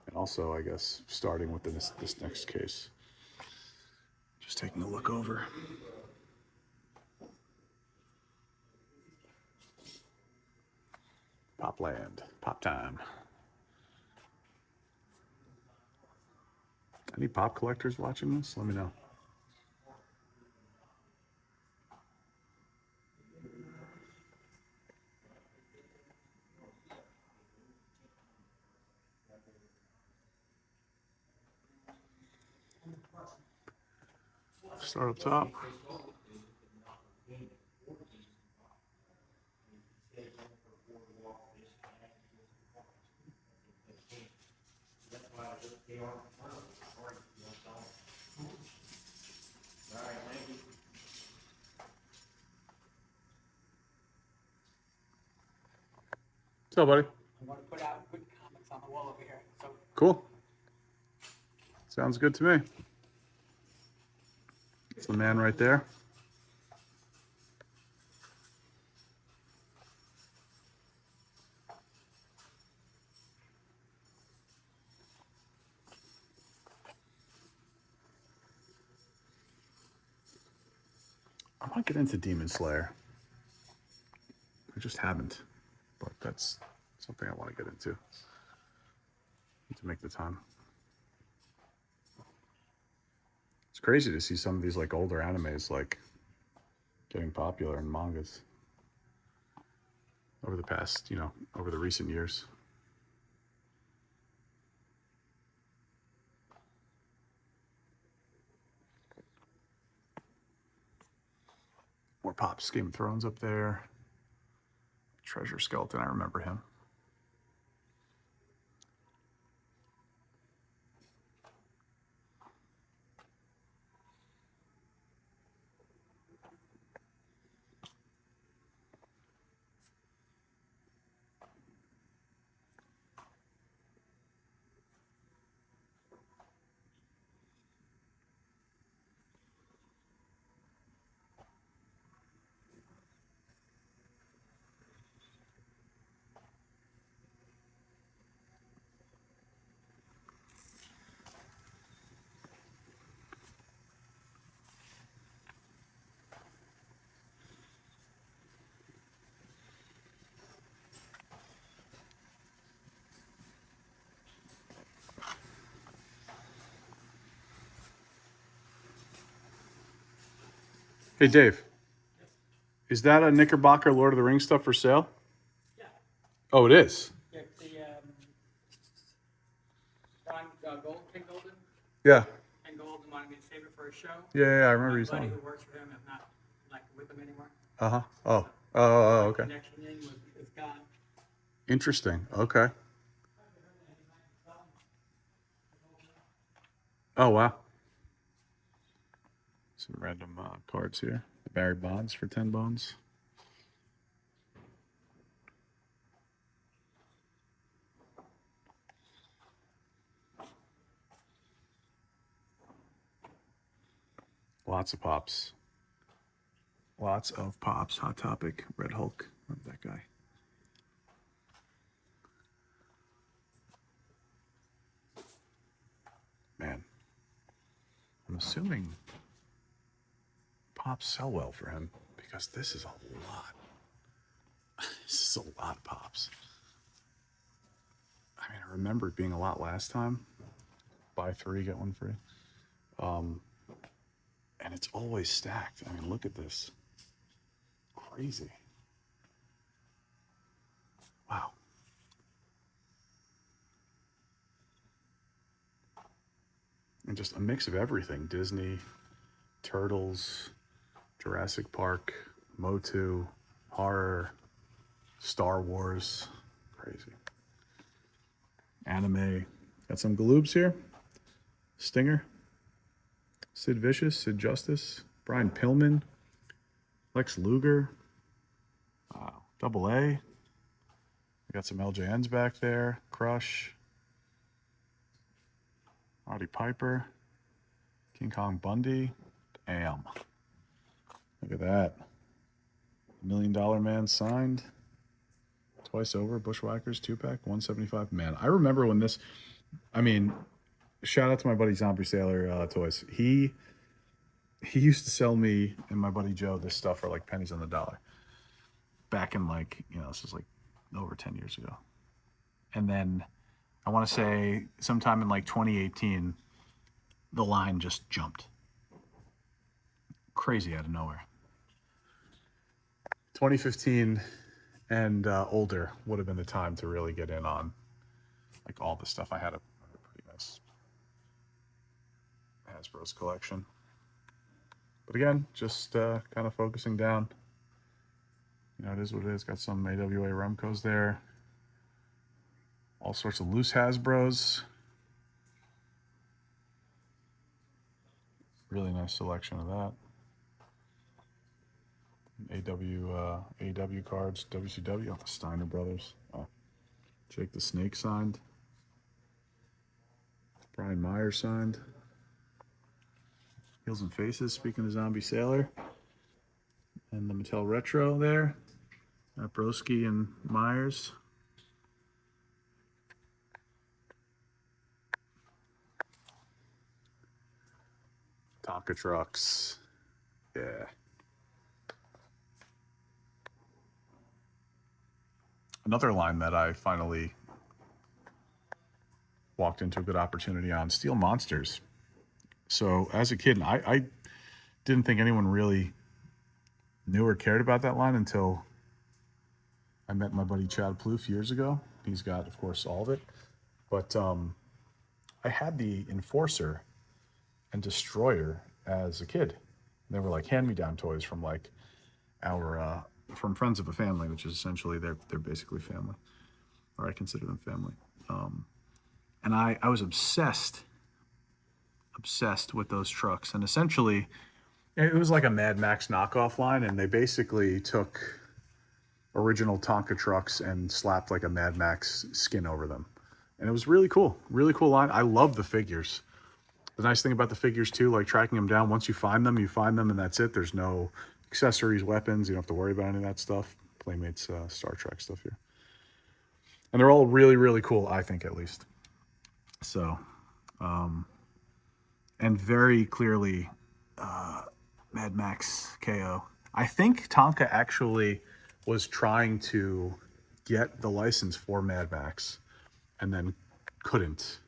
And also, I guess, starting with this next case. Just taking a look over. Popland, pop time. Any pop collectors watching this? Let me know. Start up top. What's up, buddy? I want to put out good comics on the wall over here. So Cool. Sounds good to me. It's the man right there. I might get into Demon Slayer. I just haven't, but that's something I want to get into. Need to make the time. It's crazy to see some of these like older animes like getting popular in mangas over the past, over the recent years. More Pops, Game of Thrones up there. Treasure Skeleton, I remember him. Hey, Dave. Is that a Knickerbocker Lord of the Rings stuff for sale? yeah, Oh, it is? yeah, the Ron Ken Golden. Yeah. Ken Golden wanted me to save it for a show. Yeah, I remember you Buddy saying. who works for him, I'm not like with him anymore. Uh-huh. Oh, okay. Connection in was gone. Interesting. Okay. Oh, wow. Some random cards here. The Barry Bonds for 10 bones. Lots of pops. Lots of pops. Hot Topic. Red Hulk. Love that guy. Man. I'm assuming pops sell well for him because this is a lot. This is a lot of pops. I mean, I remember it being a lot last time. Buy 3, get 1 free. And it's always stacked. I mean, look at this. Crazy. Wow. And just a mix of everything. Disney, Turtles, Jurassic Park, Motu, horror, Star Wars. Crazy. Anime. Got some Galoobs here. Stinger. Sid Vicious, Sid Justice, Brian Pillman, Lex Luger, Double A. We got some LJNs back there. Crush. Roddy Piper. King Kong Bundy. Damn. Look at that. $1 Million Man signed. Twice over. Bushwhackers 2-pack. 175. Man, I remember when this. I mean, shout out to my buddy Zombie Sailor Toys. He used to sell me and my buddy Joe this stuff for like pennies on the dollar. Back in this was like over 10 years ago. And then I want to say sometime in like 2018, the line just jumped. Crazy out of nowhere. 2015 and older would have been the time to really get in on like all the stuff. I had a pretty nice Hasbro's collection. But again, just kind of focusing down. It is what it is. Got some AWA Remcos there. All sorts of loose Hasbros. Really nice selection of that. AW cards, WCW, the Steiner Brothers. Oh, Jake the Snake signed. Brian Myers signed. Heels and Faces, speaking of Zombie Sailor. And the Mattel Retro there. Broski and Myers. Tonka trucks. Yeah. Another line that I finally walked into a good opportunity on, Steel Monsters. So as a kid, I didn't think anyone really knew or cared about that line until I met my buddy Chad Plouffe years ago. He's got, of course, all of it. But I had the Enforcer and Destroyer as a kid. They were like hand-me-down toys from like our from friends of a family, which is essentially they're basically family, or I consider them family. And I was obsessed with those trucks. And essentially, it was like a Mad Max knockoff line, and they basically took original Tonka trucks and slapped like a Mad Max skin over them. And it was really cool line. I love the figures. The nice thing about the figures too, like tracking them down, once you find them and that's it. There's no accessories, weapons. You don't have to worry about any of that stuff. Playmates, Star Trek stuff here. And they're all really, really cool, I think, at least. So, and very clearly, Mad Max KO. I think Tonka actually was trying to get the license for Mad Max and then couldn't.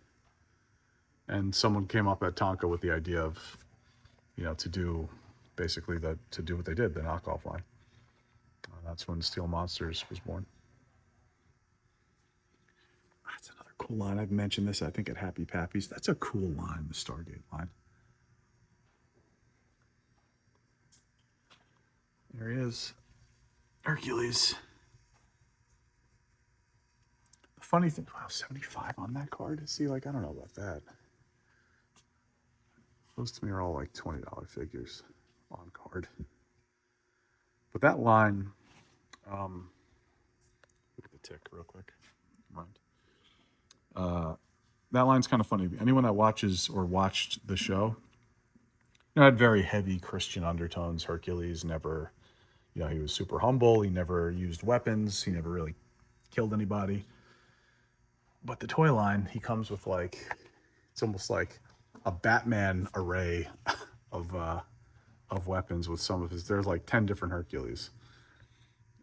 And someone came up at Tonka with the idea of, to do basically to do what they did, the knockoff line. That's when Steel Monsters was born. That's another cool line. I've mentioned this, I think, at Happy Pappy's. That's a cool line, the Stargate line. There he is. Hercules. The funny thing, wow, 75 on that card? See, like, I don't know about that. Those to me are all like $20 figures on card. But that line, look at the tick real quick. That line's kind of funny. Anyone that watches or watched the show, it had very heavy Christian undertones. Hercules never, he was super humble. He never used weapons. He never really killed anybody. But the toy line, he comes with like, it's almost like a Batman array of weapons with some of his. There's like 10 different Hercules.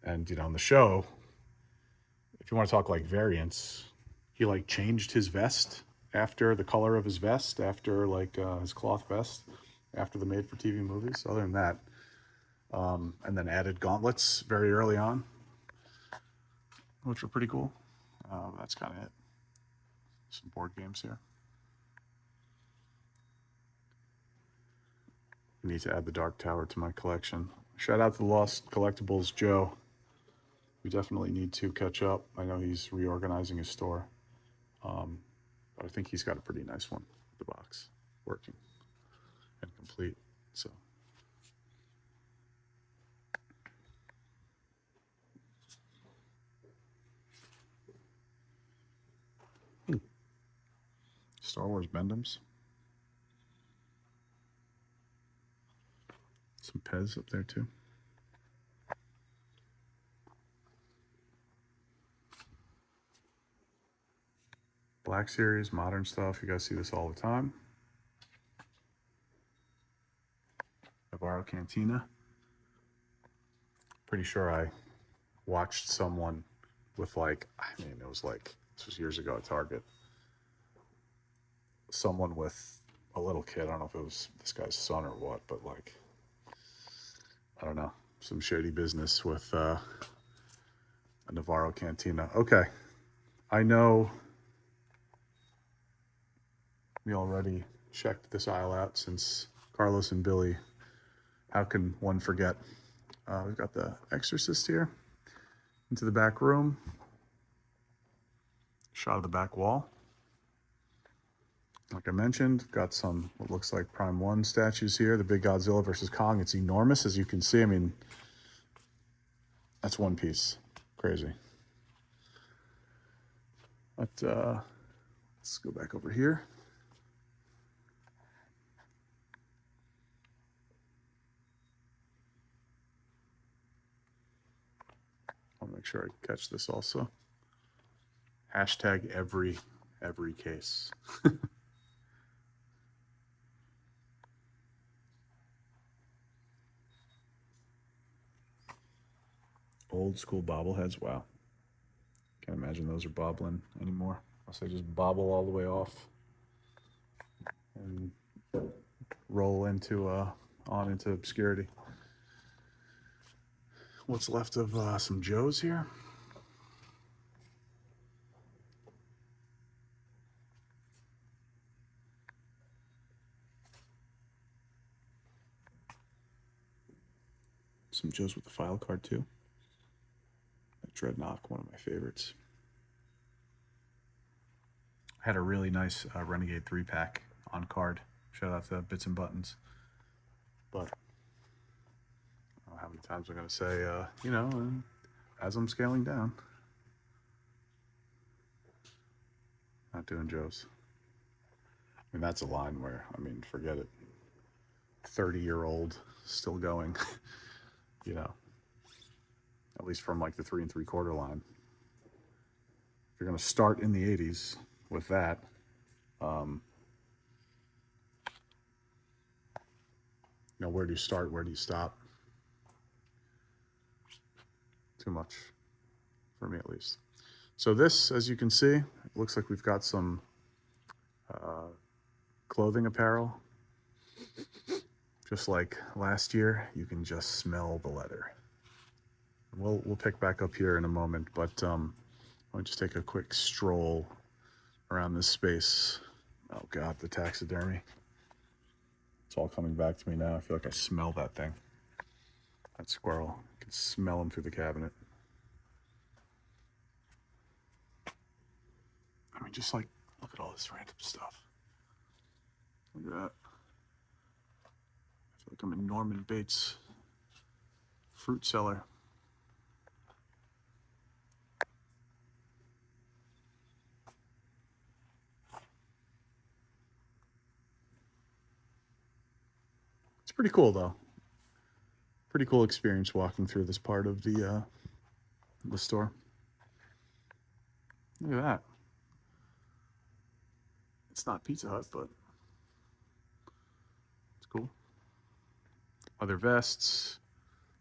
And on the show, if you want to talk like variants, he like changed his vest after the color of his vest, after like his cloth vest, after the made-for-TV movies. Other than that, and then added gauntlets very early on, which were pretty cool. That's kind of it. Some board games here. I need to add the Dark Tower to my collection. Shout out to the Lost Collectibles, Joe. We definitely need to catch up. I know he's reorganizing his store. But I think he's got a pretty nice one, the box, working and complete. So. Star Wars Bendums. Some Pez up there too. Black Series, modern stuff. You guys see this all the time. Navarro Cantina. Pretty sure I watched someone with like, it was like, this was years ago at Target. Someone with a little kid, I don't know if it was this guy's son or what, but like, I don't know, some shady business with a Navarro Cantina. Okay, I know we already checked this aisle out since Carlos and Billy. How can one forget? We've got the Exorcist here. Into the back room. Shot of the back wall. Like I mentioned, got some what looks like Prime 1 statues here. The big Godzilla versus Kong. It's enormous, as you can see. That's one piece. Crazy. But let's go back over here. I'll make sure I catch this also. Hashtag every case. Old school bobbleheads. Wow. Can't imagine those are bobbling anymore. Unless they just bobble all the way off and roll into on into obscurity. What's left of some Joes here? Some Joes with the file card too. That Dreadnought, one of my favorites. I had a really nice Renegade 3-pack on card. Shout out to Bits and Buttons. But I don't know how many times I'm going to say, you know, as I'm scaling down. Not doing Joes. I mean, that's a line where, I mean, forget it. 30-year-old still going, you know, at least from like the 3 3/4 line. If you're going to start in the 80s with that, you know, where do you start? Where do you stop? Too much for me, at least. So this, as you can see, it looks like we've got some clothing apparel. Just like last year, you can just smell the leather. We'll pick back up here in a moment, but I'll just take a quick stroll around this space. Oh God, the taxidermy. It's all coming back to me now. I feel like I smell that thing. That squirrel. I can smell him through the cabinet. I mean, just like, look at all this random stuff. Look at that. I feel like I'm in Norman Bates' fruit cellar. It's pretty cool, though. Pretty cool experience walking through this part of the store. Look at that. It's not Pizza Hut, but it's cool. Other vests,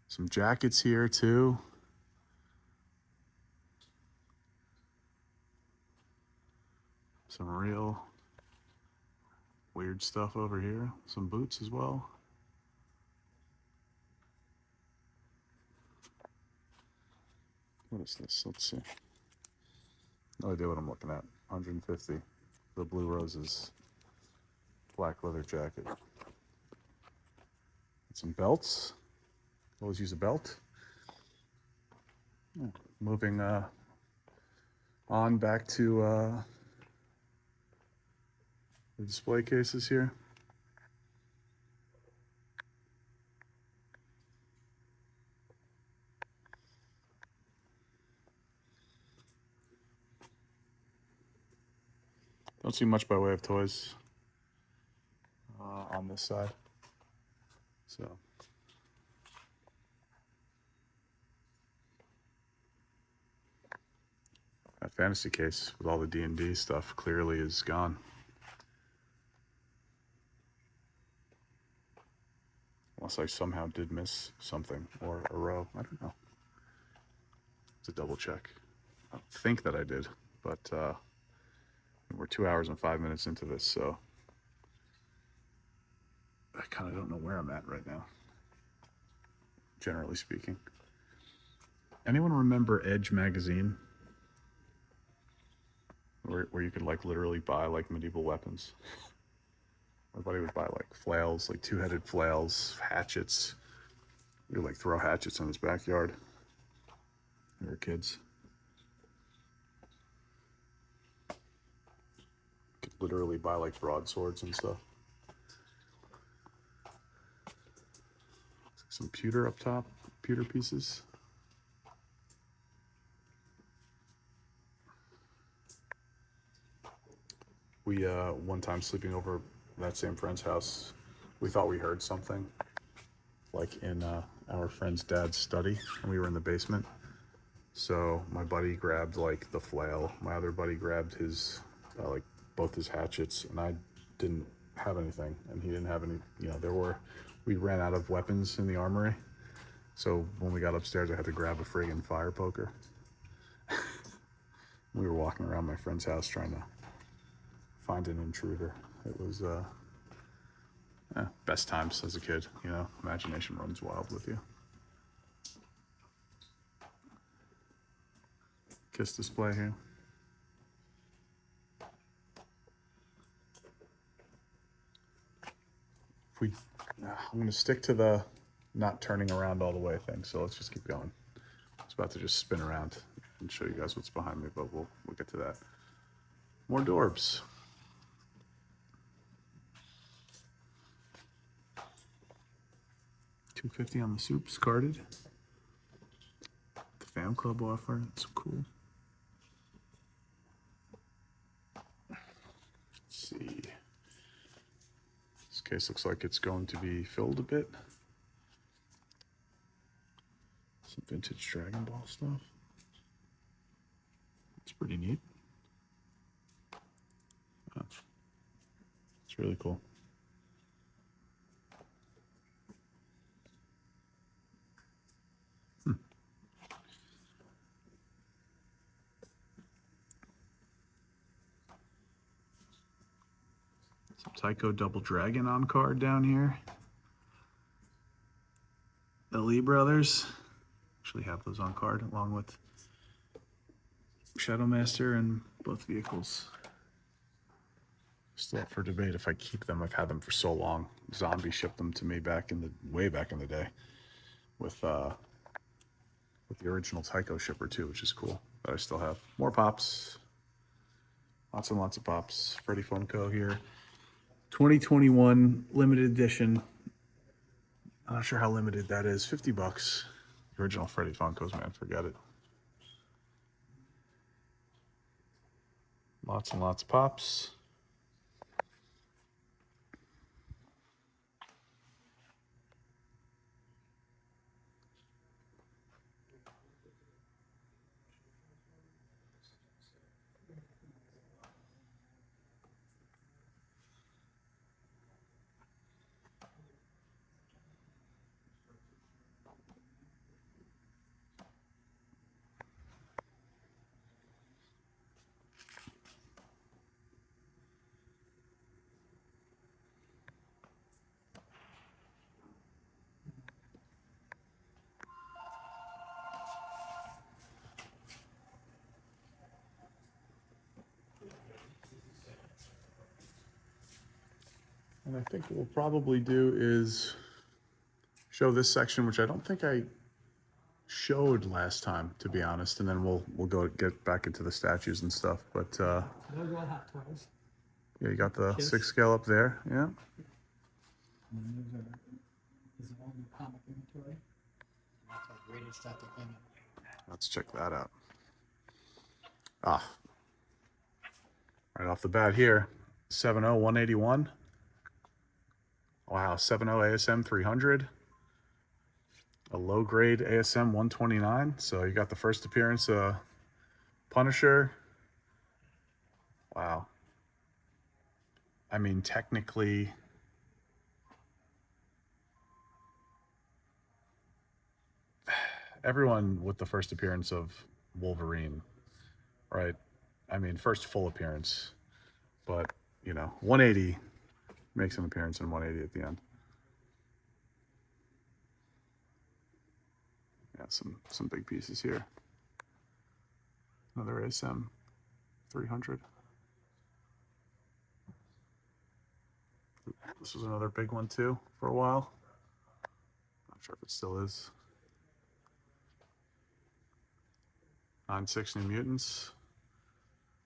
some jackets here too. Some real weird stuff over here. Some boots as well. What is this? Let's see. No idea what I'm looking at. 150. The Blue Roses black leather jacket. Some belts. Always use a belt. Yeah. Moving on back to the display cases here. Don't see much by way of toys on this side. So that fantasy case with all the D&D stuff clearly is gone. Unless I somehow did miss something or a row. I don't know. It's a double check. I don't think that I did, but we're 2 hours and 5 minutes into this, so I kind of don't know where I'm at right now, generally speaking. Anyone remember Edge magazine? Where you could like literally buy like medieval weapons? Everybody would buy like flails, like 2-headed flails, hatchets. We would like throw hatchets in his backyard. We were kids. Could literally buy like broadswords and stuff. Some pewter up top, pewter pieces. We one time sleeping over that same friend's house, we thought we heard something, like in our friend's dad's study, and we were in the basement. So my buddy grabbed like the flail, my other buddy grabbed his like both his hatchets, and I didn't have anything, and he didn't have any. You know, we ran out of weapons in the armory. So when we got upstairs, I had to grab a friggin' fire poker. We were walking around my friend's house trying to find an intruder. It was best times as a kid, you know. Imagination runs wild with you. Kiss display here. I'm gonna stick to the not turning around all the way thing, so let's just keep going. I was about to just spin around and show you guys what's behind me, but we'll get to that. More Dorbs. $2.50 on the soups carded. The Fam Club offer, that's cool. Let's see. This case looks like it's going to be filled a bit. Some vintage Dragon Ball stuff. It's pretty neat. Oh, it's really cool. Some Tycho Double Dragon on card down here. The Lee brothers actually have those on card along with Shadow Master and both vehicles. Still up for debate if I keep them. I've had them for so long. Zombie shipped them to me way back in the day with the original Tycho shipper too, which is cool. That I still have. More pops. Lots and lots of pops. Freddy Funko here. 2021 limited edition. I'm not sure how limited that is. $50. The original Freddy Funkos, man, forget it. Lots and lots of pops. And I think what we'll probably do is show this section, which I don't think I showed last time, to be honest, and then we'll go get back into the statues and stuff. But Those are all Hot Toys. yeah, you got the Kiss. 6 scale up there, yeah. And then this is all new comic inventory. That's our greatest stuff that came in. Let's check that out. Ah, right off the bat here, 7.0 181. Wow, 7.0 ASM 300. A low grade ASM 129. So you got the first appearance Punisher. Wow. I mean, technically, everyone with the first appearance of Wolverine, right? I mean, first full appearance, but you know, 180 makes an appearance in 180 at the end. Yeah, some big pieces here. Another ASM 300. This was another big one too for a while. Not sure if it still is. 9.6 New Mutants.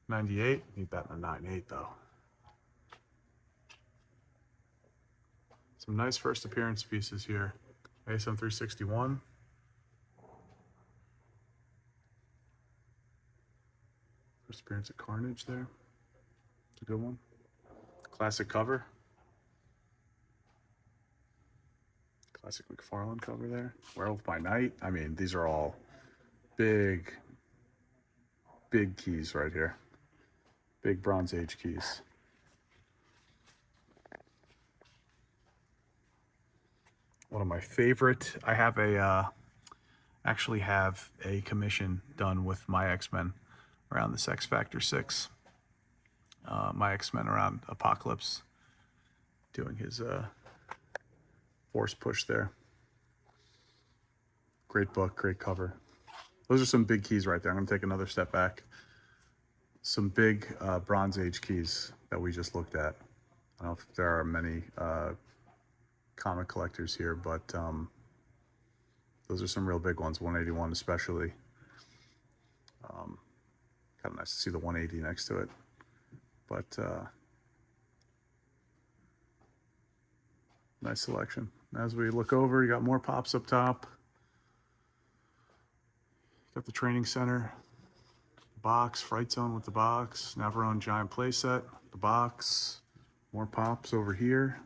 98. Need that in a 9.8 though. Some nice first appearance pieces here. ASM 361. First appearance of Carnage there. It's a good one. Classic cover. Classic McFarlane cover there. Werewolf by Night. I mean, these are all big keys right here. Big Bronze Age keys. One of my favorite. I have actually have a commission done with my X-Men around this X Factor 6. My X-Men around Apocalypse, doing his force push there. Great book, great cover. Those are some big keys right there. I'm gonna take another step back. Some big Bronze Age keys that we just looked at. I don't know if there are many comic collectors here, but those are some real big ones, 181 especially. Kind of nice to see the 180 next to it. But nice selection. As we look over, you got more pops up top. Got the training center, box, Fright Zone with the box, Navarone giant playset, the box, more pops over here.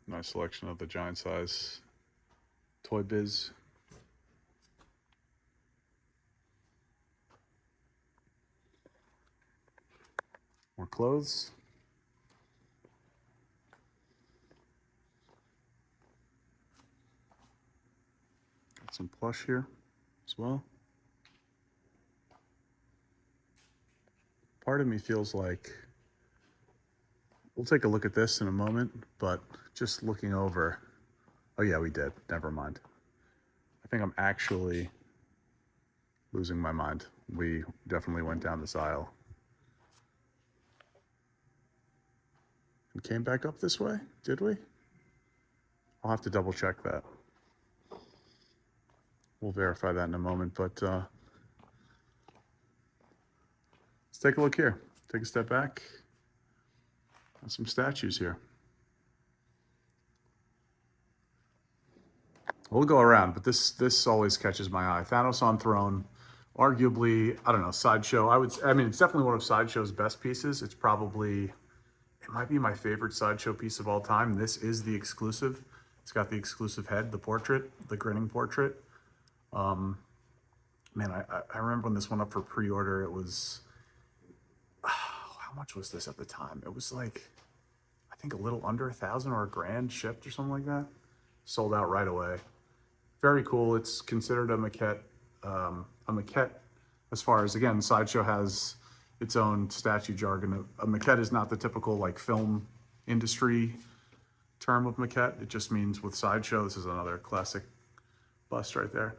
Nice selection of the giant size Toy Biz. More clothes. Got some plush here as well. Part of me feels like, we'll take a look at this in a moment, but just looking over, oh yeah, we did, never mind. I think I'm actually losing my mind. We definitely went down this aisle. And came back up this way, did we? I'll have to double check that. We'll verify that in a moment, but let's take a look here. Take a step back. Got some statues here. We'll go around, but this always catches my eye. Thanos on throne, arguably, I don't know, Sideshow. I mean, it's definitely one of Sideshow's best pieces. It's probably, it might be my favorite Sideshow piece of all time. This is the exclusive. It's got the exclusive head, the portrait, the grinning portrait. Man, I remember when this went up for pre-order, it was, how much was this at the time? It was like, I think a little under 1,000 or $1,000 shipped or something like that. Sold out right away. Very cool. It's considered a maquette. A maquette, as far as, again, Sideshow has its own statue jargon. A maquette is not the typical like film industry term of maquette. It just means with Sideshow, this is another classic bust right there.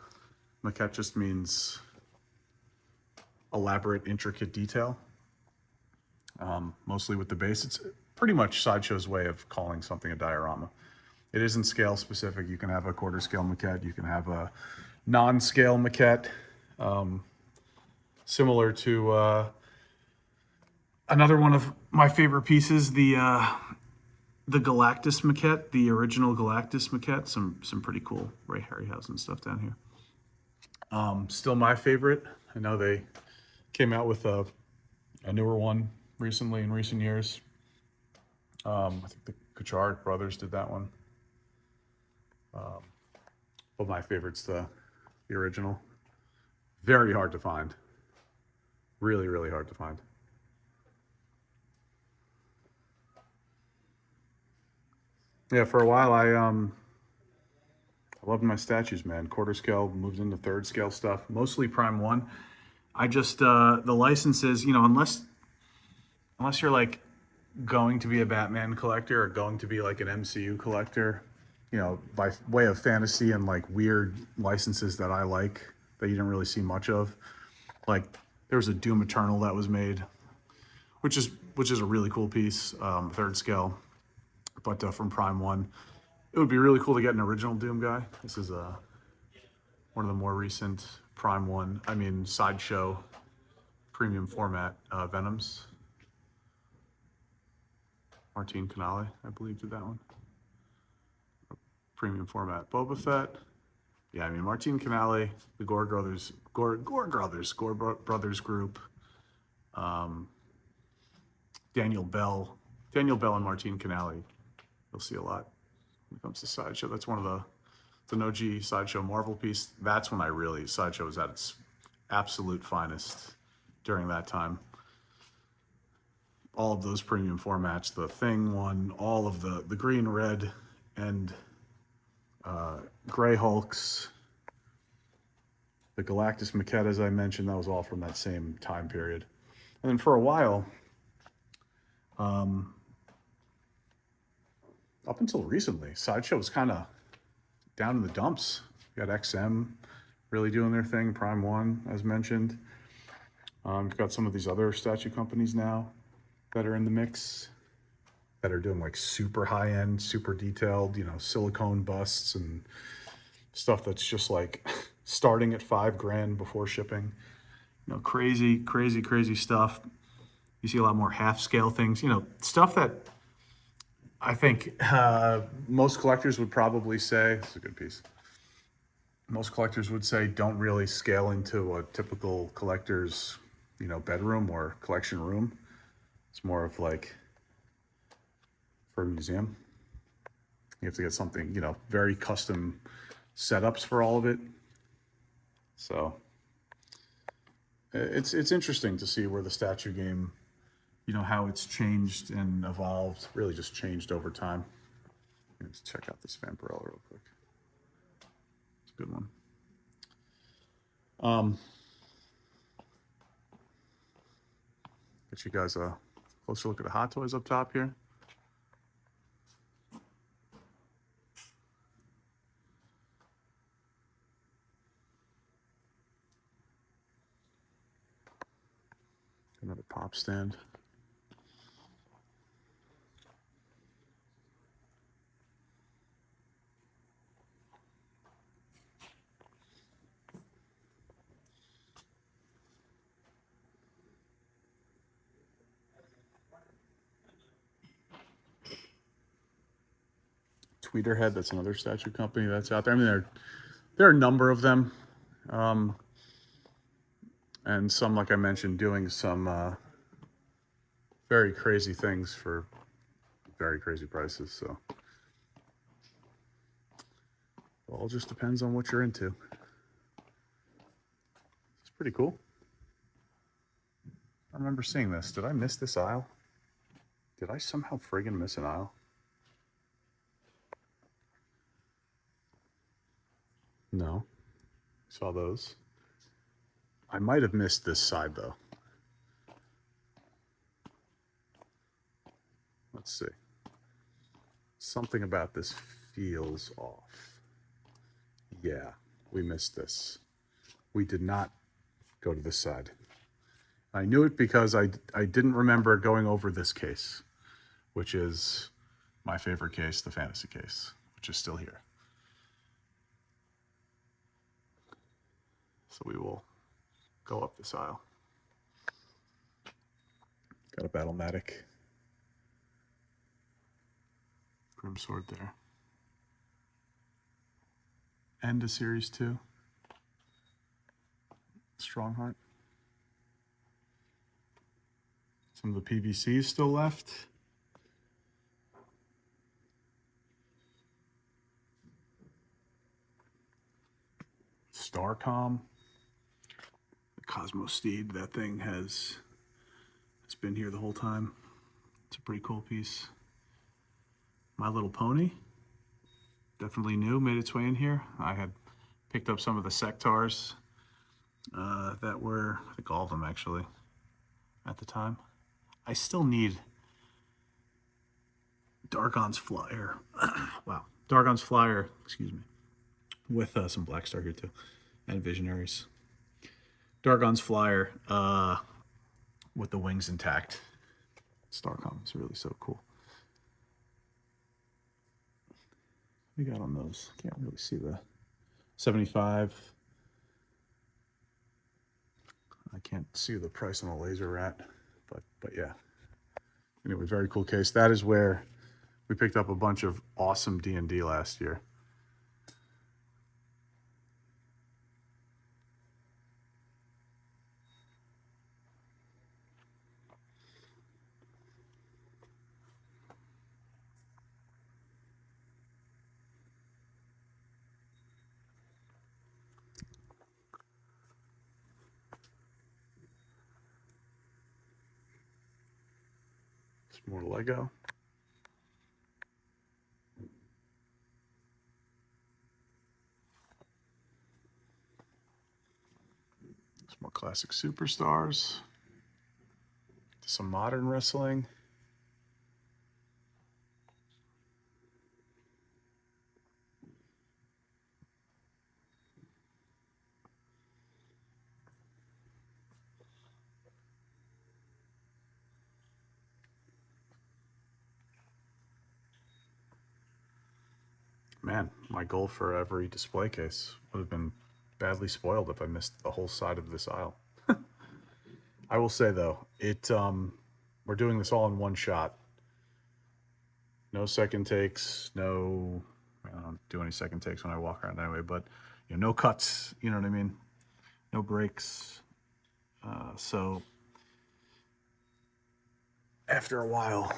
Maquette just means elaborate, intricate detail. Mostly with the base. It's pretty much Sideshow's way of calling something a diorama. It isn't scale specific. You can have a quarter scale maquette. You can have a non-scale maquette. Similar to another one of my favorite pieces, the Galactus maquette, the original Galactus maquette. Some pretty cool Ray Harryhausen stuff down here. Still my favorite. I know they came out with a newer one recently in recent years. I think the Kuchar brothers did that one. But my favorite's the original. Very hard to find. Really, really hard to find. Yeah, for a while I loved my statues, man. Quarter scale, moved into third scale stuff, mostly Prime 1. I just, the licenses, you know, unless you're like going to be a Batman collector or going to be like an MCU collector, you know, by way of fantasy and like weird licenses that I like that you didn't really see much of. Like there was a Doom Eternal that was made, which is a really cool piece, third scale. But from Prime 1, it would be really cool to get an original Doom guy. This is one of the more recent Prime 1, Sideshow premium format Venoms. Martin Canale, I believe, did that one. Premium format Boba Fett. Yeah, Martin Canale, the Gore Brothers group. Daniel Bell and Martin Canale. You'll see a lot when it comes to Sideshow. That's one of it's an OG Sideshow Marvel piece. That's when Sideshow was at its absolute finest during that time. All of those premium formats, the Thing one, all of the green, red, and gray Hulks, the Galactus maquette, as I mentioned, that was all from that same time period. And then for a while, up until recently, Sideshow was kind of down in the dumps. You got XM really doing their thing, Prime 1, as mentioned. You've got some of these other statue companies now that are in the mix, that are doing like super high-end, super detailed, silicone busts and stuff that's just like starting at $5,000 before shipping. Crazy stuff. You see a lot more half-scale things, stuff that I think most collectors would probably say, this is a good piece, most collectors would say don't really scale into a typical collector's, bedroom or collection room. It's more of like for a museum. You have to get something, very custom setups for all of it. So it's interesting to see where the statue game, how it's changed and evolved, really just changed over time. Let's check out this Vampirella real quick. It's a good one. Get you guys a closer look at the Hot Toys up top here. Another pop stand. Tweeterhead, that's another statue company that's out there. There are a number of them. And some, like I mentioned, doing some very crazy things for very crazy prices. So it all just depends on what you're into. It's pretty cool. I remember seeing this. Did I miss this aisle? Did I somehow friggin' miss an aisle? No. Saw those. I might have missed this side though. Let's see. Something about this feels off. Yeah, we missed this. We did not go to this side. I knew it because I didn't remember going over this case, which is my favorite case, the fantasy case, which is still here. So we will go up this aisle. Got a Battlematic Grim Sword there. And a Series 2 Strongheart. Some of the PVCs still left. Starcom. The Cosmo Steed, that thing has been here the whole time. It's a pretty cool piece. My Little Pony, definitely new, made its way in here. I had picked up some of the Sectars that were, I think all of them actually, at the time. I still need Dargon's Flyer. Wow, Dargon's Flyer, excuse me, with some Black Star here too, and Visionaries. Dargon's Flyer with the wings intact. Starcom is really so cool. we got on those? Can't really see the 75. I can't see the price on the laser rat, but yeah. Anyway, very cool case. That is where we picked up a bunch of awesome D&D last year. It's more Lego. Some more classic superstars. Some modern wrestling. Man, my goal for every display case would have been badly spoiled if I missed the whole side of this aisle. I will say though, we're doing this all in one shot. No second takes, no, I don't do any second takes when I walk around anyway, but you know, no cuts, you know what I mean? No breaks. So after a while,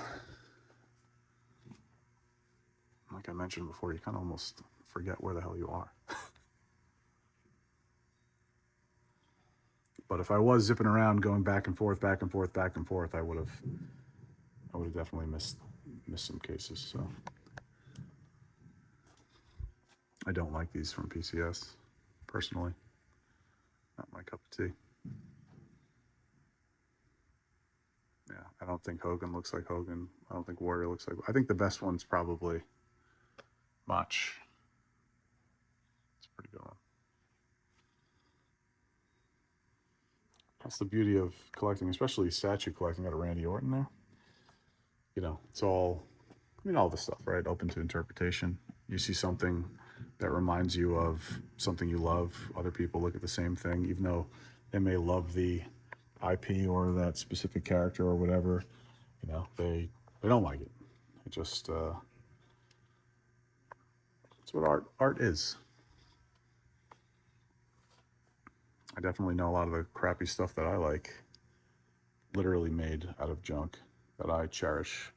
like I mentioned before, you kind of almost forget where the hell you are. But if I was zipping around, going back and forth, back and forth, back and forth, I would have definitely missed some cases. So I don't like these from PCS, personally. Not my cup of tea. Yeah, I don't think Hogan looks like Hogan. I don't think Warrior looks like. I think the best one's probably Mach. It's a pretty good one. That's the beauty of collecting, especially statue collecting. Got a Randy Orton there. You know, it's all, I mean, all the stuff, right? Open to interpretation. You see something that reminds you of something you love. Other people look at the same thing, even though they may love the IP or that specific character or whatever. You know, they don't like it. It just, it's what art is. I definitely know a lot of the crappy stuff that I like, literally made out of junk, that I cherish.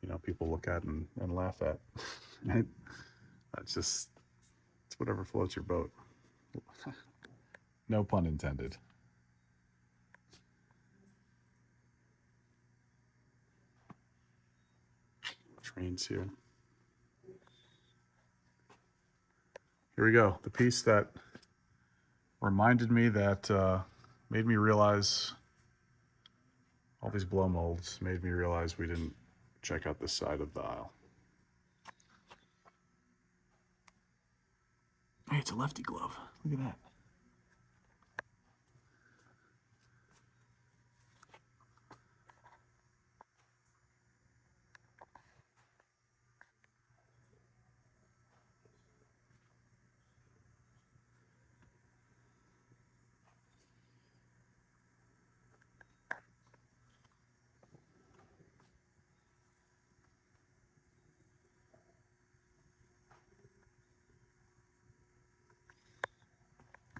You know, people look at and laugh at. Right? That's just, it's whatever floats your boat. No pun intended. Trains here. Here we go. The piece that reminded me that, made me realize, all these blow molds made me realize we didn't check out this side of the aisle. Hey, it's a lefty glove. Look at that.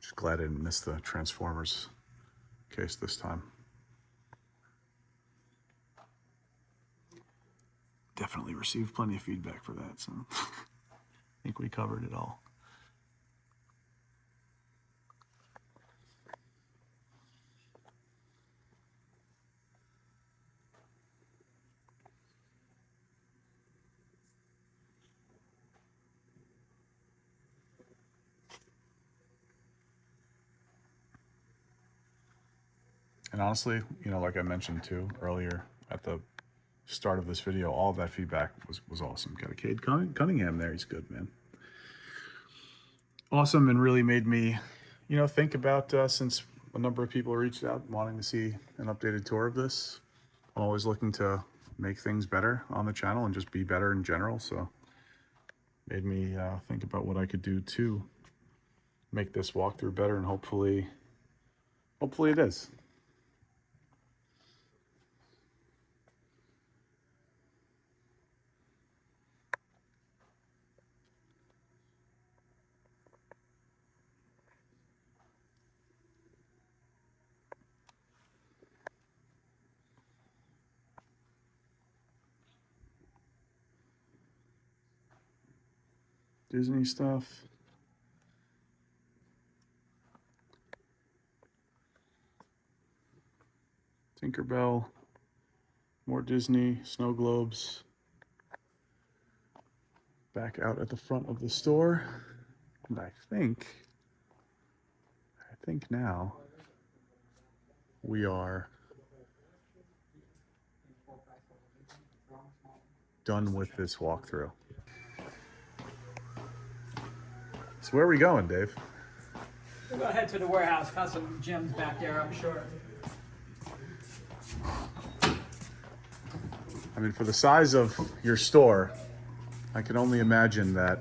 Just glad I didn't miss the Transformers case this time. Definitely received plenty of feedback for that, so I think we covered it all. And honestly, you know, like I mentioned too earlier at the start of this video, all of that feedback was awesome. Got a Cade Cunningham there. He's good, man. Awesome, and really made me, you know, think about, since a number of people reached out wanting to see an updated tour of this. I'm always looking to make things better on the channel and just be better in general. So made me think about what I could do to make this walkthrough better, and hopefully it is. Disney stuff. Tinkerbell. More Disney. Snow globes. Back out at the front of the store. And I think now we are done with this walkthrough. So where are we going, Dave? We're gonna head to the warehouse. Got some gems back there, I'm sure. I mean, for the size of your store, I can only imagine that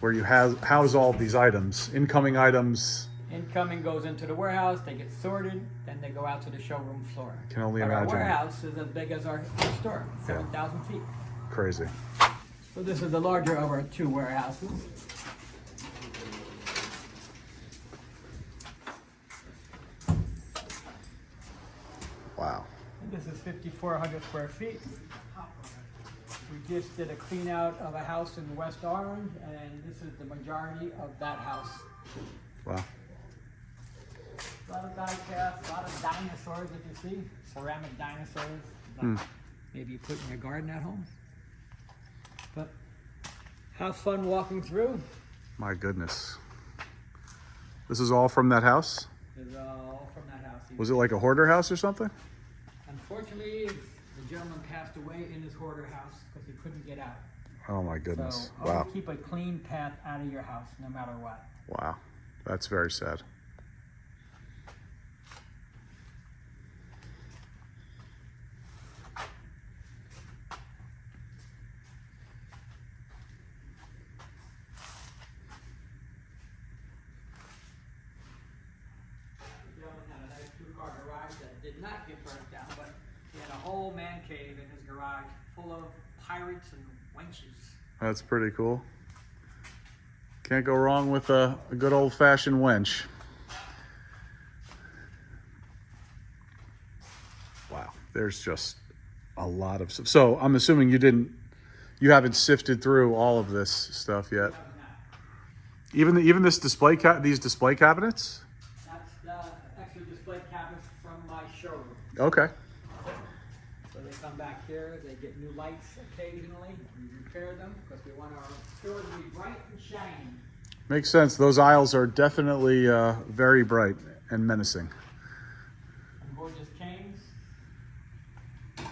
where you house all these items, incoming items. Incoming goes into the warehouse, they get sorted, then they go out to the showroom floor. Can only But imagine. Our warehouse is as big as our store, 7,000 feet. Crazy. So this is the larger of our two warehouses. Wow. And this is 5,400 square feet. We just did a clean out of a house in West Orange, and this is the majority of that house. Wow. A lot of die casts, a lot of dinosaurs that you see, ceramic dinosaurs. That maybe you put in your garden at home. But have fun walking through. My goodness. This is all from that house? This is all from that house. Was it like a hoarder house or something? Unfortunately, the gentleman passed away in his hoarder house because he couldn't get out. Oh my goodness. So Wow. always keep a clean path out of your house, no matter what. Wow. That's very sad. The gentleman had a nice two-car garage that did not get burnt down, but he had a whole man cave in his garage full of pirates and wenches. That's pretty cool. Can't go wrong with a good old-fashioned wench. Wow, there's just a lot of stuff. So I'm assuming you haven't sifted through all of this stuff yet. Even this these display cabinets? That's the extra display cabinets from my showroom. Okay. So they come back here, they get new lights occasionally, we repair them because we want our store to be bright and shiny. Makes sense. Those aisles are definitely very bright and menacing. And gorgeous canes, which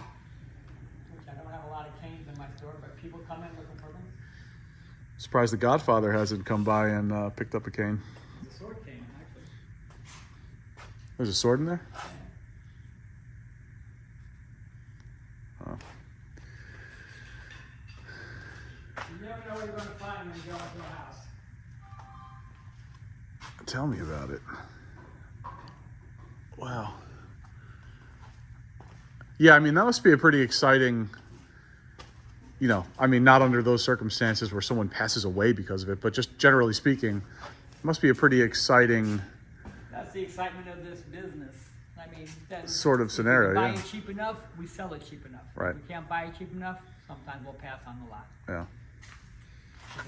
I don't have a lot of canes in my store, but people come in looking for them. Surprised the Godfather hasn't come by and picked up a cane. It's a sword cane, actually. There's a sword in there? Oh. You never know what you're going to find when you go into a house. Tell me about it. Wow. Yeah, I mean, that must be a pretty exciting, I mean, not under those circumstances where someone passes away because of it, but just generally speaking, it must be a pretty exciting That's the excitement of this business. I mean, sort of if scenario, we buy yeah. it cheap enough, we sell it cheap enough. Right. If we can't buy it cheap enough, sometimes we'll pass on the lot. Yeah.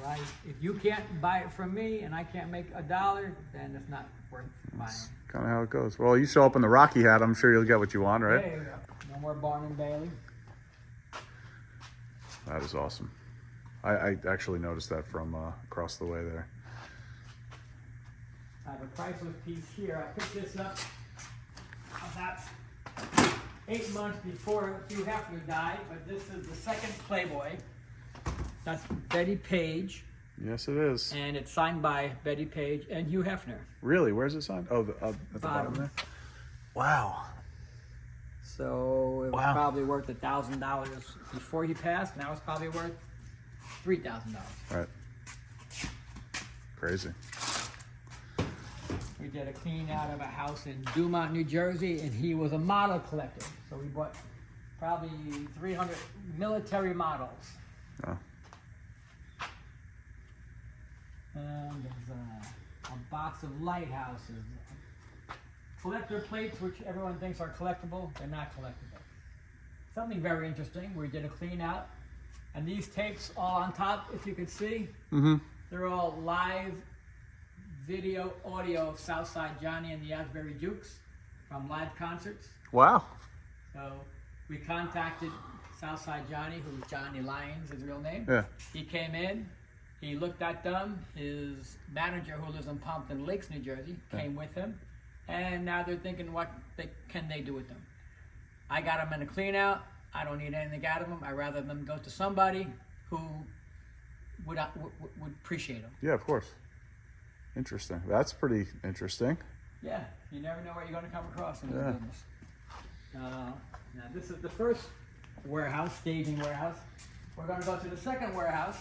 Right? If you can't buy it from me and I can't make $1, then it's not worth buying. Kind of how it goes. Well, you show up in the Rocky hat, I'm sure you'll get what you want, right? There you go. No more Barn and Bailey. That is awesome. I actually noticed that from across the way there. I have a priceless piece here. I picked this up about 8 months before Hugh Hefner died, but this is the second Playboy. That's Betty Page, Yes, it is. and it's signed by Betty Page and Hugh Hefner. Really? Where's it signed? Oh, at the bottom there. Wow. So it was Wow. probably worth $1,000 before he passed. Now it's probably worth $3,000. Right. Crazy. We did a clean out of a house in Dumont, New Jersey, and he was a model collector. So we bought probably 300 military models. Oh. And there's a box of lighthouses. Collector plates, which everyone thinks are collectible, they're not collectible. Something very interesting, we did a clean out. And these tapes all on top, if you could see, they're all live video, audio of Southside Johnny and the Asbury Jukes from live concerts. Wow. So we contacted Southside Johnny, who's Johnny Lyons, his real name. Yeah. He came in, he looked at them. His manager, who lives in Pompton Lakes, New Jersey, came with him. And now they're thinking, what can they do with them? I got them in a clean out. I don't need anything out of them. I'd rather them go to somebody who would appreciate them. Yeah, of course. Interesting. That's pretty interesting. Yeah, you never know what you're going to come across in this business. Now this is the first warehouse, staging warehouse. We're going to go to the second warehouse,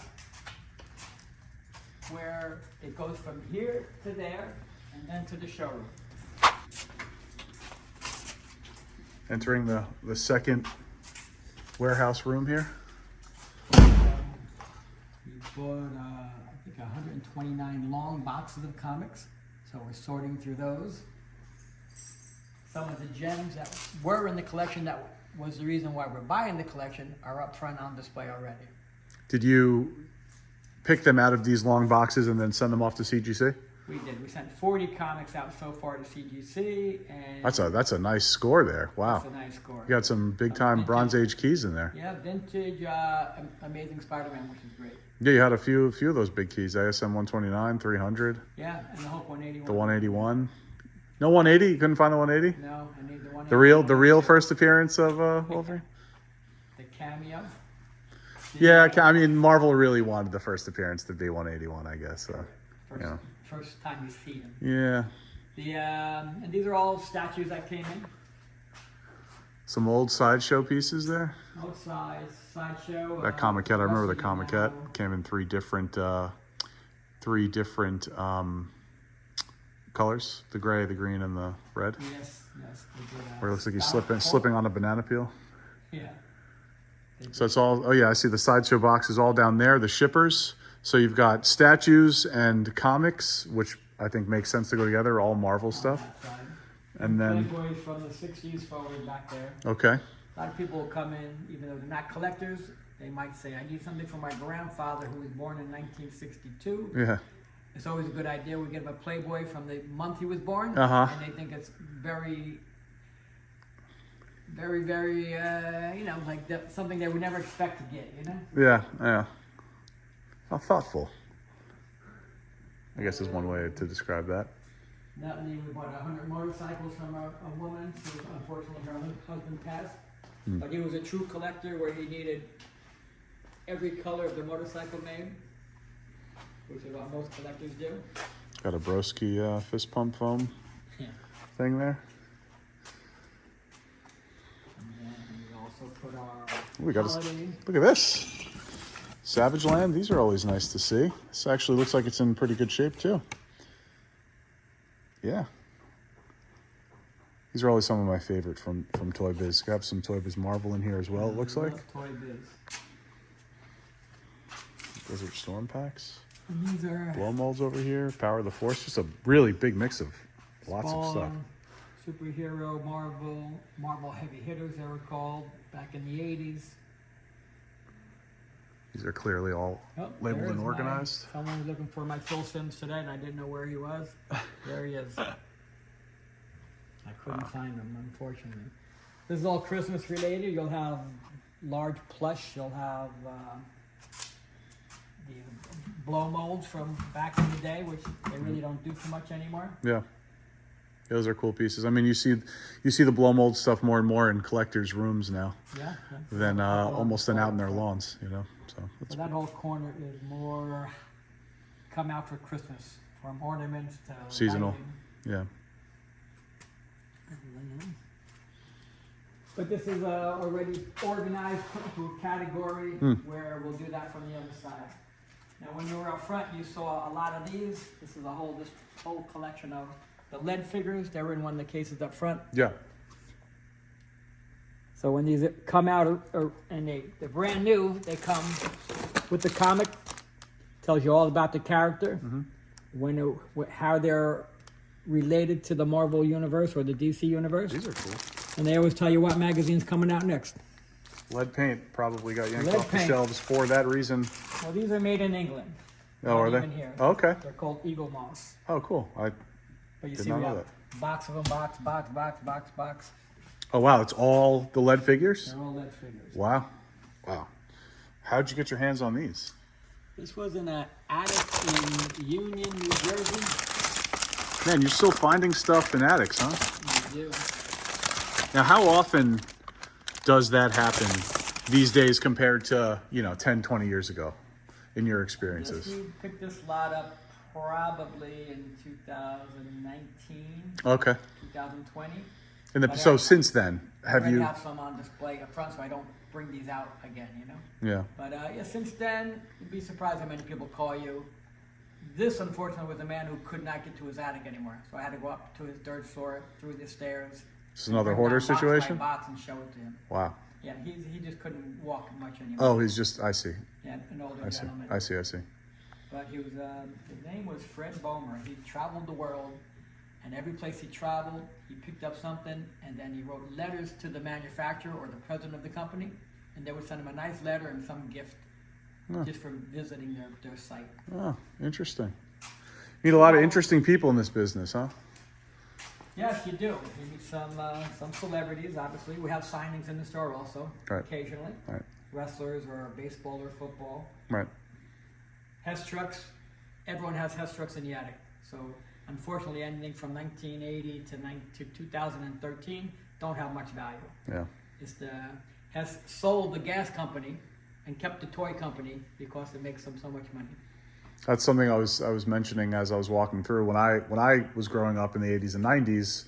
where it goes from here to there, and then to the showroom. Entering the second warehouse room here. We bought, I think, 129 long boxes of comics. So we're sorting through those. Some of the gems that were in the collection, that was the reason why we're buying the collection, are up front on display already. Did you pick them out of these long boxes and then send them off to CGC? We did. We sent 40 comics out so far to CGC, and That's a nice score there. Wow. that's a nice score. You got some big time Bronze Age keys in there. Yeah, vintage Amazing Spider-Man, which is great. Yeah, you had a few of those big keys. ASM 129, 300, Yeah, and the Hulk 181. the 181. No 180? You couldn't find the 180? No, I need the 181. The real first appearance of Wolverine? The cameo. Yeah, I mean, Marvel really wanted the first appearance to be 181, I guess. So, First time you see him. yeah. And these are all statues that came in. Some old sideshow pieces there. Old sideshow. That Comiquette, I remember the Rusty Comiquette. Metal. Came in three different colors: the gray, the green, and the red. Yes. They did, Where it looks like he's Star- slipping on a banana peel. Yeah. So it's all. Oh yeah, I see the sideshow boxes all down there. The shippers. So you've got statues and comics, which I think makes sense to go together. All Marvel stuff. That side. And then Playboys from the 60s forward back there. okay. A lot of people will come in, even though they're not collectors. They might say, I need something for my grandfather who was born in 1962. Yeah. It's always a good idea. We get him a Playboy from the month he was born. Uh-huh. And they think it's very, very, like something they would never expect to get, you know? Yeah. How thoughtful. I guess is one way to describe that. Nutley, we bought 100 motorcycles from a woman who unfortunately her husband passed. But he was a true collector where he needed every color of the motorcycle made, which is what most collectors do. Got a Broski fist pump foam thing there. And then we also put our We got holiday. look at this. Savage Land. These are always nice to see. This actually looks like it's in pretty good shape too. Yeah. These are always some of my favorite from Toy Biz. We have some Toy Biz Marvel in here as well, it looks like. Toy Biz. Those are storm packs. And these are Blow molds over here. Power of the Force. Just a really big mix of lots of stuff. Spawn, superhero, Marvel heavy hitters they were called back in the 80s. These are clearly all Oh, labeled there's and organized. Someone was looking for my Phil Sims today and I didn't know where he was. There he is. I couldn't find him, unfortunately. This is all Christmas related. You'll have large plush. You'll have the blow molds from back in the day, which they really don't do too much anymore. Yeah. Those are cool pieces. I mean, you see the blow mold stuff more and more in collectors' rooms now Yeah. than almost than out in their lawns, you know. So that's So that whole corner is more come out for Christmas, from ornaments to seasonal. lighting. Yeah. But this is already organized, put into a category where we'll do that from the other side. Now, when you were up front, you saw a lot of these. This is this whole collection of the lead figures. They were in one of the cases up front. Yeah. So when these come out and they're brand new, they come with the comic. Tells you all about the character, how they're related to the Marvel universe or the DC universe. These are cool. And they always tell you what magazine's coming out next. Lead paint probably got yanked Lead off the paint. shelves for that reason. Well, these are made in England. Oh, are they? Even here. Oh, okay. They're called Eagle Moss. Oh, cool. But you Did see, not we know have box of them, box. Oh, wow. It's all the lead figures? They're all lead figures. Wow. Wow. How'd you get your hands on these? This was in an attic in Union, New Jersey. Man, you're still finding stuff in attics, huh? We do. Now, how often does that happen these days compared to, 10, 20 years ago in your experiences? We picked this lot up probably in 2019, Okay. 2020. So since then, have I you? have some on display up front, so I don't bring these out again, Yeah. But since then, you'd be surprised how many people call you. This, unfortunately, was a man who could not get to his attic anymore, so I had to go up to his third floor through the stairs. This is another bring hoarder down box by situation? box and show it to him. Wow. Yeah, he just couldn't walk much anymore. Oh, he's just, I see. Yeah, an older I see. gentleman. I see. I see. But he was, his name was Fred Bomer. He traveled the world, and every place he traveled, he picked up something, and then he wrote letters to the manufacturer or the president of the company, and they would send him a nice letter and some gift just for visiting their site. Oh, interesting. Meet a lot of interesting people in this business, huh? Yes, you do. You meet some celebrities, obviously. We have signings in the store also, Right. occasionally. Right. Wrestlers or baseball or football. Right. Hess trucks, everyone has Hess trucks in the attic. So unfortunately, anything from 1980 to 2013 don't have much value. Yeah. It's Hess sold the gas company and kept the toy company because it makes them so much money. That's something I was mentioning as I was walking through. When I was growing up in the 80s and 90s,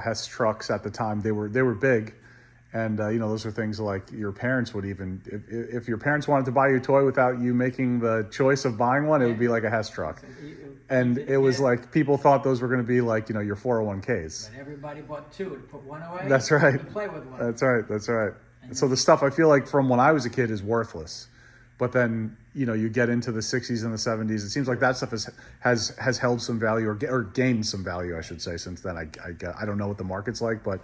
Hess trucks at the time, they were big. And, those are things like your parents would even, if your parents wanted to buy you a toy without you making the choice of buying one, it would be like a Hess truck. And it was like, people thought those were going to be like, your 401ks. But everybody bought two to put one away. That's right. And play with one. That's right. And so the stuff I feel like from when I was a kid is worthless. But then, you get into the 60s and the 70s. It seems like that stuff has held some value or gained some value, I should say, since then. I don't know what the market's like, but,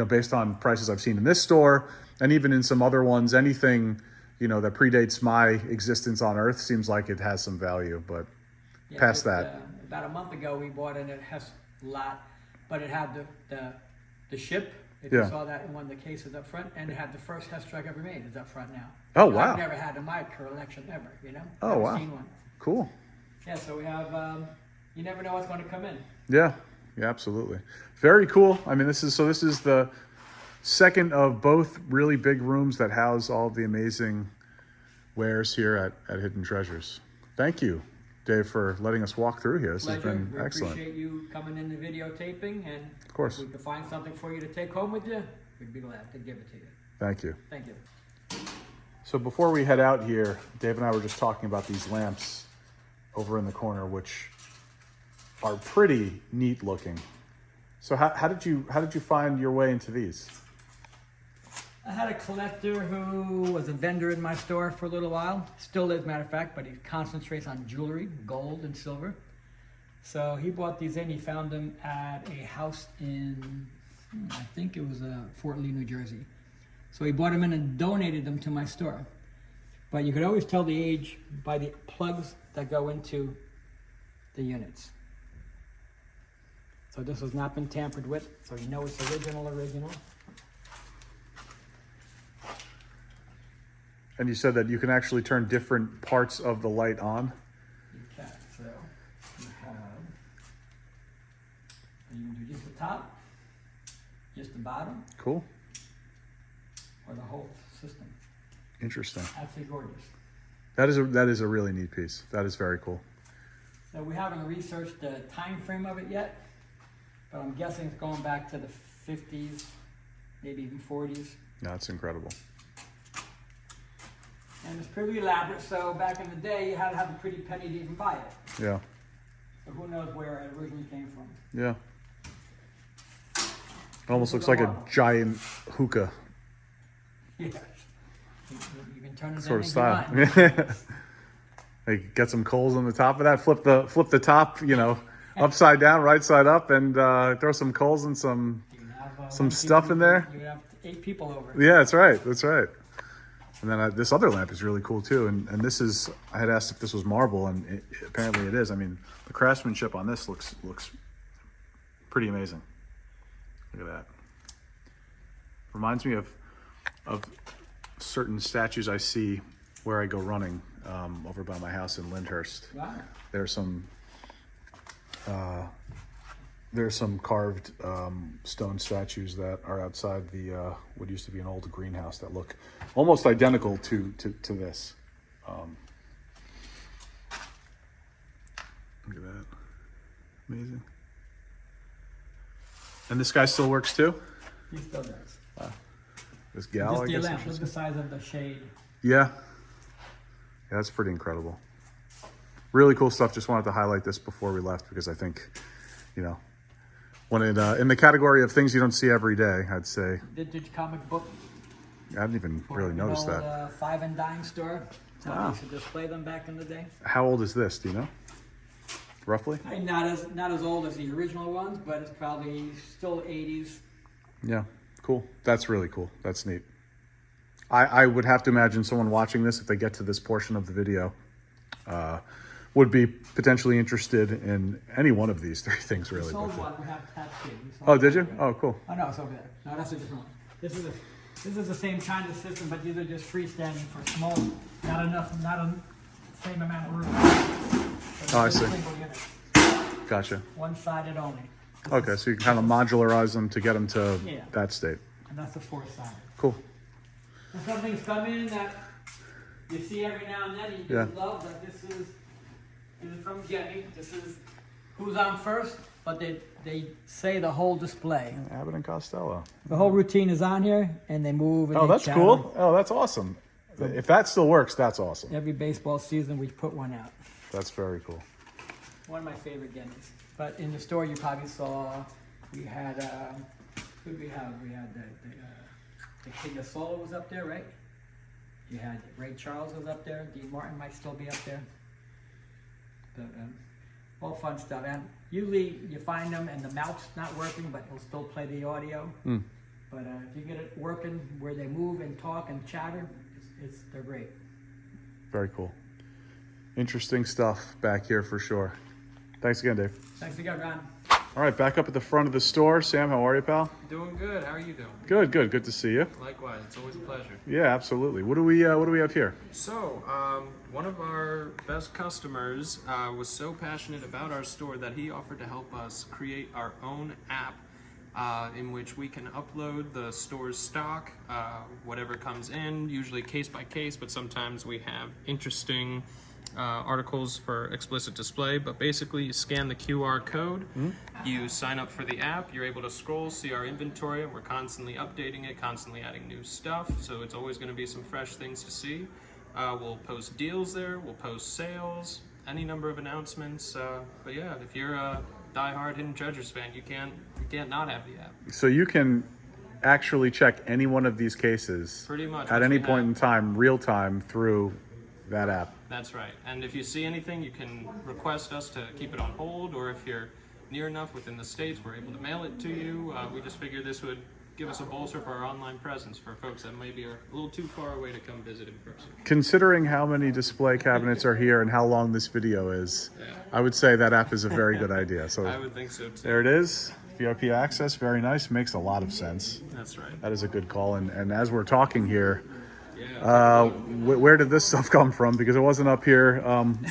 based on prices I've seen in this store and even in some other ones, anything, that predates my existence on Earth seems like it has some value. But past that. About a month ago, we bought in a Hess lot, but it had the ship. If you saw that in one of the cases up front, and it had the first Hess truck ever made. It's up front now. Oh, wow. I've never had in my collection ever, Oh, never wow. seen one. Cool. Yeah, so we have, you never know what's going to come in. Yeah, absolutely. Very cool. I mean, this is the second of both really big rooms that house all the amazing wares here at Hidden Treasures. Thank you, Dave, for letting us walk through here. This Pleasure. has been We excellent. appreciate you coming in the videotaping, and Of course. if we could find something for you to take home with you, we'd be glad to give it to you. Thank you. Thank you. So before we head out here, Dave and I were just talking about these lamps over in the corner, which are pretty neat looking. So how did you find your way into these? I had a collector who was a vendor in my store for a little while. Still is, matter of fact, but he concentrates on jewelry, gold and silver. So he bought these in. He found them at a house in, I think it was Fort Lee, New Jersey. So he bought them in and donated them to my store. But you could always tell the age by the plugs that go into the units. So this has not been tampered with, so you know it's original. And you said that you can actually turn different parts of the light on. You can, so you can do just the top, just the bottom, Cool. or the whole system. Interesting. Absolutely gorgeous. That is a really neat piece. That is very cool. So we haven't researched the time frame of it yet, but I'm guessing it's going back to the 50s, maybe even 40s. That's incredible. And it's pretty elaborate, so back in the day, you had to have a pretty penny to even buy it. Yeah. So who knows where it originally came from. Yeah. It almost looks like a giant hookah Yeah. You can turn it sort of into style. mine. Like get some coals on the top of that, flip the top, you know, upside down, right side up, and throw some coals and some You can have, some one stuff people- in there. You can have 8 people over. Yeah, that's right. That's right. And then this other lamp is really cool too. And this is, I had asked if this was marble, and apparently it is. I mean, the craftsmanship on this looks pretty amazing. Look at that. Reminds me of certain statues I see where I go running over by my house in Lyndhurst. Wow. There's some carved stone statues that are outside the what used to be an old greenhouse that look almost identical to this. Look at that. Amazing. And this guy still works too? He still does. This gal, Just I the guess. lamp. Look at the size of the shade. Yeah. Yeah, that's pretty incredible. Really cool stuff. Just wanted to highlight this before we left because I think, you know, when it in the category of things you don't see every day, I'd say Vintage comic book. I didn't even really notice that. Five and dime store. That's how Wow. they used to display them back in the day. How old is this? Do you know? Roughly? I mean, not as old as the original ones, but it's probably still 80s. Yeah. Cool. That's really cool. That's neat. I would have to imagine someone watching this, if they get to this portion of the video, would be potentially interested in any one of these 3 things, We really. sold But, one. We have tattooed. oh, did you? Oh, cool. Oh no, it's over there. No, that's a different one. This is the same kind of system, but these are just freestanding for small. Not a same amount of room. Oh, I They're see. single units, Gotcha. one-sided only, Okay, so you can kind of modularize them to get them to Yeah. that state. and that's the 4-sided. Cool. And some things come in that you see every now and then, and you just love. Like this is from Jenny. This is who's on first, but they say the whole display. Abbott and Costello. The whole routine is on here, and they move. And Oh, they that's chatter. cool. Oh, that's awesome. If that still works, that's awesome. Every baseball season, we put one out. That's very cool. One of my favorite Guineas. But in the store, you probably saw we had who did we have? We had the King of Soul was up there, right? You had Ray Charles was up there. Dean Martin might still be up there. But all fun stuff. And usually you find them and the mouth's not working, but he'll still play the audio. Mm. But if you get it working where they move and talk and chatter, they're great. Very cool. Interesting stuff back here for sure. Thanks again, Dave. Thanks again, Ron. All right, back up at the front of the store. Sam, how are you, pal? Doing good. How are you doing? Good, good. Good to see you. Likewise. It's always a pleasure. Yeah, absolutely. What do we have here? So, one of our best customers was so passionate about our store that he offered to help us create our own app in which we can upload the store's stock, whatever comes in, usually case by case, but sometimes we have interesting articles for explicit display. But basically, you scan the QR code, you sign up for the app, you're able to scroll, see our inventory, and we're constantly updating it, constantly adding new stuff, so it's always going to be some fresh things to see. We'll post deals there, we'll post sales, any number of announcements, but yeah, if you're a die-hard Hidden Treasures fan, you can't not have the app. So you can actually check any one of these cases Pretty much. at any point in time, real time, through that app. That's right. And if you see anything, you can request us to keep it on hold, or if you're near enough within the States, we're able to mail it to you. We just figured this would give us a bolster for our online presence for folks that maybe are a little too far away to come visit in person. Considering how many display cabinets are here and how long this video is, I would say that app is a very good idea. So I would think so too. there it is. VIP access, very nice. Makes a lot of sense. That's right. That is a good call. And as we're talking here, Yeah. where did this stuff come from? Because it wasn't up here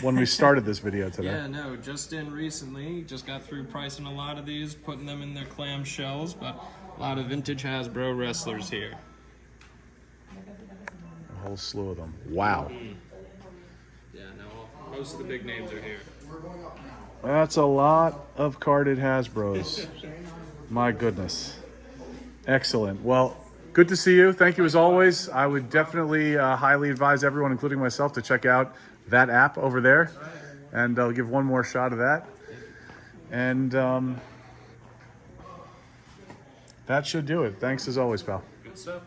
when we started this video today. Yeah, no, just in recently, just got through pricing a lot of these, putting them in their clam shells, but a lot of vintage Hasbro wrestlers here. A whole slew of them. Wow. Yeah, no, most of the big names are here. That's a lot of carded Hasbros. My goodness. Excellent. Well, Good to see you. Thank you as always. I would definitely highly advise everyone, including myself, to check out that app over there. And I'll give one more shot of that. And that should do it. Thanks as always, pal. Good stuff.